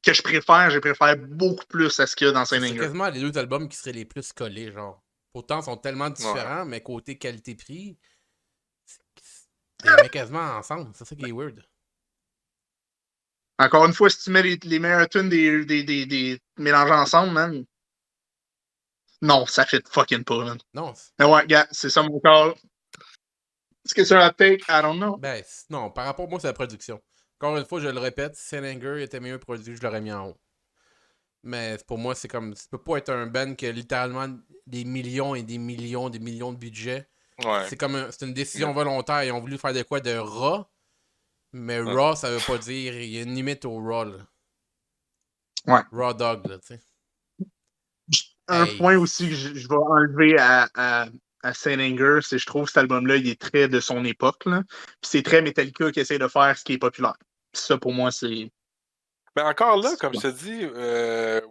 que je préfère beaucoup plus à ce qu'il y a dans Saint C'est Anger. quasiment les deux albums qui seraient les plus collés, genre. Pourtant, ils sont tellement différents, mais côté qualité-prix, ils les mettent quasiment ensemble. C'est ça qui est weird. Encore une fois, si tu mets les meilleures tunes des mélangés ensemble, man. Non, ça fait fucking pas, man. Non, Mais ouais, gars, c'est ça mon call. Est-ce que c'est un take? I don't know. ben, non, par rapport à moi, c'est la production. Encore une fois, je le répète, si Saint Anger était mieux produit, je l'aurais mis en haut. Mais pour moi, c'est comme. Ça peut pas être un band qui a littéralement des millions et des millions de budget. Ouais. C'est comme c'est une décision volontaire. Ils ont voulu faire de quoi de raw. Mais raw, ça veut pas dire. Il y a une limite au raw, là. Ouais. Raw dog, là, tu sais. Un Hey. point aussi que je vais enlever à Saint Anger, c'est que je trouve que cet album-là, il est très de son époque. Là. Puis c'est très Metallica qui essaie de faire ce qui est populaire. Puis ça, pour moi, c'est. Mais encore là, comme je te dis,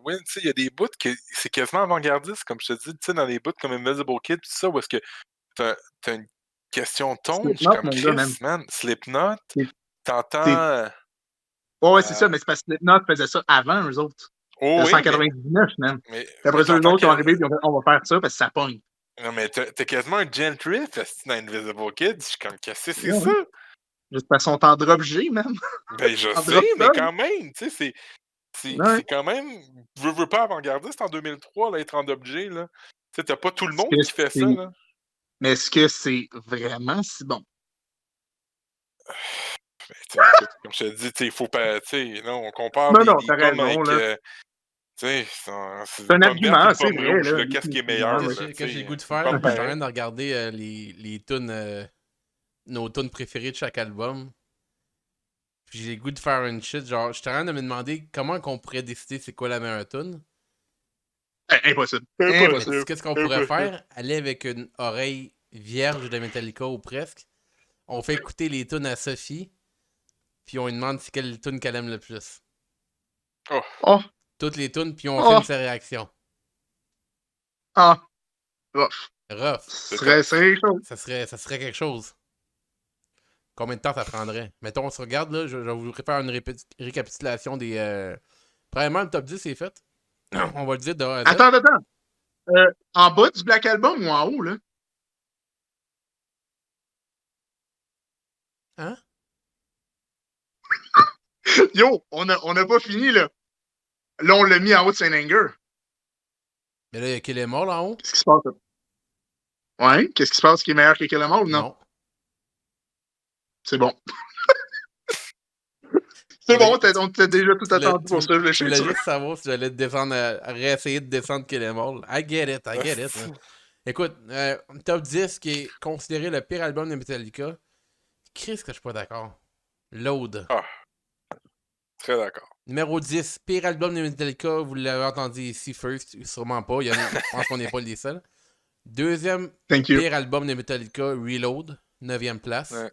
oui, tu sais, il y a des bouts que c'est quasiment avant-gardiste, comme je te dis, tu sais, dans des bouts comme Invisible Kid, tout ça, où est-ce que t'as une question de ton, je suis Slipknot, comme mon gars, Chris, man, Slipknot, C'est- t'entends... Ouais, c'est ça, mais c'est parce que Slipknot faisait ça avant eux autres. Oh, oui, 199, même. mais Après ça, eux t'entends autres qui ont que- arrivé et ils ont fait, on va faire ça parce que ça pogne. Non, mais t'as quasiment un gentry dans Invisible Kid. Je suis comme, qu'est-ce que c'est Ouais, ça? ouais. Juste parce qu'ils sont en drop G, même. Ben, je En sais, drop mais tag. quand même, tu sais, Ouais. c'est quand même. Veux pas avant-gardiste en 2003, là, être en objet, là. Tu sais, t'as pas tout le Est-ce monde que qui fait ça, c'est- là. Mais est-ce que c'est vraiment si bon? Ben, tu sais, écoute, comme je te dis, tu sais, il faut pas. Tu sais, non, on compare Non, des t'as pommes raison, avec. là. Tu sais, C'est une un pomme verte et argument, une c'est pomme vrai, rouge, là. là, qu'est-ce qui est meilleur, là? Quand Tu j'ai le sais, goût de une faire, pomme je suis en pareille. train de regarder les tunes, nos tunes préférées de chaque album. Puis j'ai le goût de faire une shit. Genre, je suis en train de me demander comment qu'on pourrait décider c'est quoi la meilleure tune. Impossible. Mais Impossible. qu'est-ce qu'on pourrait faire? Aller avec une oreille vierge de Metallica ou presque. On fait écouter les tunes à Sophie. Puis on lui demande c'est quelle tune qu'elle aime le plus. Oh, Toutes les tunes, puis on Oh. filme sa réaction. ah. Rough. Rough. Ce serait quelque chose. Ça serait quelque chose. Combien de temps ça prendrait? Mettons, on se regarde, là, je vais vous faire une récapitulation des... Premièrement, le top 10 est fait. On va le dire de A à Z. Attends. En bas du Black Album ou en haut, là? Hein? Yo, on a pas fini, là. Là, on l'a mis en haut de Saint Anger. Mais là, il y a Kill Em All en haut? Qu'est-ce qui se passe, là? Ouais, qu'est-ce qui se passe qui est meilleur que Kill Em All ou non? C'est bon. C'est bon, on t'a déjà tout attendu pour ça. Je voulais juste savoir si j'allais te descendre, réessayer de descendre Kill Em All. I get it. Là. Écoute, top 10 qui est considéré le pire album de Metallica. Chris, que je suis pas d'accord. Load. Ah. Très d'accord. Numéro 10, pire album de Metallica. Vous l'avez entendu ici, First. Sûrement pas. Je pense qu'on n'est pas les seuls. Deuxième, pire album de Metallica, Reload. 9e place. Ouais.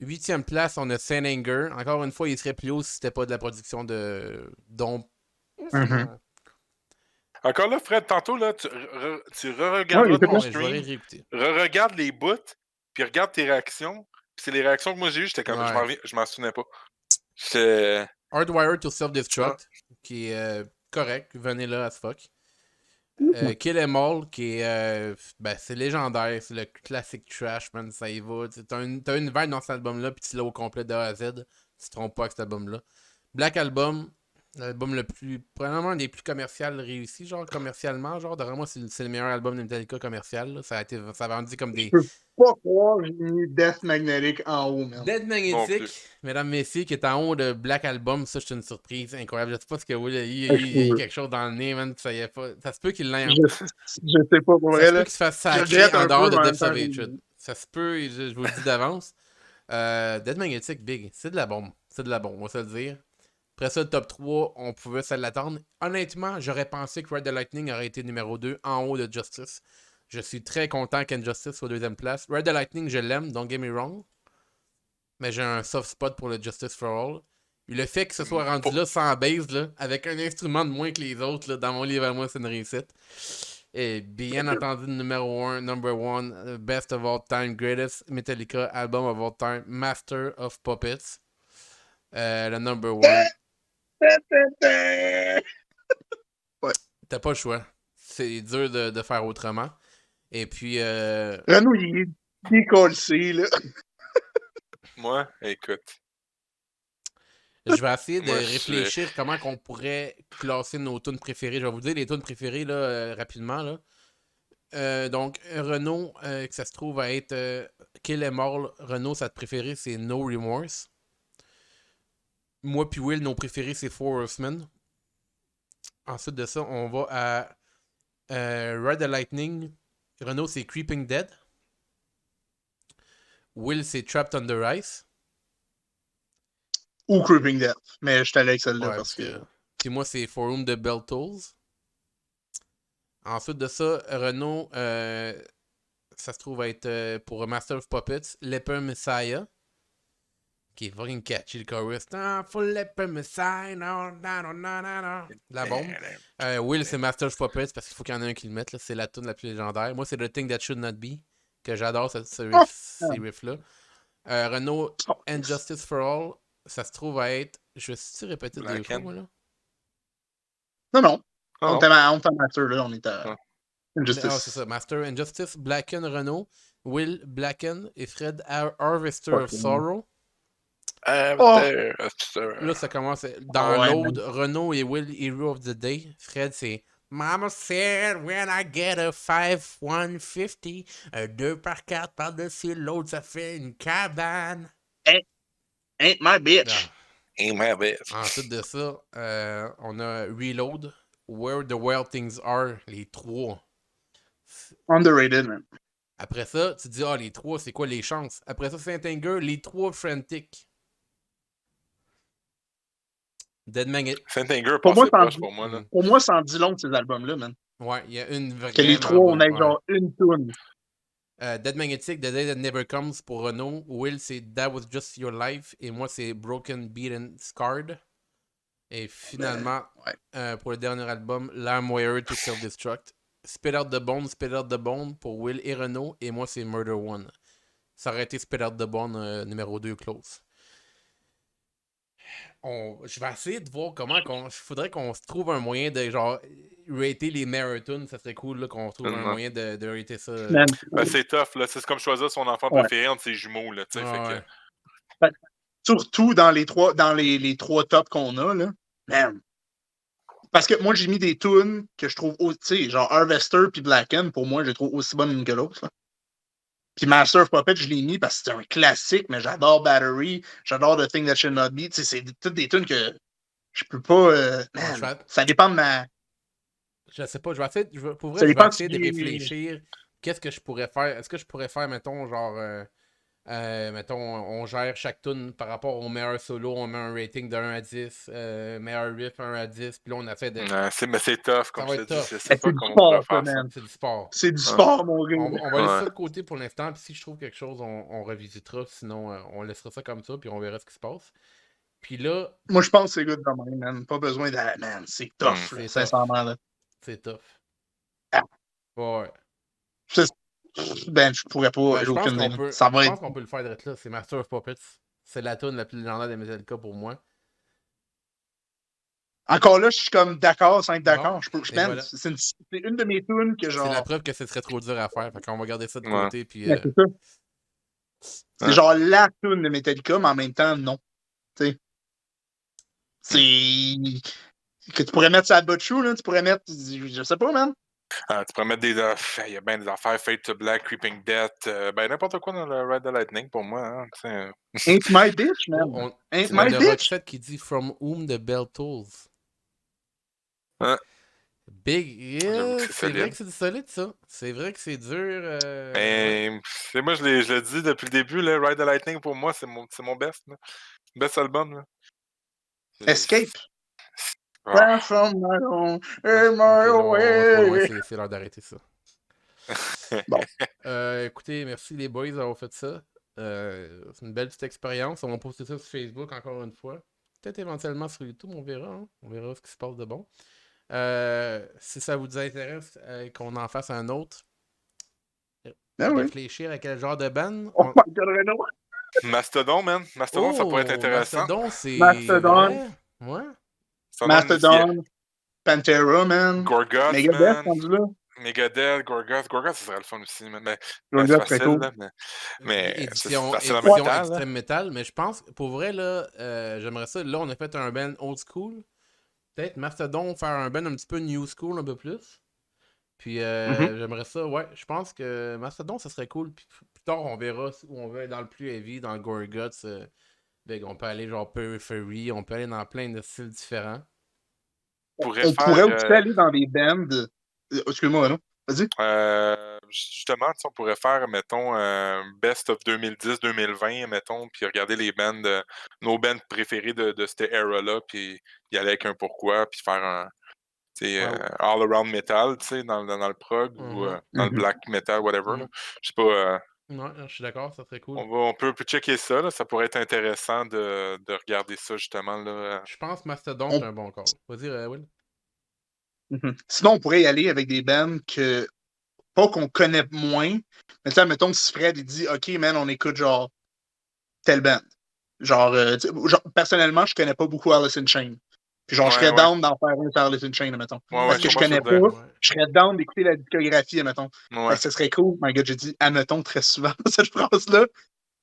8e place, on a Saint Anger. Encore une fois, il serait plus haut si c'était pas de la production de Dom. Encore là, Fred, tantôt, là, tu re-regarderas ton stream. Re-regarde les bouts, puis regarde tes réactions. Puis c'est les réactions que moi j'ai eues, j'étais comme, je m'en souvenais pas. Hardwired to Self-Destruct, qui est correct, venez là as fuck. Kill Em All, qui est. C'est légendaire, c'est le classique trash, man, ça y va. T'as une vibe dans cet album-là, puis tu l'as au complet de A à Z. Tu te trompes pas avec cet album-là. Black Album, l'album le plus. Probablement un des plus commercial réussis, genre commercialement. Genre, d'après moi, c'est le meilleur album de Metallica commercial. Là. Ça a vendu comme des. Je peux pas croire que j'ai mis Death Magnetic en haut, man. Death Magnetic, mesdames, messieurs, qui est en haut de Black Album, ça, c'est une surprise incroyable. Je sais pas ce que Will il y a quelque chose dans le nez, man. Ça se peut qu'il l'ait. Je sais pas pour vrai, Ça se là. peut qu'il se fasse sacrer en dehors de Depths of Hatred. Ça se peut, je vous le dis d'avance. Death Magnetic, big. C'est de la bombe. C'est de la bombe, on va se le dire. Après ça, le top 3, on pouvait se l'attendre. Honnêtement, j'aurais pensé que Ride the Lightning aurait été numéro 2 en haut de Justice. Je suis très content qu'Injustice soit 2e place. Ride the Lightning, je l'aime, don't get me wrong. Mais j'ai un soft spot pour le Justice for All. Et le fait que ce soit rendu là sans base, là, avec un instrument de moins que les autres, là, dans mon livre à moi, c'est une réussite. Et bien entendu, numéro 1, number 1, best of all time, greatest Metallica album of all time, Master of Puppets. Le number 1. Ouais. T'as pas le choix. C'est dur de faire autrement. Et puis. Renaud, il est décollé, là. Moi, écoute. Je vais essayer de réfléchir comment on pourrait classer nos tunes préférées. Je vais vous dire les tunes préférées là, rapidement. Là. Donc, Renaud, que ça se trouve à être Kill Em All. Renaud, sa préférée, c'est No Remorse. Moi puis Will, nos préférés, c'est Four Horsemen. Ensuite de ça, on va à Ride the Lightning. Renaud, c'est Creeping Dead. Will, c'est Trapped Under Ice. Ou Creeping Death. Mais je suis allé avec celle-là parce que. Puis moi, c'est Forum de Bell Tolls. Ensuite de ça, Renaud, ça se trouve à être pour Master of Puppets, Leper Messiah. Qui est fucking catchy le chorus. Full Leper Messiah. La bombe. Will, c'est Master of Puppets parce qu'il faut qu'il y en ait un qui le mette. Là. C'est la tune la plus légendaire. Moi, c'est The Thing That Should Not Be. Que j'adore ces riffs-là. Renaud, Injustice for All. Ça se trouve à être. Je vais répéter deux fois, moi, là. Non. Ah, On était en master, là. On était Ah. C'est Injustice. ça. Master Injustice, Blacken Renault, Will Blacken et Fred Harvester of Fucking- Sorrow. Là, ça commence. Dans ouais, l'autre, Renault et Will, Hero of the Day. Fred, c'est Mama said when I get a 5-1-50, un 2x4 par-dessus l'autre, ça fait une cabane. Ain't my bitch. Ah. Hey, my bitch. Ensuite de ça, on a Reload, Where the Wild Things Are, les trois. Underrated, man. Après ça, tu te dis, les trois, c'est quoi les chances? Après ça, Saint-Anger, les trois Frantic. Dead Magnet. Saint-Anger Pour moi, passait ça en proche dit- pour moi. Là. Pour moi, ça en dit long de ces albums-là, man. Ouais, il y a une vraie. Que les trois, on a genre une tune. Dead Magnetic, The Day That Never Comes pour Renault. Will, c'est That Was Just Your Life. Et moi, c'est Broken, Beaten, Scarred. Et finalement, pour le dernier album, Lamb Wire to Self-Destruct. Spit Out the Bone pour Will et Renault. Et moi, c'est Murder One. Ça aurait été Spit Out the Bone numéro 2 close. Je vais essayer de voir comment. Il faudrait qu'on se trouve un moyen de genre rater les marathons. Ça serait cool là, qu'on trouve un moyen de rater ça. Man. Ben, c'est tough, là. C'est comme choisir son enfant préféré entre ses jumeaux, là. Fait que... Surtout dans les trois tops qu'on a, là. Man. Parce que moi, j'ai mis des tunes que je trouve, tu sais, genre Harvester puis Blacken, pour moi, je les trouve aussi bonnes que l'autre. Puis Master of Puppets, je l'ai mis parce que c'est un classique, mais j'adore Battery, j'adore The Thing That Should Not Be. Tu sais, c'est toutes des tunes que je peux pas. Man, ça dépend de ma. Je sais pas, je vais essayer de réfléchir. Qu'est-ce que je pourrais faire? Est-ce que je pourrais faire, mettons, genre. Mettons, on gère chaque tune par rapport au meilleur solo, on met un rating de 1 à 10, meilleur riff 1 à 10, puis là on essaie de. Mais c'est tough, comme je te dis. C'est du sport, ça, man. C'est du sport. C'est du sport, mon gars. On va laisser ça de côté pour l'instant, puis si je trouve quelque chose, on revisitera, sinon on laissera ça comme ça, puis on verra ce qui se passe. Puis là. Moi je pense que c'est good quand même, man. Pas besoin de. Man, c'est tough, là, sincèrement, là. C'est tough. Ah. Ouais. Ben, je pourrais pas. Je pense qu'on peut le faire d'être là. C'est Master of Puppets. C'est la tune la plus légendaire de Metallica pour moi. Encore là, je suis comme d'accord, sans être d'accord. Voilà. C'est une de mes tunes que genre. C'est la preuve que ce serait trop dur à faire. Fait qu'on va garder ça de côté. Puis, c'est ça. C'est genre la tune de Metallica, mais en même temps, non. Tu sais. C'est. Que tu pourrais mettre ça à Butchou, là. Tu pourrais mettre. Je sais pas, man. Tu pourrais mettre des. Il y a bien des affaires, Fade to Black, Creeping Death, ben n'importe quoi dans le Ride the Lightning pour moi. Hein, Ain't my bitch, man. Ain't my bitch. Rockset qui dit From Whom the Bell Tolls. Hein? Big. Yeah, c'est vrai que c'est solide, ça. C'est vrai que c'est dur. Moi, je l'ai dit depuis le début, le Ride the Lightning pour moi, c'est mon best. Là. Best album. Là. Escape. From my home, my way. C'est l'heure d'arrêter ça. Bon. Écoutez, merci les boys d'avoir fait ça. C'est une belle petite expérience. On va poster ça sur Facebook encore une fois. Peut-être éventuellement sur YouTube, on verra. Hein? On verra ce qui se passe de bon. Si ça vous intéresse qu'on en fasse un autre, réfléchir à quel genre de band. Mastodon, man. Mastodon, ça pourrait être intéressant. Mastodon, c'est. Mastodon. Ouais. Mastodon, Pantera, man. Gorguts, Megadeth, man. là. Megadeth, Gorguts, ça serait le fun aussi. Mais Gorguts, c'est facile, cool. là, mais édition metal, extrême metal, mais je pense, pour vrai, là, j'aimerais ça. Là, on a fait un band old school. Peut-être Mastodon, faire un band un petit peu new school, un peu plus. Puis j'aimerais ça, ouais. Je pense que Mastodon, ça serait cool. Puis plus tard, on verra où on va dans le plus heavy, dans le Gorguts. On peut aller genre Periphery, on peut aller dans plein de styles différents. On pourrait aussi aller dans des bands. Excuse-moi, non? Vas-y. Justement, on pourrait faire, mettons, Best of 2010-2020, mettons, puis regarder les bands, nos bands préférées de cette era-là, puis y aller avec un pourquoi, puis faire un all-around metal, tu sais, dans le prog ou dans le black metal, whatever. Je sais pas. Non, je suis d'accord, ça serait cool. On peut checker ça, là. Ça pourrait être intéressant de regarder ça, justement. Là. Je pense Mastodon, c'est un bon call. Vas-y, Will. Sinon, on pourrait y aller avec des bands que, pas qu'on connaît moins, mais tu sais, mettons, si Fred, il dit, OK, man, on écoute genre telle band. Genre personnellement, je connais pas beaucoup Alice in Chains. Puis genre, je Ouais, serais ouais. down d'en faire un sur Alice in Chains, mettons. Ouais, Parce que je comprends ce connais que tu veux pas. dire. Ouais. Je serais down d'écouter la discographie, mettons. Ouais. Ce serait cool. My God, j'ai dit admettons très souvent cette phrase-là.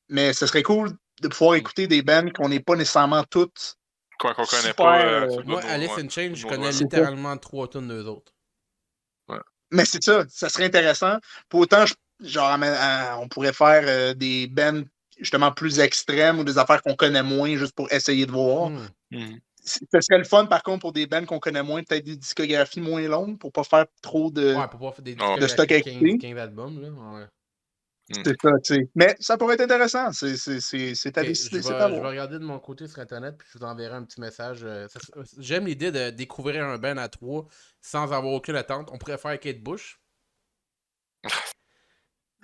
Mais ce serait cool de pouvoir écouter des bands qu'on n'est pas nécessairement toutes. Quoi qu'on connaît Super, pas sur le Moi, bout de nos- Alice ouais, in Chains, bout de je nos connais doigts, là. C'est littéralement 3 tonnes d'eux autres. Mais c'est ça serait intéressant. Pour autant, genre, on pourrait faire des bands justement plus extrêmes ou des affaires qu'on connaît moins juste pour essayer de voir. Hmm. Mhm. Ce serait le fun, par contre, pour des bands qu'on connaît moins, peut-être des discographies moins longues pour pas faire trop de. Ouais, pour pouvoir faire des De stock discographies de à écouter. 15 albums, là. Ouais. C'est ça, tu sais. Mais ça pourrait être intéressant. C'est à Ok, décider, je c'est à vais voir. regarder de mon côté sur Internet, puis je vous enverrai un petit message. J'aime l'idée de découvrir un band à 3 sans avoir aucune attente. On pourrait faire Kate Bush.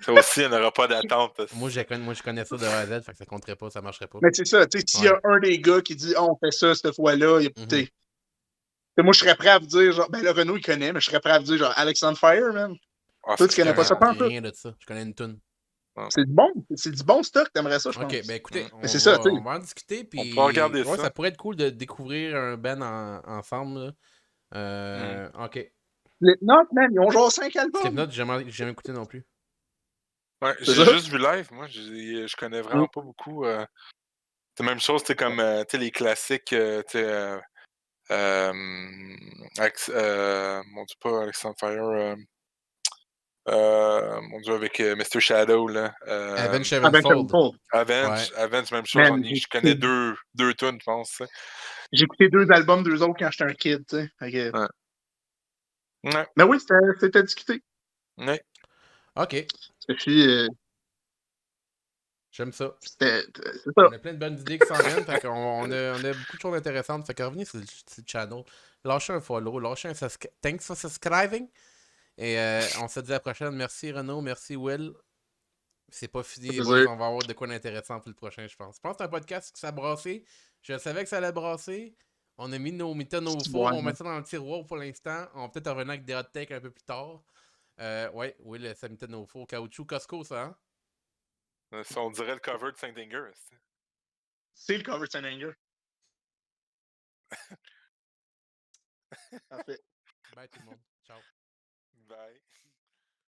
Ça aussi, il n'y aura pas d'attente. Moi, je connais ça de A à Z, fait que ça compterait pas, ça marcherait pas. Mais c'est ça, tu sais, s'il y a Ouais. un des gars qui dit « Ah, on fait ça cette fois-là », Mhm. moi, je serais prêt à vous dire, genre, ben là, Renaud, il connaît, mais je serais prêt à vous dire, genre, Alex on Fire, man. Ah, Toi, ça tu connais serait pas ça malade. pas un peu? Rien de ça. Je connais une tune. C'est du bon stock, t'aimerais ça, je pense. Ok, ben écoutez, Mm. Mais c'est ça, tu sais. on va en discuter, puis On pourra regarder ouais, ça. ça pourrait être cool de découvrir un band ensemble. Ok. Slipknot, man, ils ont genre 5 albums. Slipknot, j'ai jamais écouté non plus. Ouais, C'est j'ai ça? juste vu live. Moi, je connais vraiment pas beaucoup. C'est la même chose, c'est comme tu sais, les classiques. Tu sais, mon Dieu, pas Alexandre Fire. Mon Dieu, avec Mr. Shadow, là. Avenged Avenged Sevenfold. Sevenfold. Avenge, même chose. Man, Je connais deux tunes, je pense. Tu sais. j'ai écouté 2 albums d'eux autres quand j'étais un kid, tu sais. Fait que- Ouais. Ouais. Mais oui, c'était discuté. Ouais. Ok, Et puis, j'aime ça. c'est ça. On a plein de bonnes idées qui s'en viennent, fait qu'on on a beaucoup de choses intéressantes. Fait que revenez sur le channel, lâchez un follow, lâchez un subscribe. Thanks for subscribing. Et on se dit à la prochaine. Merci Renaud, merci Will. C'est pas fini, les boys, on va avoir de quoi d'intéressant pour le prochain, je pense. Je pense que c'est un podcast qui s'est brassé. Je savais que ça allait brasser. On a mis nos méthodes au four, on met ça dans le tiroir pour l'instant. On va peut-être revenir avec des hot takes un peu plus tard. Ouais, Will, ça méthode au four. Caoutchouc Costco, ça, hein? Ça, on dirait le cover de Saint-Anger. C'est le cover de Saint-Anger. Parfait. Bye tout le monde. Ciao.